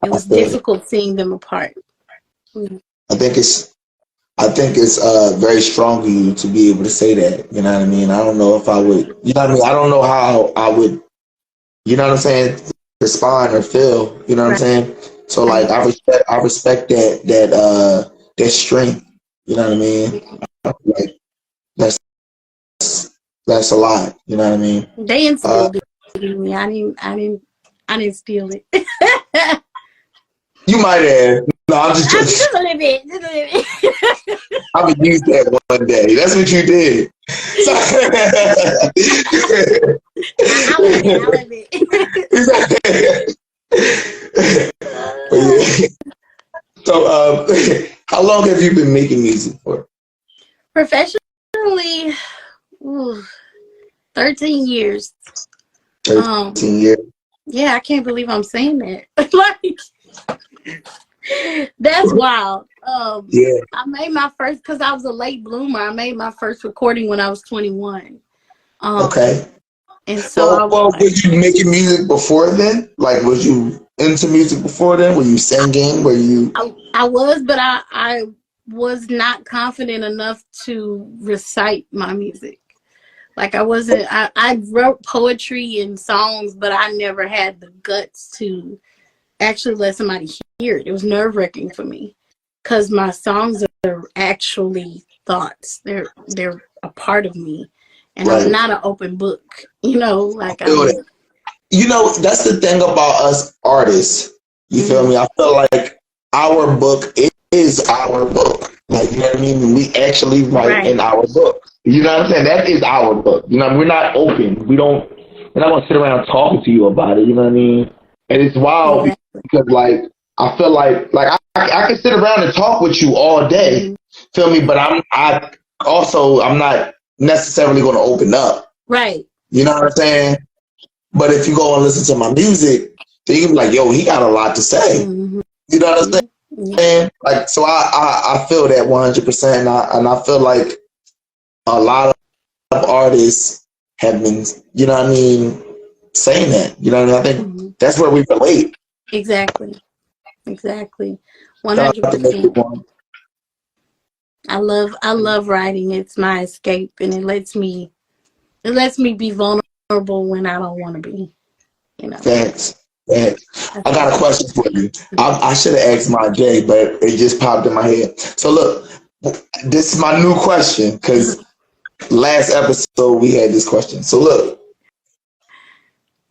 It was difficult seeing them apart. I think it's very strong of you to be able to say that. You know what I mean? I don't know if I would. You know what I mean? I don't know how I would. You know what I'm saying? Respond or feel. You know what I'm saying? So like I respect that strength. You know what I mean? Like that's a lot. You know what I mean? They instilled it in me. I didn't steal it. You might have. No, I'm just joking. Just a little bit. I would use that one day. That's what you did. I love it. So, how long have you been making music for? Professionally, 13 years. 13 years. Yeah, I can't believe I'm saying that. Like, that's wild. Yeah. I made my first, because I was a late bloomer. I made my first recording when I was 21. Okay. And so was you making music before then? Like, was you into music before then? Were you singing? Were you? I was, but I was not confident enough to recite my music. Like I wasn't. I wrote poetry and songs, but I never had the guts to actually let somebody hear it. It was nerve-wracking for me because my songs are actually thoughts. They're a part of me, and I'm not an open book. You know, like you know, that's the thing about us artists. You feel me? I feel like our book is our book. Like, you know what I mean? We actually write in our book. You know what I'm saying? That is our book. You know, we're not open. We're not gonna sit around talking to you about it. You know what I mean? And it's wild because like I feel like I can sit around and talk with you all day. Feel me? But I'm not necessarily gonna open up. Right. You know what I'm saying? But if you go and listen to my music, then you can be like, yo, he got a lot to say. Mm-hmm. You know what I'm saying? Yeah. Like, so I feel that 100%, and I feel like a lot of artists have been, you know what I mean, saying that. You know what I mean? I think that's where we relate. Exactly. 100%. I love writing. It's my escape, and it lets me be vulnerable when I don't want to be. You know. Thanks. I got a question for you. I should have asked my Jay, but it just popped in my head. So look, this is my new question because last episode we had this question. So look,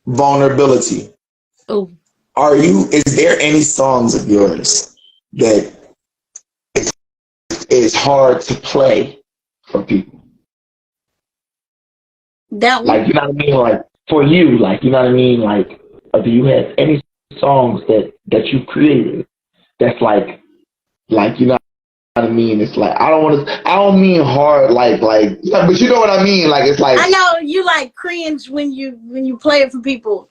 vulnerability. Oh. Is there any songs of yours that is hard to play for people? That one? Like, you know what I mean? Like, for you, like, you know what I mean? Like, do you have any songs that you created that's like, you know what I mean? It's like, I don't mean hard, like, yeah, but you know what I mean? Like, it's like. I know you like cringe when you play it for people.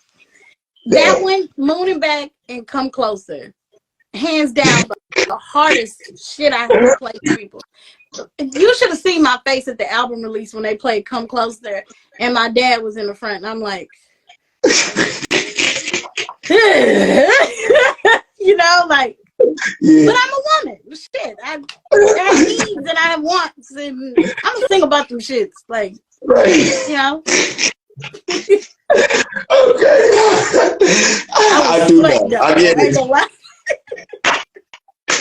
Yeah. That one, Moon and Back and Come Closer. Hands down, the hardest shit I ever played for people. You should have seen my face at the album release when they played Come Closer, and my dad was in the front, and I'm like, you know, like, yeah. But I'm a woman. Shit, I have needs and I have wants, and I'm gonna sing about them shits, like, right. You know. Okay. I do know. I get it.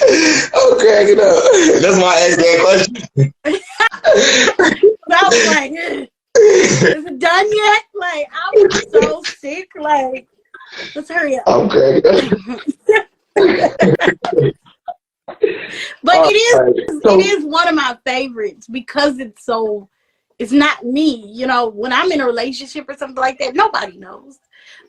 Okay, you know, that's why I asked that question. I was like, is it done yet? Like, I was so sick. Like, let's hurry up. Okay. But it is one of my favorites because it's not me. You know, when I'm in a relationship or something like that, nobody knows.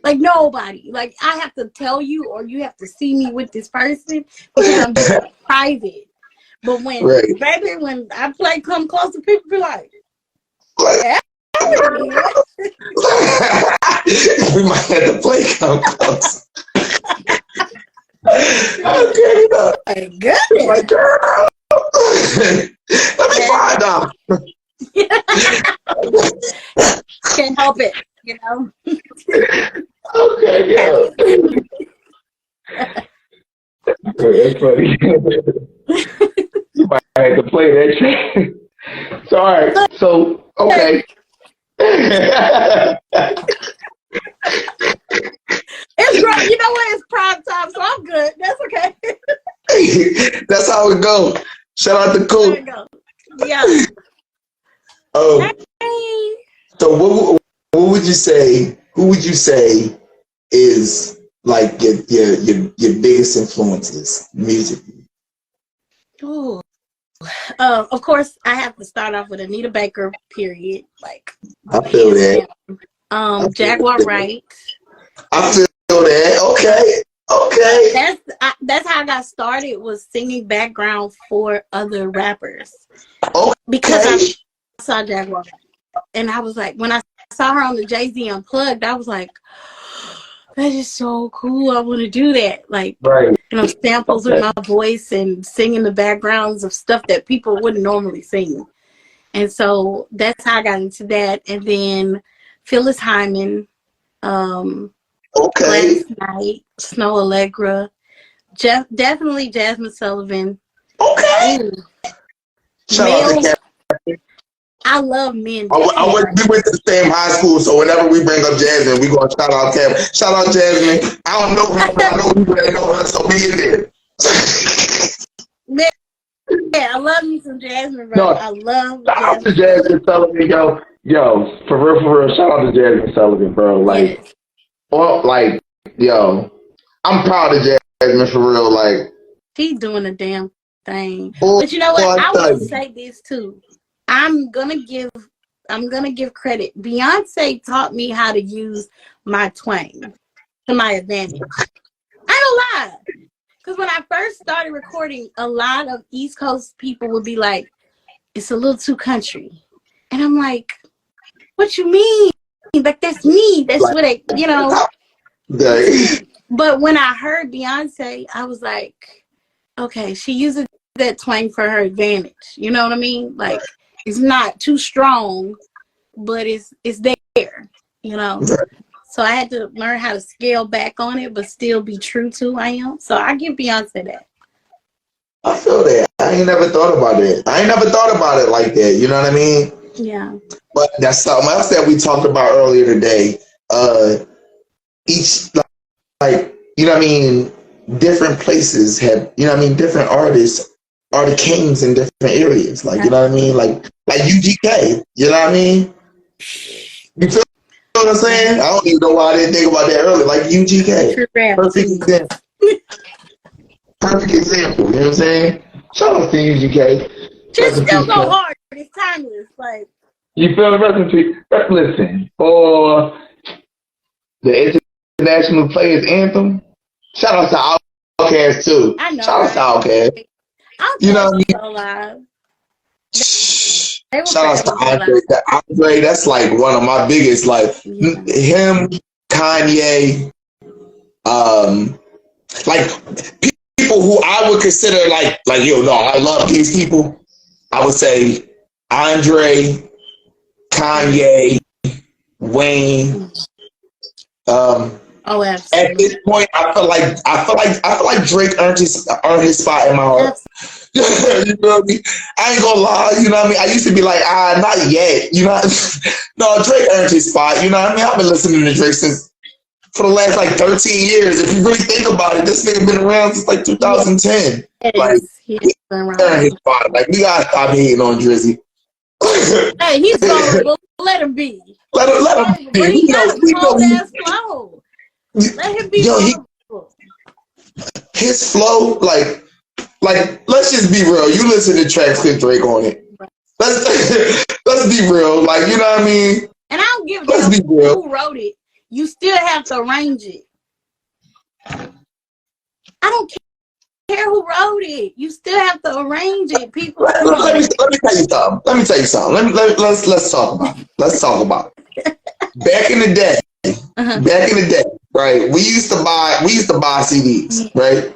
Like, nobody. Like, I have to tell you or you have to see me with this person because I'm just private. But when I play Come Closer, people be like, yeah. We might have to play Come Closer. Okay, my goodness. My girl. Let me find out. Can't help it, you know. Okay, yeah. That's funny. You might have to play that track. So, all right. So, okay. It's right. You know what? It's prime time, so I'm good. That's okay. That's how it goes. Shout out to Cool. Yeah. Oh. Hey. So what would you say? Who would you say is like your biggest influences musically? Ooh. Of course, I have to start off with Anita Baker. Period. Like, I feel that. Jaguar Wright. I feel that. Okay. That's how I got started, was singing background for other rappers. Okay. Because I saw Jaguar Wright, and I was like, when I saw her on the Jay-Z Unplugged, I was like, that is so cool. I want to do that. Like, right. You know, samples with my voice and singing the backgrounds of stuff that people wouldn't normally sing. And so that's how I got into that. And then Phyllis Hyman, Last Night, Snow Allegra, definitely Jasmine Sullivan. Okay. I love men. We went to the same high school, so whenever we bring up Jasmine, we gonna shout out Kevin. Shout out Jasmine. I don't know her, but I know you better know her, so be in there. Yeah, I love me some Jasmine, bro. I love shout out to Jasmine Sullivan, yo, for real, shout out to Jasmine Sullivan, bro. Like, yes. Well, like, yo, I'm proud of Jasmine for real. Like, she's doing a damn thing. But you know what? I will say this too. I'm gonna give credit. Beyonce taught me how to use my twang to my advantage. I don't lie. Because when I first started recording, a lot of East Coast people would be like, it's a little too country. And I'm like, what you mean? Like, that's me. That's what I, you know. But when I heard Beyonce, I was like, okay, she uses that twang for her advantage. You know what I mean? Like, it's not too strong, but it's there, you know. So I had to learn how to scale back on it, but still be true to who I am. So I give Beyonce that. I feel that. I ain't never thought about it. I ain't never thought about it like that. You know what I mean? Yeah. But that's something else that we talked about earlier today. Each, like, you know what I mean, different places have, you know what I mean, different artists are the kings in different areas. Like, you know what I mean? Like UGK, you know what I mean? You feel what I'm saying? I don't even know why I didn't think about that earlier. Like UGK. Perfect example. Perfect example, you know what I'm saying? Shout out to UGK. Just still go hard. It's timeless. Like, you feel the recipe? Listen, for the International Players Anthem, shout out to Outkast too. I know. Shout out to Outkast. You know what I mean? Shout out to Andre. Andre, that's like one of my biggest, like him, Kanye, like people who I would consider like yo, no, I love these people. I would say Andre, Kanye, Wayne. Oh, absolutely. At this point, I feel like Drake earned his spot in my heart. You know what I mean? I ain't gonna lie. You know what I mean? I used to be like, not yet. You know? No, Drake earned his spot. You know what I mean? I've been listening to Drake for the last like 13 years. If you really think about it, this nigga been around since like 2010. Like, he earned his spot. Like, we gotta stop hating on Drizzy. Hey, he's vulnerable. Let him be. Let him be. But he got a cold ass flow. Let him be vulnerable. His flow, like, let's just be real. You listen to tracks with Drake on it. Let's be real. Like, you know what I mean? And I don't give a damn who wrote it. You still have to arrange it. I don't care who wrote it. You still have to arrange it. People. Let me tell you something. Let's talk about it. Let's talk about it. Back in the day, right? We used to buy CDs, right?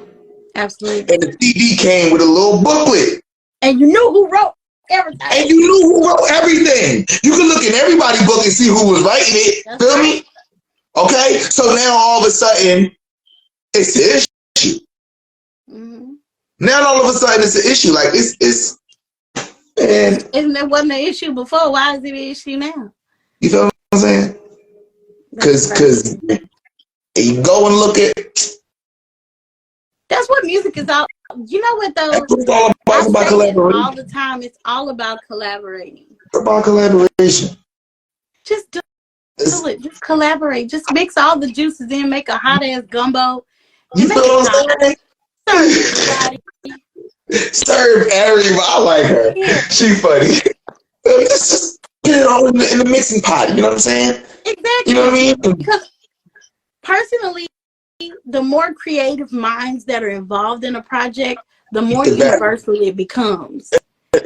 Absolutely. And the CD came with a little booklet. And you knew who wrote everything. You could look in everybody's book and see who was writing it. That's feel right. me? Okay? So now all of a sudden, it's an issue. Mm-hmm. Now all of a sudden it's an issue. Like, it's man. And it wasn't an issue before. Why is it an issue now? You feel what I'm saying? Because you go and look at. That's what music is all. You know what though? It's all about collaboration. All the time, it's all about collaborating. It's about collaboration. Just do it. Just collaborate. Just mix all the juices in. Make a hot ass gumbo. You feel what I'm saying? Serve everybody. I like her. Yeah. She funny. Just get it all in the mixing pot. You know what I'm saying? Exactly. You know what I mean? Because personally, the more creative minds that are involved in a project, the more universal it becomes.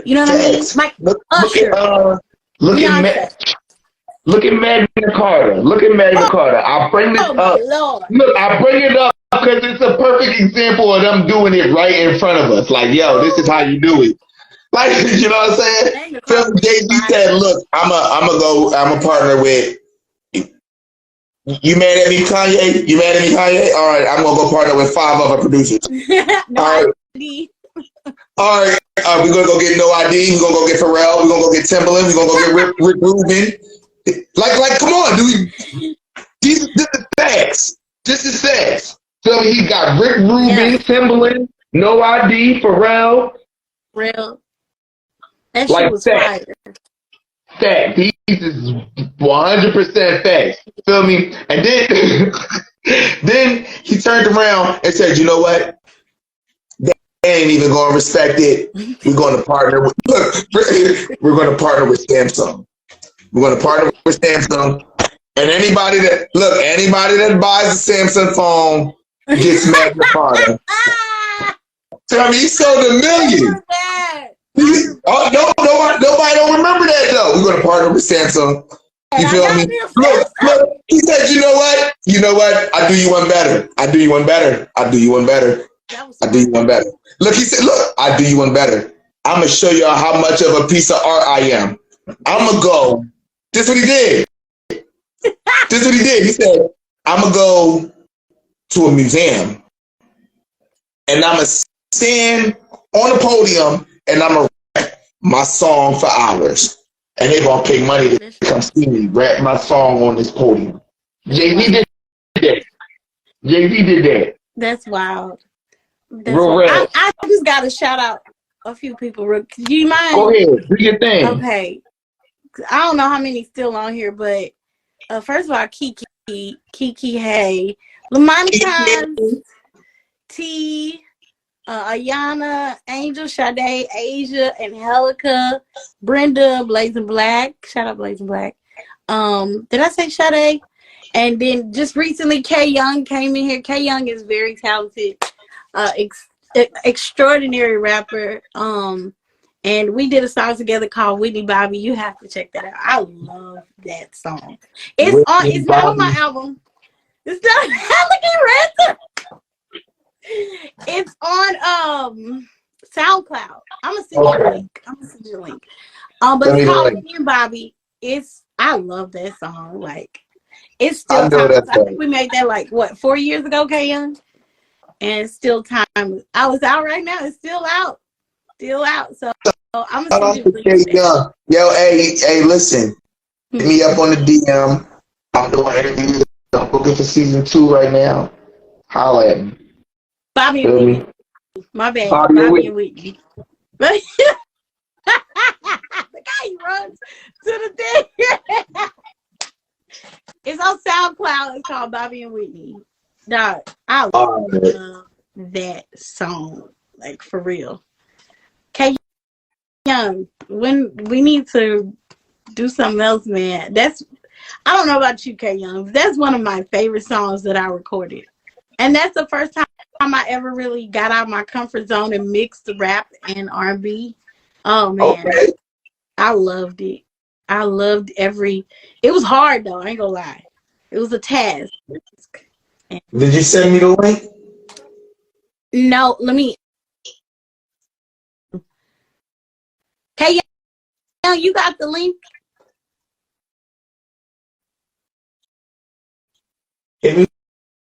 You know what I mean? Like Usher. Look at Magna Carta. I'll bring this up. Lord. Look, I bring it up because it's a perfect example of them doing it right in front of us. Like, yo, this is how you do it. Like, you know what I'm saying? Phil Jay-Z said, look, I'm a partner with. You mad at me, Kanye? All right, I'm gonna go partner with 5 other producers. All right, we're gonna go get No ID. We're gonna go get Pharrell. We're gonna go get Timbaland. We're gonna go get Rick Rubin. Like, come on, dude. This is facts. This is facts. So he got Rick Rubin, Timbaland, No ID, Pharrell. Real. That shit was fire. Fact. These is 100% facts. Feel me? And then he turned around and said, you know what? ain't even going to respect it. We're going to partner with. Look, we're going to partner with Samsung. We're going to partner with Samsung, and anybody that buys a Samsung phone gets Magna Carta. Tell me, he sold $1 million. Oh no, nobody don't remember that though. We're going to partner with Samsung. You feel me? Look. He said, you know what? I do you one better. I do you one better. Look, he said, look, I do you one better. I'm going to show y'all how much of a piece of art I am. I'm going to go. This is what he did. He said, I'm going to go to a museum and I'm going to stand on a podium and I'm going to rap my song for hours. And they're going to pay money to come see me rap my song on this podium. Jay-Z did that. That's wild. I just got to shout out a few people. Do you mind? Go ahead. Do your thing. Okay. I don't know how many still on here, but first of all, Kiki, hey, Lamonica, T, Ayana, Angel, Sade, Asia, Angelica, Brenda, Blazing Black. Shout out Blazing Black. Did I say Sade? And then just recently, K Young came in here. K Young is very talented, extraordinary rapper. And we did a song together called Whitney Bobby. You have to check that out. I love that song. It's not on my album. It's not. Look at Ransom. It's on SoundCloud. I'm gonna send you a link. But it's called Whitney and Bobby. I love that song. Like, it's still timeless. I think we made that like 4 years ago, K Young, and it's still timeless. I was out right now. It's still out. So I'm gonna send you a link. Yo, hey, listen. Hit me up on the DM. I'm doing interviews. I'm looking for season 2 right now. Holla at me. Bobby and Whitney. My bad. Bobby and Whitney. The guy runs to the thing. It's on SoundCloud. It's called Bobby and Whitney. Dog, I love that song. Like, for real. K Young, when we need to do something else, man. I don't know about you, K Young. That's one of my favorite songs that I recorded. And that's the first time I ever really got out of my comfort zone and mixed rap and R&B. Oh, man. Okay. I loved it. It was hard, though. I ain't gonna lie. It was a task. Did you send me the link? No, let me. Hey, you got the link? Hit me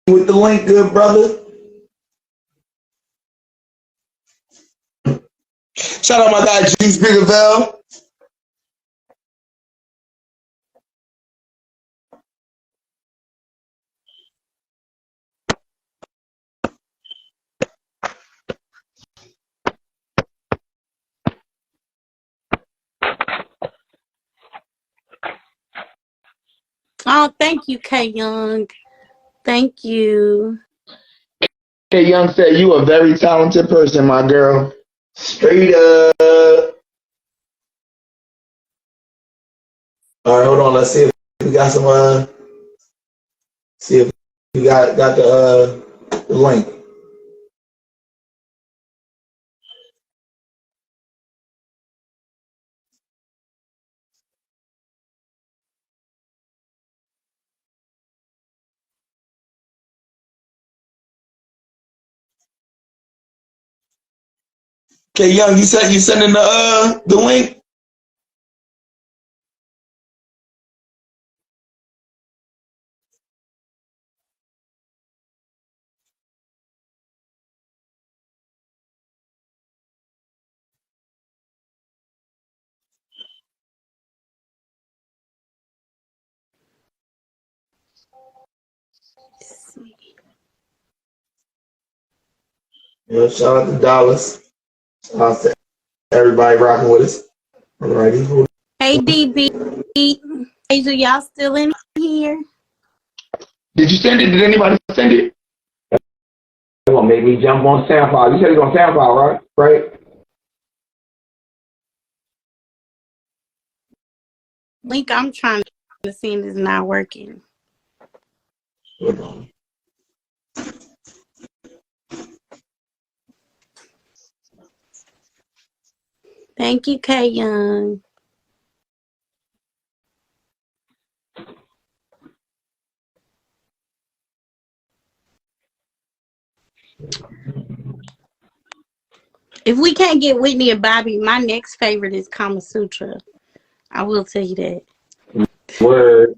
with the link, good brother. Shout out my guy Juice Biggerville. Oh, thank you, K Young. Thank you. K Young said you a very talented person, my girl. Straight up. All right, hold on. Let's see if we got some. See if we got the link. Okay, Young, you said you sending the link? Yeah, shout out to Dallas. Shout out to everybody rocking with us. Alrighty. Hey, DB. Asia, y'all still in here? Did you send it? Did anybody send it? gonna make me jump on SoundCloud. You said it's on SoundCloud, right? Right? Link I'm trying to send is not working. Hold on. Thank you, K Young. If we can't get Whitney and Bobby, my next favorite is Kama Sutra. I will tell you that. Word.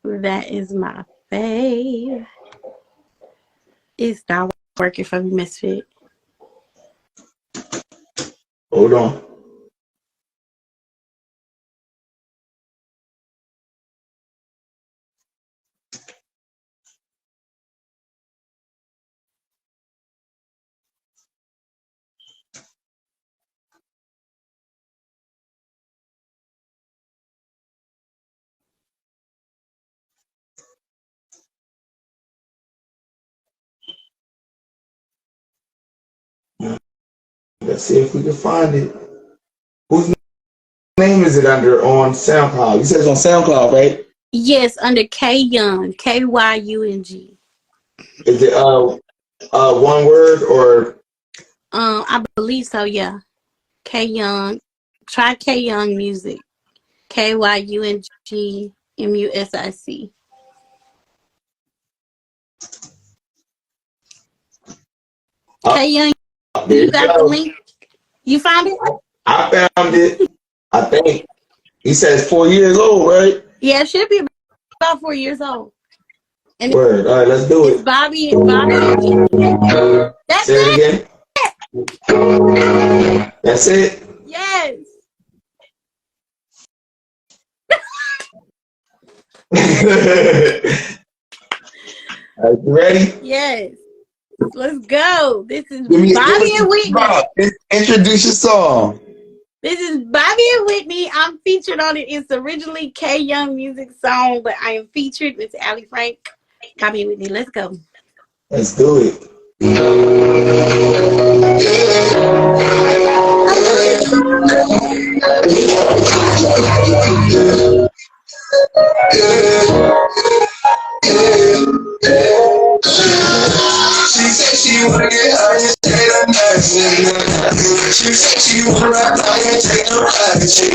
That is my fave. It's not working for me, Mysfit. Hold on. Let's see if we can find it. Whose name is it under on SoundCloud? You said it's on SoundCloud, right? Yes, under K Young, KYUNG. Is it one word or? I believe so. Yeah, K Young. Try K Young Music. KYUNG MUSIC. K Young, you got the link? You found it? I found it. I think he says 4 years old, right? Yeah, it should be about 4 years old. And Word. All right, let's do it's it. Bobby and Bobby. That's Say it. it again. That's it. Yes. Are you ready? Yes. Let's go. This is Give me- Bobby give us- and Whitney. Rob, introduce your song. This is Bobby and Whitney. I'm featured on it. It's originally K Young music song, but I am featured with Ali Frank. Bobby and Whitney. Let's go. Let's do it. She said she wanna get high and stay the night. She said she wanna ride high and take a ride. She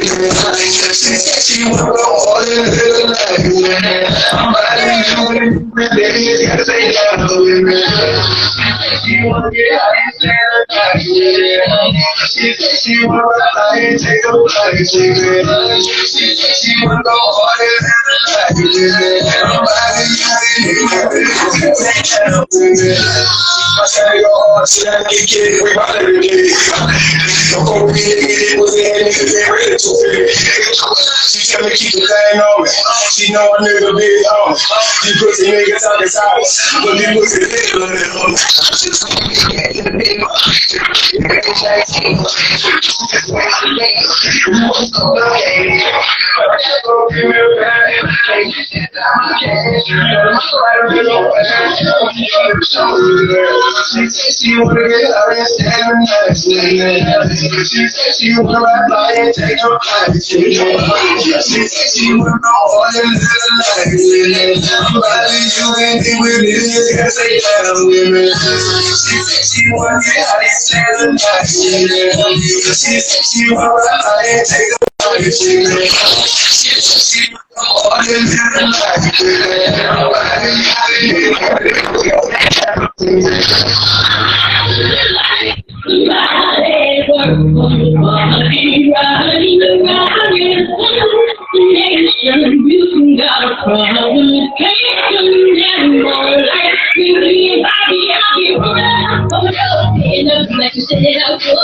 said she wanna go all in the night. I'm riding you with baby, gotta say that. She wanna get high and stay the night. She said she wanna ride high and take a ride. She said she wanna go all in the night. I'm riding you with baby, take that. I say your heart, shit, I keep getting with my little nigga. Don't go be it was in nigga, they ready to it. She tell me keep the thing on me. She know a nigga big on me. These pussy niggas talking silence, but these pussy niggas love it on me. She said she wanna get out and stand the night. She said she wanna ride by and take her flight. She said she wanna go all in the night. I'm riding you and be with me, you gotta say down with me. She said she wanna get out and stand the night. She said she wanna ride by and take her flight. She said she wanna go all in the night. I'm riding you and be You got a problem, can't do that more like you. In the flesh, you said I could.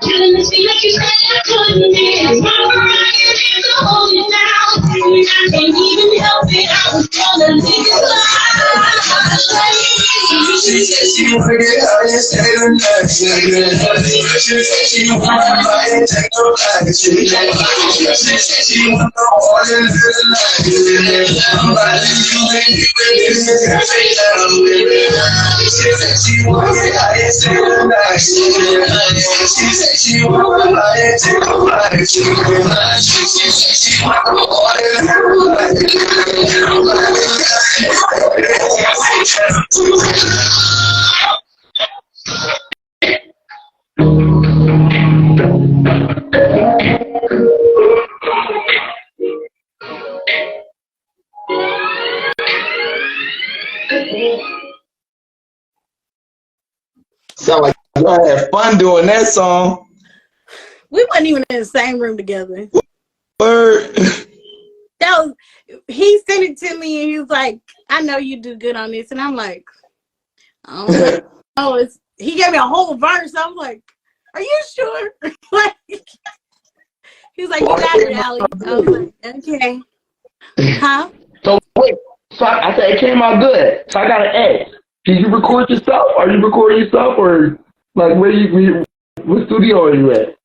Killing the feet like you said I couldn't be. My variety is a hold it down. I can't even help it. I was gonna leave you alive. She said she wanna get out and stay the night. She said she wanna buy and take no life. She said she wanna go all in the life. I'm about to do it, she said she wanna get out and stay the night. She said she wanna buy and take no life. She said she wanna go all in the sound like you had fun doing that song. We weren't even in the same room together. Bird. That was, he sent it to me and he was like, I know you do good on this. And I'm like, I don't know. Oh, he gave me a whole verse. I was like, are you sure? Like, he was like, you got it, Allie. I was like, okay. Huh? So wait, so I said it came out good. So I gotta ask, did you record yourself? Are you recording yourself, or like what studio are you at?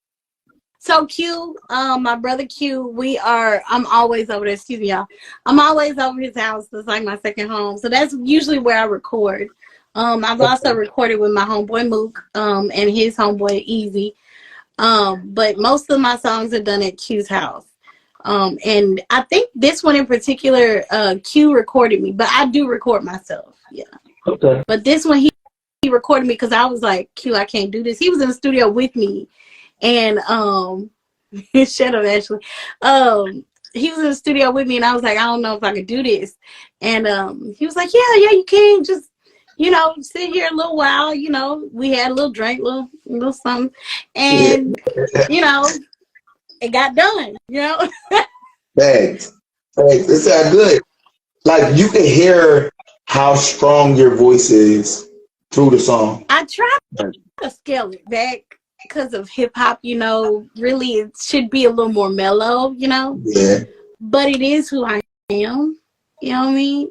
So Q, my brother Q, I'm always over there, excuse me, y'all. I'm always over his house. It's like my second home. So that's usually where I record. I've also recorded with my homeboy Mook, and his homeboy Easy. But most of my songs are done at Q's house. And I think this one in particular, Q recorded me, but I do record myself. Yeah. Okay. But this one, he recorded me because I was like, Q, I can't do this. He was in the studio with me. And shut up, Ashley. He was in the studio with me, and I was like, I don't know if I could do this. And he was like, yeah, you can. Just, sit here a little while. We had a little drink, little something, and it got done. Thanks. It sounds good. Like you can hear how strong your voice is through the song. I try to scale it back. Because of hip hop, really it should be a little more mellow, Yeah. But it is who I am. You know what I mean?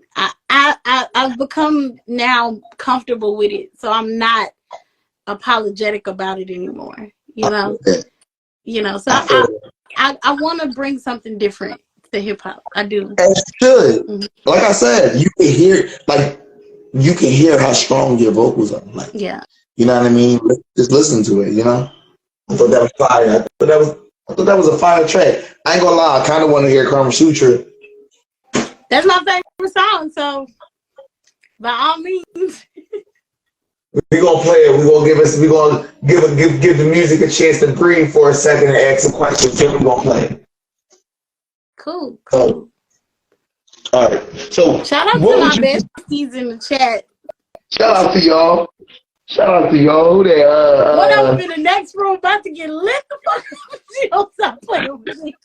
I've become now comfortable with it, so I'm not apologetic about it anymore. Okay. So I want to bring something different to hip hop. I do. It should. Mm-hmm. Like I said, you can hear how strong your vocals are. Like, yeah. You know what I mean? Just listen to it, I thought that was fire. I thought that was a fire track. I ain't gonna lie, I kind of want to hear Karma Sutra. That's my favorite song, so by all means. We're gonna play it. We're gonna give the music a chance to breathe for a second and ask some questions. Then we're gonna play it. Cool. All right. So shout out to my besties in the chat. Shout out to y'all. Who they What up in the next room about to get lit the fuck up. She don't stop playing with me.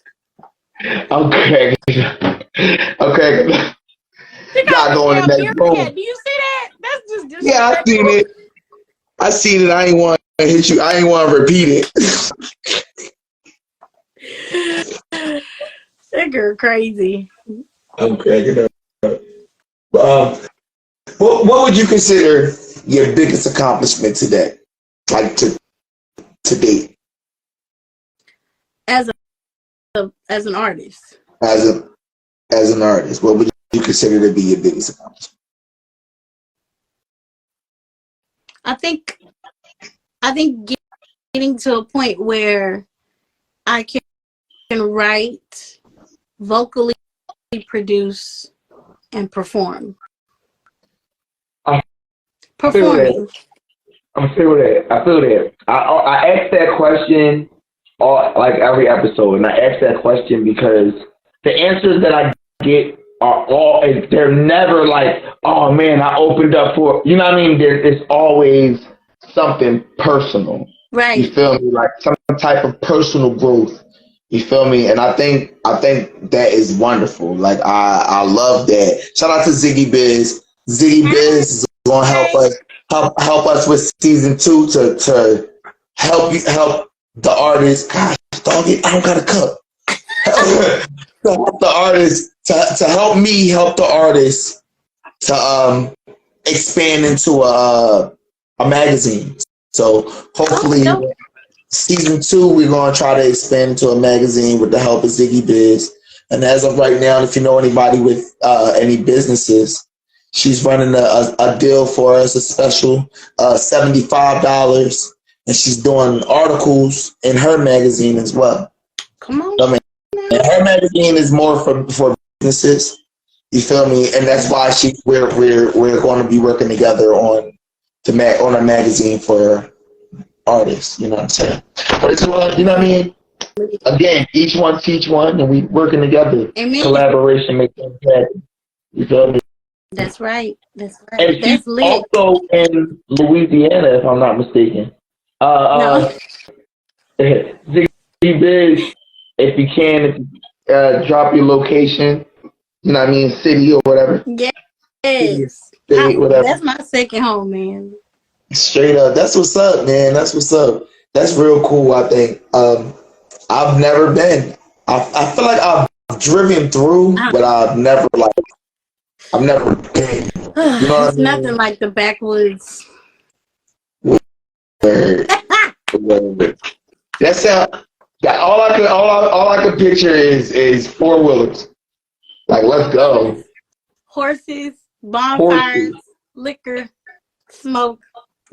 Okay. Y'all going in the next room. Do you see that? That's just yeah, I seen it. I ain't want to hit you. I ain't want to repeat it. That girl crazy. I'm cracking up. What would you consider your biggest accomplishment today? Like to date? As an artist. As an artist, what would you consider to be your biggest accomplishment? I think getting to a point where I can write, vocally produce, and perform. Performing. I feel that. I ask that question like every episode, and I ask that question because the answers that I get are they're never like, oh man, I opened up for, you know what I mean? It's always something personal. Right. You feel me? Like some type of personal growth. You feel me? And I think that is wonderful. Like I love that. Shout out to Ziggy Biz. Ziggy Biz is gonna help us with season 2 to help the artists. Gosh, dog it, I don't got a cup. To help the artists to help me help the artists to expand into a magazine. So hopefully, season 2, we're gonna try to expand into a magazine with the help of Ziggy Biz. And as of right now, if you know anybody with any businesses, she's running a deal for us, a special $75, and she's doing articles in her magazine as well. Come on. I mean, and her magazine is more for businesses. You feel me? And that's why we're going to be working together on a magazine for artists. You know what I'm saying? But it's, you know what I mean? Again, each one teach one, and we working together. Amen. Collaboration makes things happen. You feel me? That's right. That's right. And That's she's lit. also in Louisiana, if I'm not mistaken. No. Ziggy Biz, if you can, drop your location. You know what I mean? City or whatever. Yes. State, whatever. That's my second home, man. Straight up. That's what's up, man. That's what's up. That's real cool, I think. I've never been. I feel like I've driven through, but I've never been. You know It's what I mean? nothing like the backwoods. Word. That's all I could picture is 4-wheelers. Like, let's go. Horses, bonfires, liquor, smoke,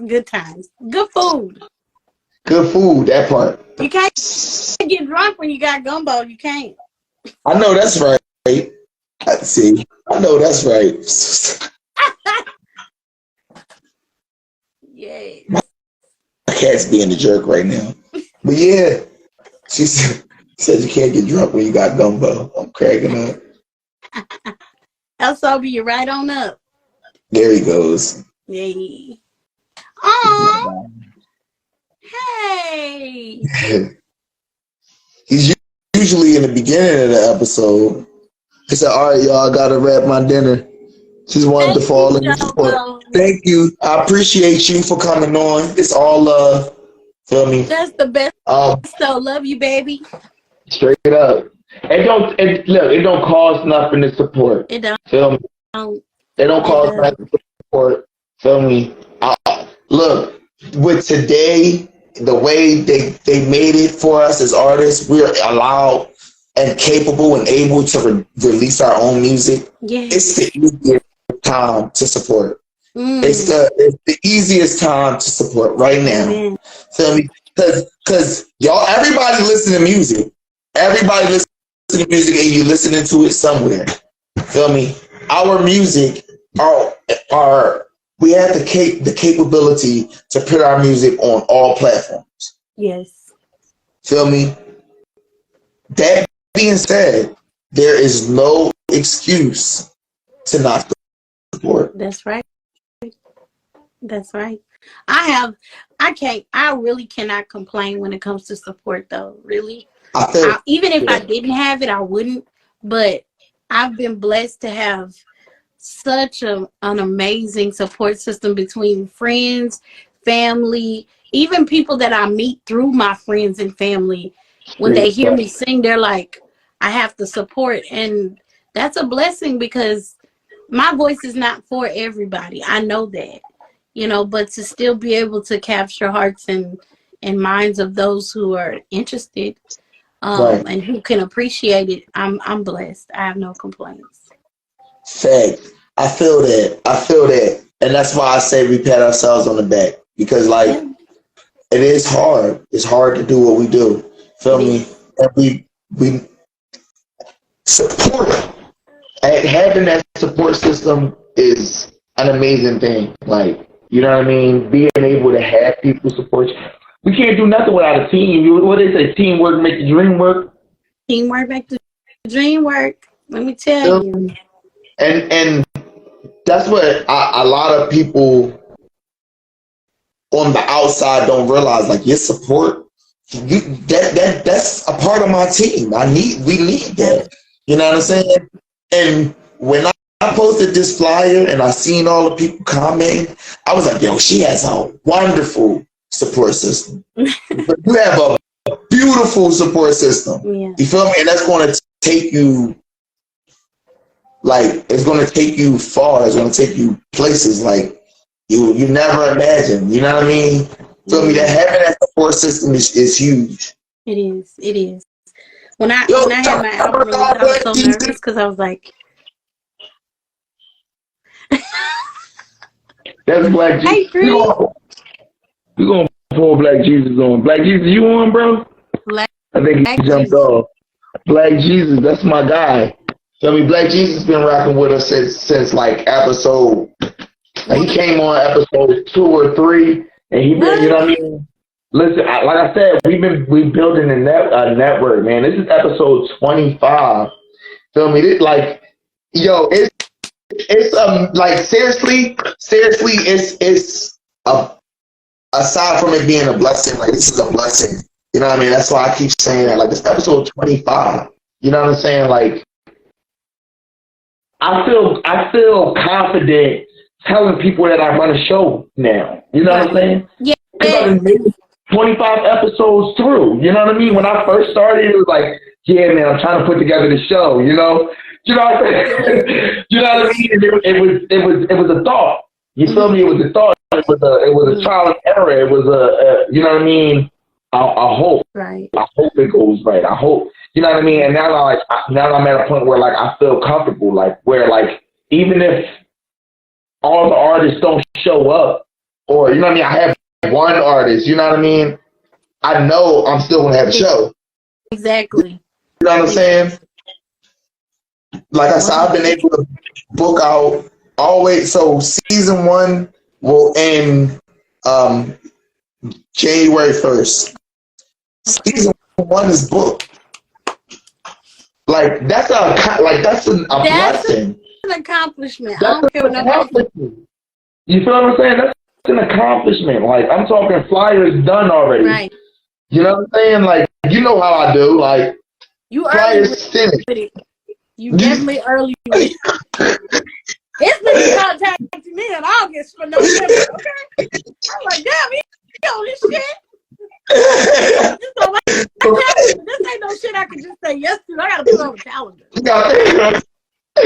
good times, good food. Good food, that part. You can't get drunk when you got gumbo. You can't. I know that's right. See, I know that's right. Yeah. My cat's being a jerk right now. But yeah, she said you can't get drunk when you got gumbo. I'm cracking up. I'll sober you right on up. There he goes. Yeah. Oh. Hey. He's usually in the beginning of the episode. He said, all right, y'all, I got to wrap my dinner. Just wanted to fall in support. Thank you. I appreciate you for coming on. It's all love. Feel me? That's the best. So love you, baby. Straight up. It don't cost nothing to support. It don't. Feel me? It don't cost nothing to support. Feel me? Look, with today, the way they made it for us as artists, we're allowed and capable and able to release our own music. Yes. It's the easiest time to support. It's the easiest time to support right now. Amen. Feel me? Because y'all, everybody listen to music. Everybody listen to music, and you listening to it somewhere. Feel me? Our music we have the capability to put our music on all platforms. Yes. Feel me? That being said, there is no excuse to not support. That's right. That's right. I really cannot complain when it comes to support, though. Really. Even if I didn't have it, I wouldn't. But I've been blessed to have such an amazing support system between friends, family, even people that I meet through my friends and family. When they hear me sing, they're like, I have the support. And that's a blessing because my voice is not for everybody. I know that, but to still be able to capture hearts and minds of those who are interested and who can appreciate it, I'm blessed. I have no complaints. Fact. I feel that. And that's why I say we pat ourselves on the back. Because it is hard. It's hard to do what we do. Feel me? And we support. And having that support system is an amazing thing. You know what I mean? Being able to have people support you. We can't do nothing without a team. What they say, teamwork make the dream work. Teamwork make the dream work. Let me tell you. And that's what a lot of people on the outside don't realize. Your support, that's a part of my team. We need that. You know what I'm saying? And when I posted this flyer and I seen all the people commenting, I was like, yo, she has a wonderful support system. But you have a beautiful support system. Yeah. You feel me? And that's going to take you like it's gonna take you far. It's gonna take you places like you never imagined. You know what I mean? Feel me? That having that support system is huge. It is. It is. When I had my album release, I was so nervous because I was like, That's Black "Hey, Jesus. Free, We gonna pull Black Jesus on. Black Jesus, you on, bro? Black I think he jumped Jesus." off. Black Jesus, that's my guy. Feel me? Black Jesus been rocking with us since like episode. Like, he came on episode 2 or 3, and he been, you know what I mean? Listen, like I said, we building a network, man. This is episode 25. Feel me? This, like, yo, it's like seriously, it's aside from it being a blessing, like this is a blessing. You know what I mean? That's why I keep saying that. Like, this episode 25. You know what I'm saying? Like, I feel confident telling people that I run a show now. You know what I'm saying? Yeah. Because I've been 25 episodes through. You know what I mean? When I first started, it was like, yeah, man, I'm trying to put together the show. You know what I'm saying? You know what I mean? It was a thought. You feel me? It was a thought. It was a trial and error. It was a you know what I mean? I hope. Right. I hope it goes right. I hope. You know what I mean? And now I'm at a point where like I feel comfortable, like where like even if all the artists don't show up, or you know what I mean, I have one artist, you know what I mean? I know I'm still gonna have a show. Exactly. You know what I'm saying? Like I said, I've been able to book out always. So season 1 will end January 1st. Season 1 is booked. Like that's a blessing. An accomplishment. That's I don't care what an nobody. accomplishment. You feel what I'm saying? That's an accomplishment. Like I'm talking flyers done already. Right. You know what I'm saying? Like you know how I do. Like You early flyers with finished. it. You definitely early with it. It's been contacting me in August for November. Okay. I'm like, damn, he on this shit. This ain't no shit I can just say yes to. I gotta put on a calendar. I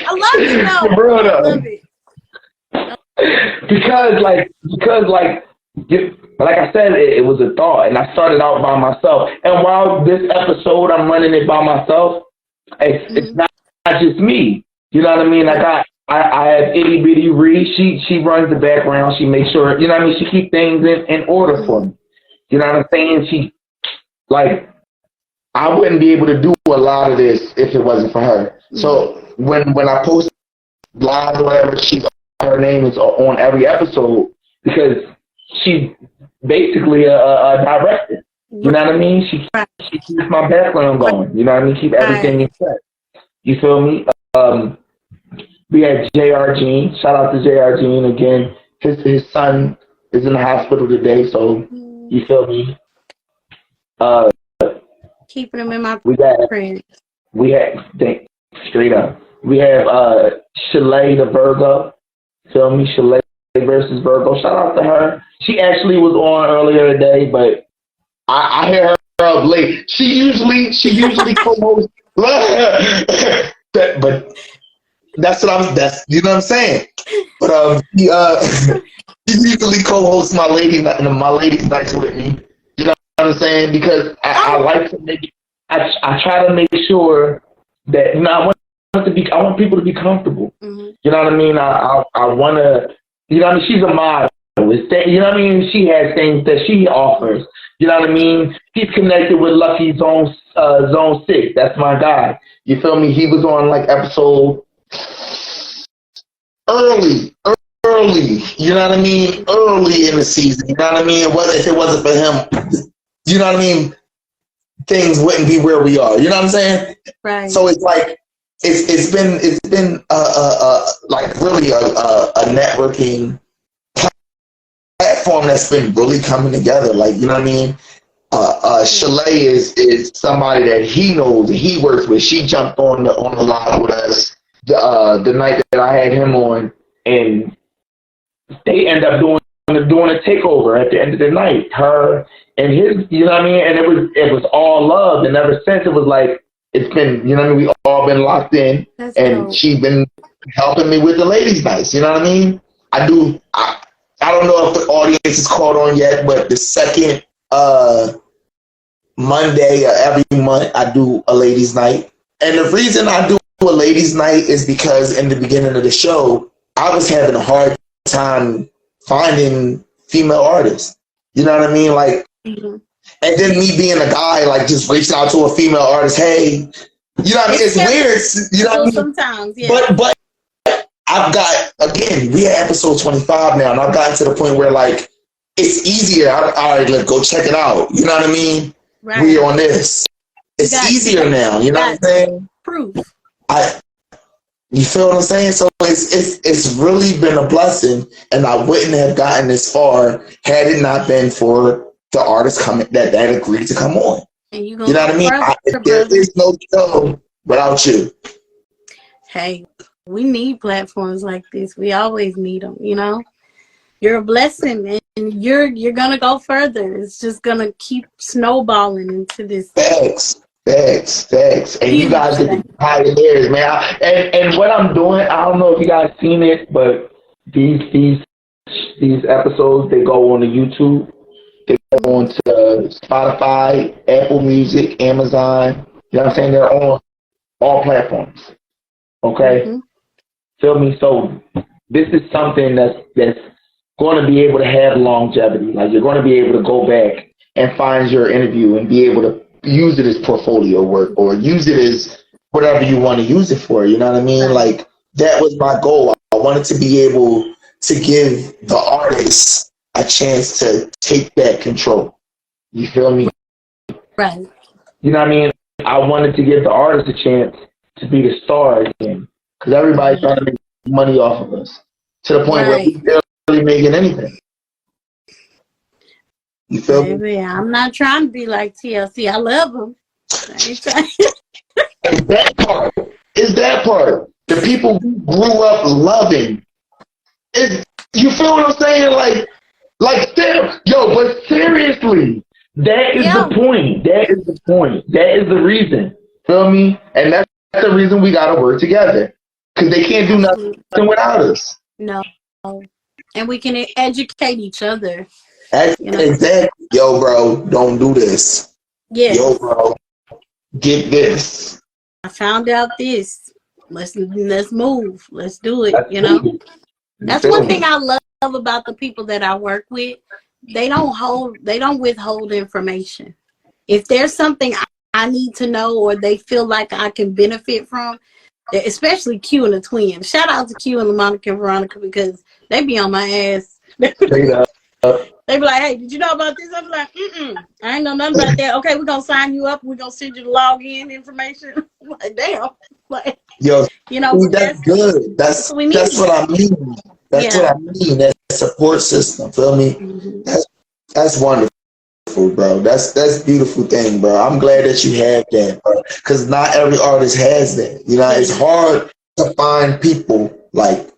love it though. Brother. I love it. Because like I said, it was a thought, and I started out by myself. And while this episode I'm running it by myself, it's not just me. You know what I mean? Like I have itty bitty Ree. She runs the background. She makes sure, you know what I mean. She keeps things in order for me. You know what I'm saying? She like I wouldn't be able to do a lot of this if it wasn't for her. So when I post live or whatever, her name is on every episode because she's basically a director. You know what I mean? She keeps my background going. You know what I mean? Keep everything in check. You feel me? We had J.R. Jean. Shout out to J.R. Jean again. His son is in the hospital today, so you feel me? Keeping him in my prayers. We had straight up. We have Shalay the Virgo. Feel me? Shalay versus Virgo. Shout out to her. She actually was on earlier today, but I hear her up late. She usually co-hosts. But that's you know what I'm saying. But she usually co-hosts my ladies nights with me. You know what I'm saying? Because I like to I try to make sure that I want people to be comfortable. You know what I mean? I want to. You know what I mean? She's a model. You know what I mean? She has things that she offers. You know what I mean? She's connected with Lucky Zone 6. That's my guy. You feel me? He was on like episode early. You know what I mean? Early in the season. You know what I mean? If it wasn't for him, you know what I mean? Things wouldn't be where we are. You know what I'm saying? Right. So it's like it's been like really a networking platform that's been really coming together. Like, you know what I mean? Shalay is somebody that he knows and he works with. She jumped on the line with us the night that I had him on, and they end up doing a takeover at the end of the night. Her and his, you know what I mean? And it was all love, and ever since it was like it's been, you know what I mean, we all been locked in, That's and dope. she's been helping me with the ladies' nights. You know what I mean? I don't know if the audience is caught on yet, but the second Monday of every month, I do a ladies' night. And the reason I do a ladies' night is because in the beginning of the show, I was having a hard time finding female artists. You know what I mean? Like, Mhm. and then me being a guy, like, just reached out to a female artist. Hey, you know what I mean? It's weird. You know what I mean? Sometimes, yeah. But I've got, again, we at episode 25 now, and I've gotten to the point where, like, it's easier. All right, let's go check it out. You know what I mean? Right. We on this. It's easier now. You know what I'm saying? Proof. You feel what I'm saying? So it's really been a blessing, and I wouldn't have gotten this far had it not been for the artists coming that agreed to come on. And you know what I mean? There is no show without you. Hey, we need platforms like this. We always need them. You know, you're a blessing, and you're gonna go further. It's just gonna keep snowballing into this. Facts. And you guys are the pioneers, man. And what I'm doing, I don't know if you guys seen it, but these episodes, they go on to YouTube, they go on to Spotify, Apple Music, Amazon. You know what I'm saying? They're on all platforms. Okay? Mm-hmm. Feel me? So this is something that's going to be able to have longevity. Like, you're going to be able to go back and find your interview and be able to use it as portfolio work or use it as whatever you want to use it for. You know what I mean? Like, that was my goal. I wanted to be able to give the artists a chance to take that control. You feel me? Right. You know what I mean? I wanted to give the artists a chance to be the star again, because everybody's trying to make money off of us to the point where we're barely making anything. You feel me? Baby, I'm not trying to be like TLC. I love them. It's that part. The people who grew up loving. You feel what I'm saying? But seriously, that is the point. That is the point. That is the reason. Feel me? And that's the reason we gotta work together. Because they can't do nothing without us. No. And we can educate each other. Exactly. Yo, bro, don't do this. Yes. Yo, bro, get this. I found out this. Let's move. Let's do it. You know. That's one thing I love about the people that I work with. They don't withhold information. If there's something I need to know or they feel like I can benefit from, especially Q and the twins. Shout out to Q and LaMonica and Veronica, because they be on my ass. They be like, hey, did you know about this? I'm like, I ain't know nothing about that. Okay, we're going to sign you up. We're going to send you the login information. I'm like, damn. Like, yo, you know, that's good. That's what I mean. That's what I mean. That support system. Feel me? Mm-hmm. That's wonderful, bro. That's a beautiful thing, bro. I'm glad that you have that, bro. Because not every artist has that. You know, it's hard to find people like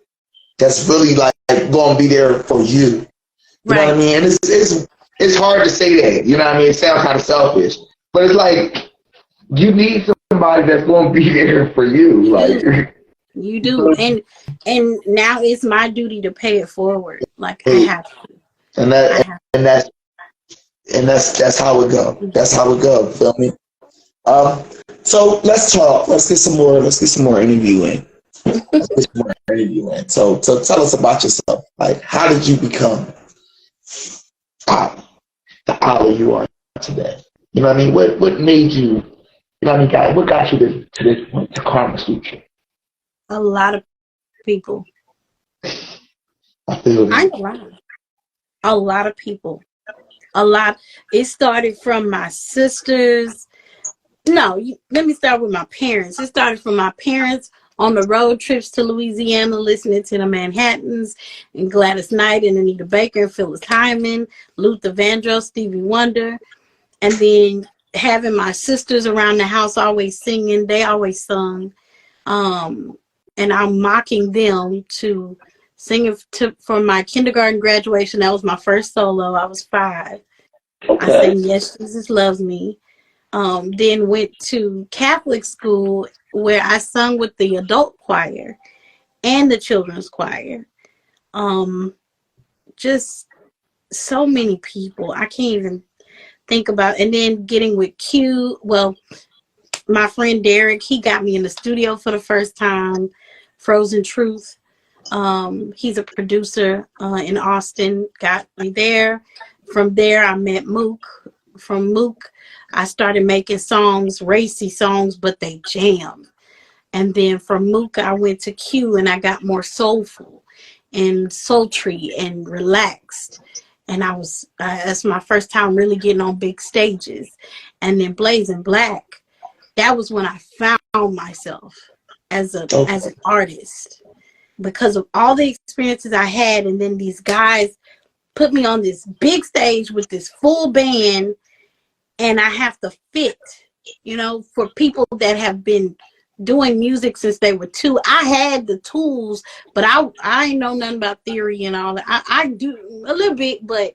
that's really like going to be there for you. You know what I mean? And it's hard to say that. You know what I mean? It sounds kind of selfish, but it's like you need somebody that's going to be there for you. Like you do, and now it's my duty to pay it forward. Like I have to. And that's how it go. That's how it go. Feel me? So let's talk. Let's get some more interviewing. So tell us about yourself. Like, how did you become the Ali you are today? You know what I mean? What made you? You know what I mean? What got you to this point, to Karma Sutra? A lot of people. I feel I ain't lying. A lot of people. A lot. It started from my sisters. No, let me start with my parents. It started from my parents on the road trips to Louisiana, listening to the Manhattans and Gladys Knight and Anita Baker and Phyllis Hyman, Luther Vandross, Stevie Wonder. And then having my sisters around the house always singing. They always sung. And I'm mocking them to singing for my kindergarten graduation. That was my first solo. I was 5. Okay. I sang Yes, Jesus Loves Me. Then went to Catholic school where I sung with the adult choir and the children's choir. Just so many people. I can't even think about. And then getting with Q. Well, my friend Derek, he got me in the studio for the first time. Frozen Truth. He's a producer in Austin. Got me there. From there, I met Mook. From Mook, I started making songs, racy songs, but they jammed. And then from Mook, I went to Q, and I got more soulful and sultry and relaxed. And I was that's my first time really getting on big stages. And then Blazing Black, that was when I found myself as an artist, because of all the experiences I had. And then these guys put me on this big stage with this full band, and I have to fit, you know, for people that have been doing music since they were 2. I had the tools, but I ain't know nothing about theory and all that. I do a little bit, but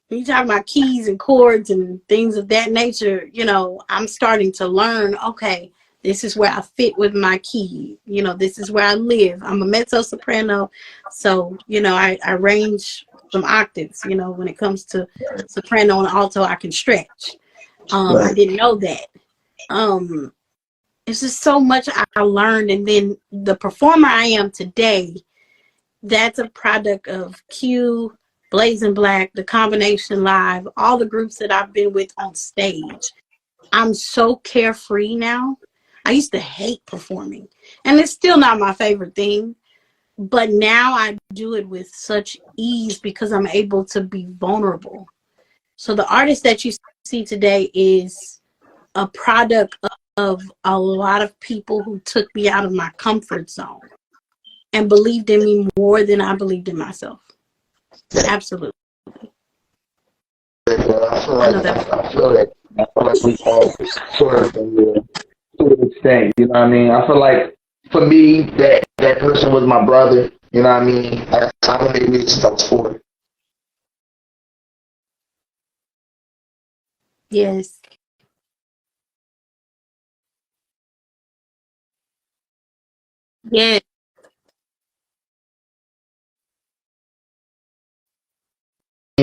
when you talk about keys and chords and things of that nature, you know, I'm starting to learn, okay, this is where I fit with my key. You know, this is where I live. I'm a mezzo soprano. So, you know, I range some octaves, you know, when it comes to soprano and alto, I can stretch. I didn't know that. It's just so much I learned. And then the performer I am today, that's a product of Q, Blazing Black, the Combination Live, all the groups that I've been with on stage. I'm so carefree now. I used to hate performing, and it's still not my favorite thing, but now I do it with such ease because I'm able to be vulnerable. So the artist that you see today is a product of a lot of people who took me out of my comfort zone and believed in me more than I believed in myself. Absolutely. I feel like we all sort of to the extent, you know what I mean? I feel like for me, that person was my brother, you know what I mean? I made music since I was 4. Yes. Yes.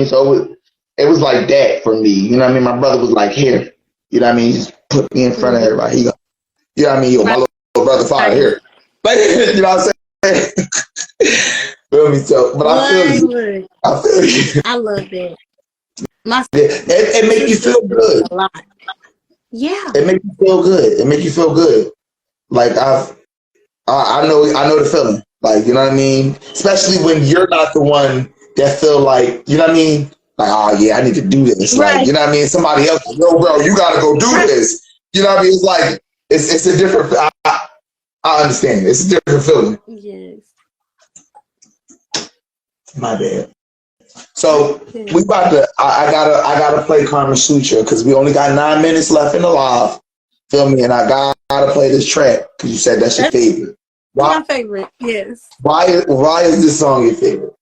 So it was like that for me. You know what I mean? My brother was like, here. You know what I mean? He just put me in front of everybody. He go, you know what I mean? Yo, my little brother father here. Like, you know what I'm saying? Feel me? So, but I feel you. I feel you. I love that. It make you feel good. A lot. Yeah. It make you feel good. It make you feel good. Like I know the feeling. Like, you know what I mean? Especially when you're not the one that feel like, you know what I mean? Like, oh yeah, I need to do this. Right. Like, you know what I mean? Somebody else, no, bro, you gotta go do this. You know what I mean? It's like it's a different. I understand. It's a different feeling. Yes. My bad. So we about to. I gotta play Karma Sutra because we only got 9 minutes left in the live. Feel me? And I gotta play this track because you said that's your favorite. My favorite. Yes. Why is this song your favorite?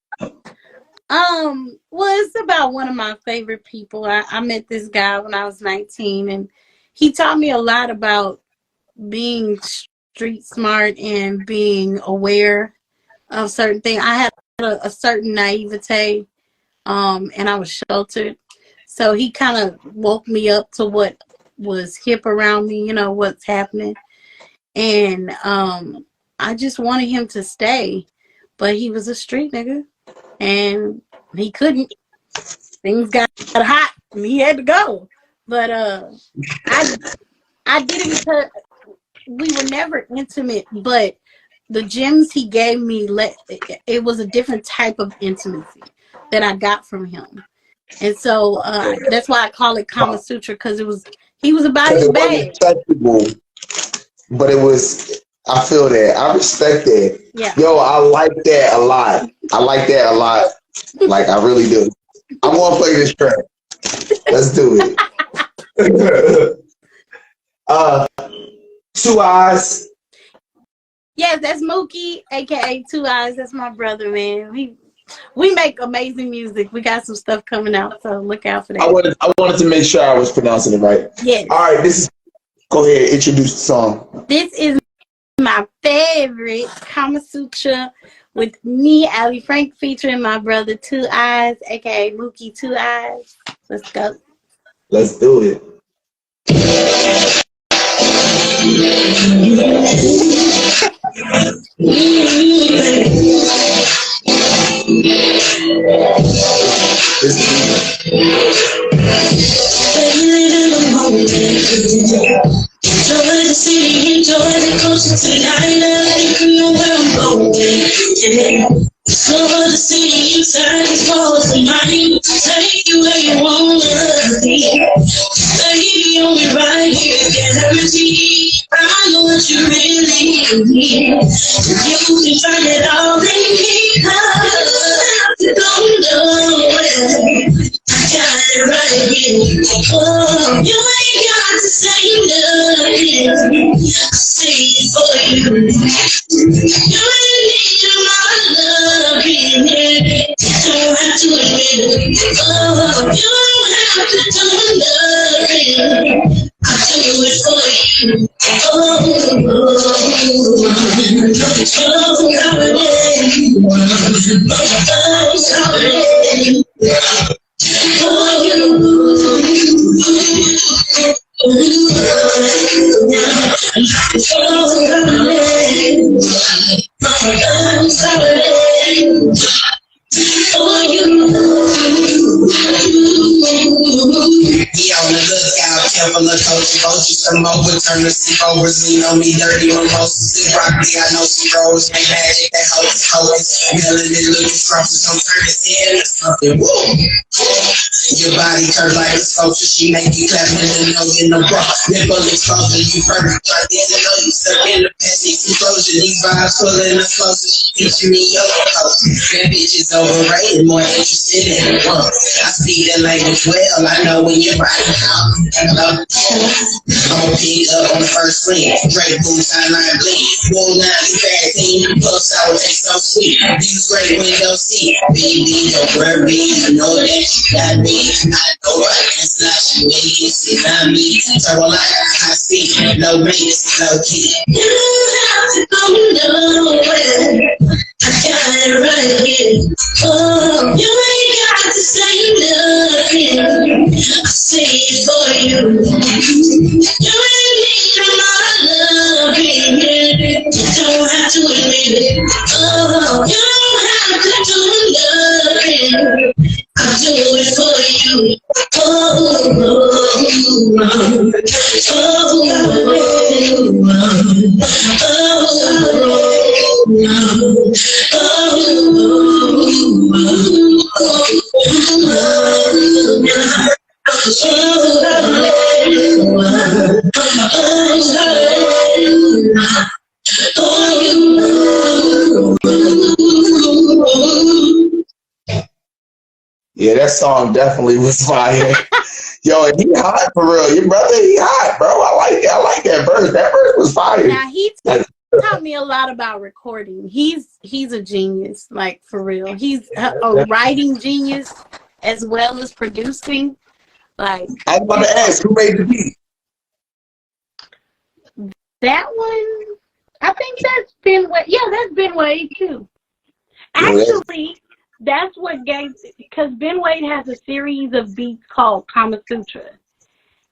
Well, it's about one of my favorite people. I met this guy when I was 19, and he taught me a lot about being street smart and being aware of certain things. I had a certain naivete, and I was sheltered. So he kind of woke me up to what was hip around me, you know, what's happening. And I just wanted him to stay, but he was a street nigga, and he couldn't. Things got hot, and he had to go. But I did it because we were never intimate, but the gems he gave me, it was a different type of intimacy that I got from him. And so that's why I call it Kama Sutra, because he was about his bag. But it was, I feel that. I respect that. Yeah. Yo, I like that a lot. I like that a lot. Like, I really do. I want to play this track. Let's do it. 2 Eyes. Yes, that's Mookie, aka 2 Eyes. That's my brother, man. we make amazing music. We got some stuff coming out, so look out for that. I wanted to make sure I was pronouncing it right. Yes. All right, go ahead, introduce the song. This is my favorite, Kama Sutra, with me, Ali Frank, featuring my brother Two Eyes, aka Mookie Two Eyes. Let's go. Let's do it. Enjoy the city, enjoy the culture tonight. I don't know where I'm going. Yeah. Explore the city inside these walls of mine. Take you where you wanna be. Baby, only right here, guarantee. I know what you really need. You can find it all in me. I don't know where. I got it right here. Oh, you ain't got to say nothing. I say it for you. You ain't need my love in it. Don't have to admit it. Oh, you don't have to do nothing. I do it for you. Oh, Be on the lookout, careful of coach, coach, some overturn the sleepovers, lean on me, dirty mimosas, still broccoli, I know she grows, ain't magic, that hocus pocus, melanin looking scrumptious, I'm turning into something, woo! Your body curved like a sculpture, she make you clap when the nose in the bra, nipple exposure, you perfect, I didn't know you stuck in the past, enclosure, these vibes pulling us closer, teaching me your coast, that bitch is overrated, more interested in the world, I speak the language well, I know when you're right. I'ma pick up on the first swing. Great boots, I like bling. Wool line, fat team. Plus, I would taste so sweet. Views great window seat. Baby, don't worry. I know that you got me. I know I can slash you. It's not me. Turbo like high speed. No maintenance, low key. You have to go nowhere. I got it right here. Oh, you ain't got to say nothing. I say it for you. You ain't need my love, baby. You don't have to admit it. Oh, you don't have to do nothing. I'll do it for you. Yeah, that song definitely was fire. Yo, and he hot for real. Your brother, he hot, bro. I like it. I like that verse. That verse was fire. Now he taught me a lot about recording. He's a genius, like for real. He's a writing genius as well as producing. Like I was about to ask, who made the beat? That one, I think that's Ben Wade. Yeah, that's Ben Wade too. Actually, that's what gave, because Ben Wade has a series of beats called Kama Sutra.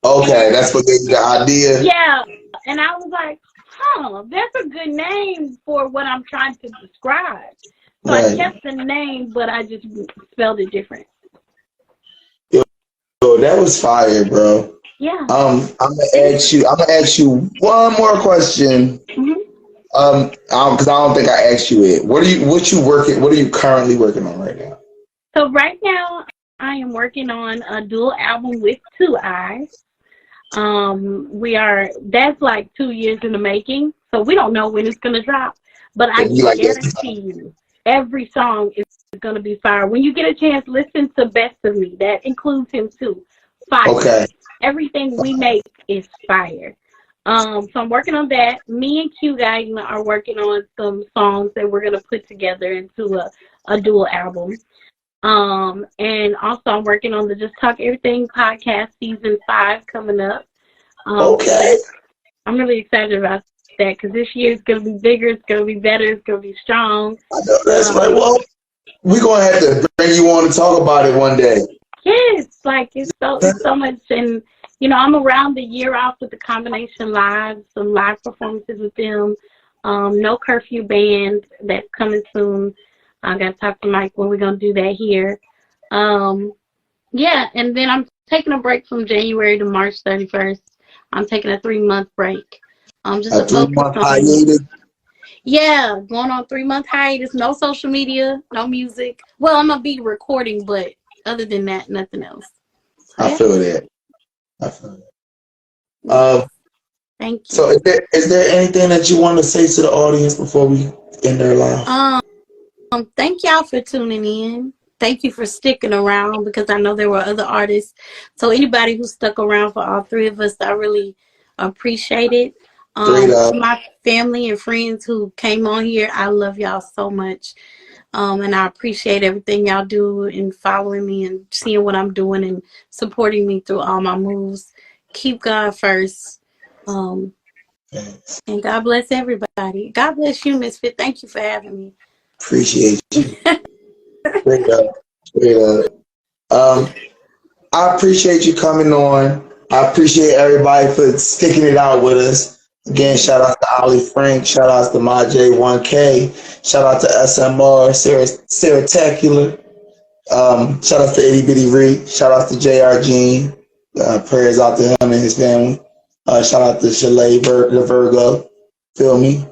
Okay, that's what gave you the idea. Yeah, and I was like, that's a good name for what I'm trying to describe. So Right. I kept the name, but I just spelled it different. Yo, that was fire, bro. Yeah. I'm gonna ask you one more question. Because I don't think I asked you it. What are you currently working on right now? So right now I am working on a dual album with Two Eyes. That's like 2 years in the making, so we don't know when it's gonna drop. But I can guarantee you, every song is gonna be fire. When you get a chance, listen to Best of Me. That includes him too. Fire. Okay. Everything we make is fire. So I'm working on that. Me and Q guys are working on some songs that we're gonna put together into a dual album. And also I'm working on the Just Talk Everything podcast season 5 coming up. Okay. I'm really excited about that because this year is going to be bigger, it's going to be better, it's going to be strong. I know that's right. Well, we're gonna have to bring you on to talk about it one day. Yes, like it's so much, and you know I'm around the year off with the Combination Live, some live performances with them. No Curfew band that's coming soon. I got to talk to Mike when we're gonna do that here. Yeah, and then I'm taking a break from January to March 31st. I'm taking a 3-month break. Just A to focus 3-month on. hiatus. Yeah, going on 3-month hiatus. No social media, no music. Well, I'm gonna be recording, but other than that, nothing else. So, I feel that. Thank you. So is there anything that you want to say to the audience before we end their live? Thank y'all for tuning in. Thank you for sticking around because I know there were other artists. So anybody who stuck around for all 3 of us, I really appreciate it. To my family and friends who came on here, I love y'all so much. And I appreciate everything y'all do and following me and seeing what I'm doing and supporting me through all my moves. Keep God first. And God bless everybody. God bless you, Mysfit. Thank you for having me. Appreciate you. Straight up. I appreciate you coming on. I appreciate everybody for sticking it out with us. Again, shout out to Ollie Frank. Shout out to my J1K. Shout out to SMR, Sarah Tacular. Shout out to Itty Bitty Reed. Shout out to JR Jean. Prayers out to him and his family. Shout out to Chalet the Virgo. Feel me?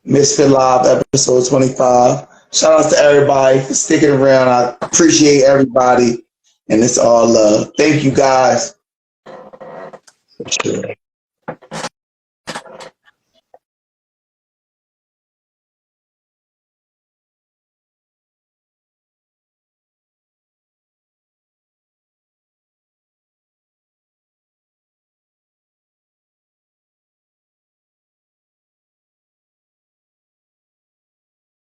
Mysfit Live episode 25. Shout out to everybody for sticking around. I appreciate everybody. And it's all love. Thank you guys. For sure.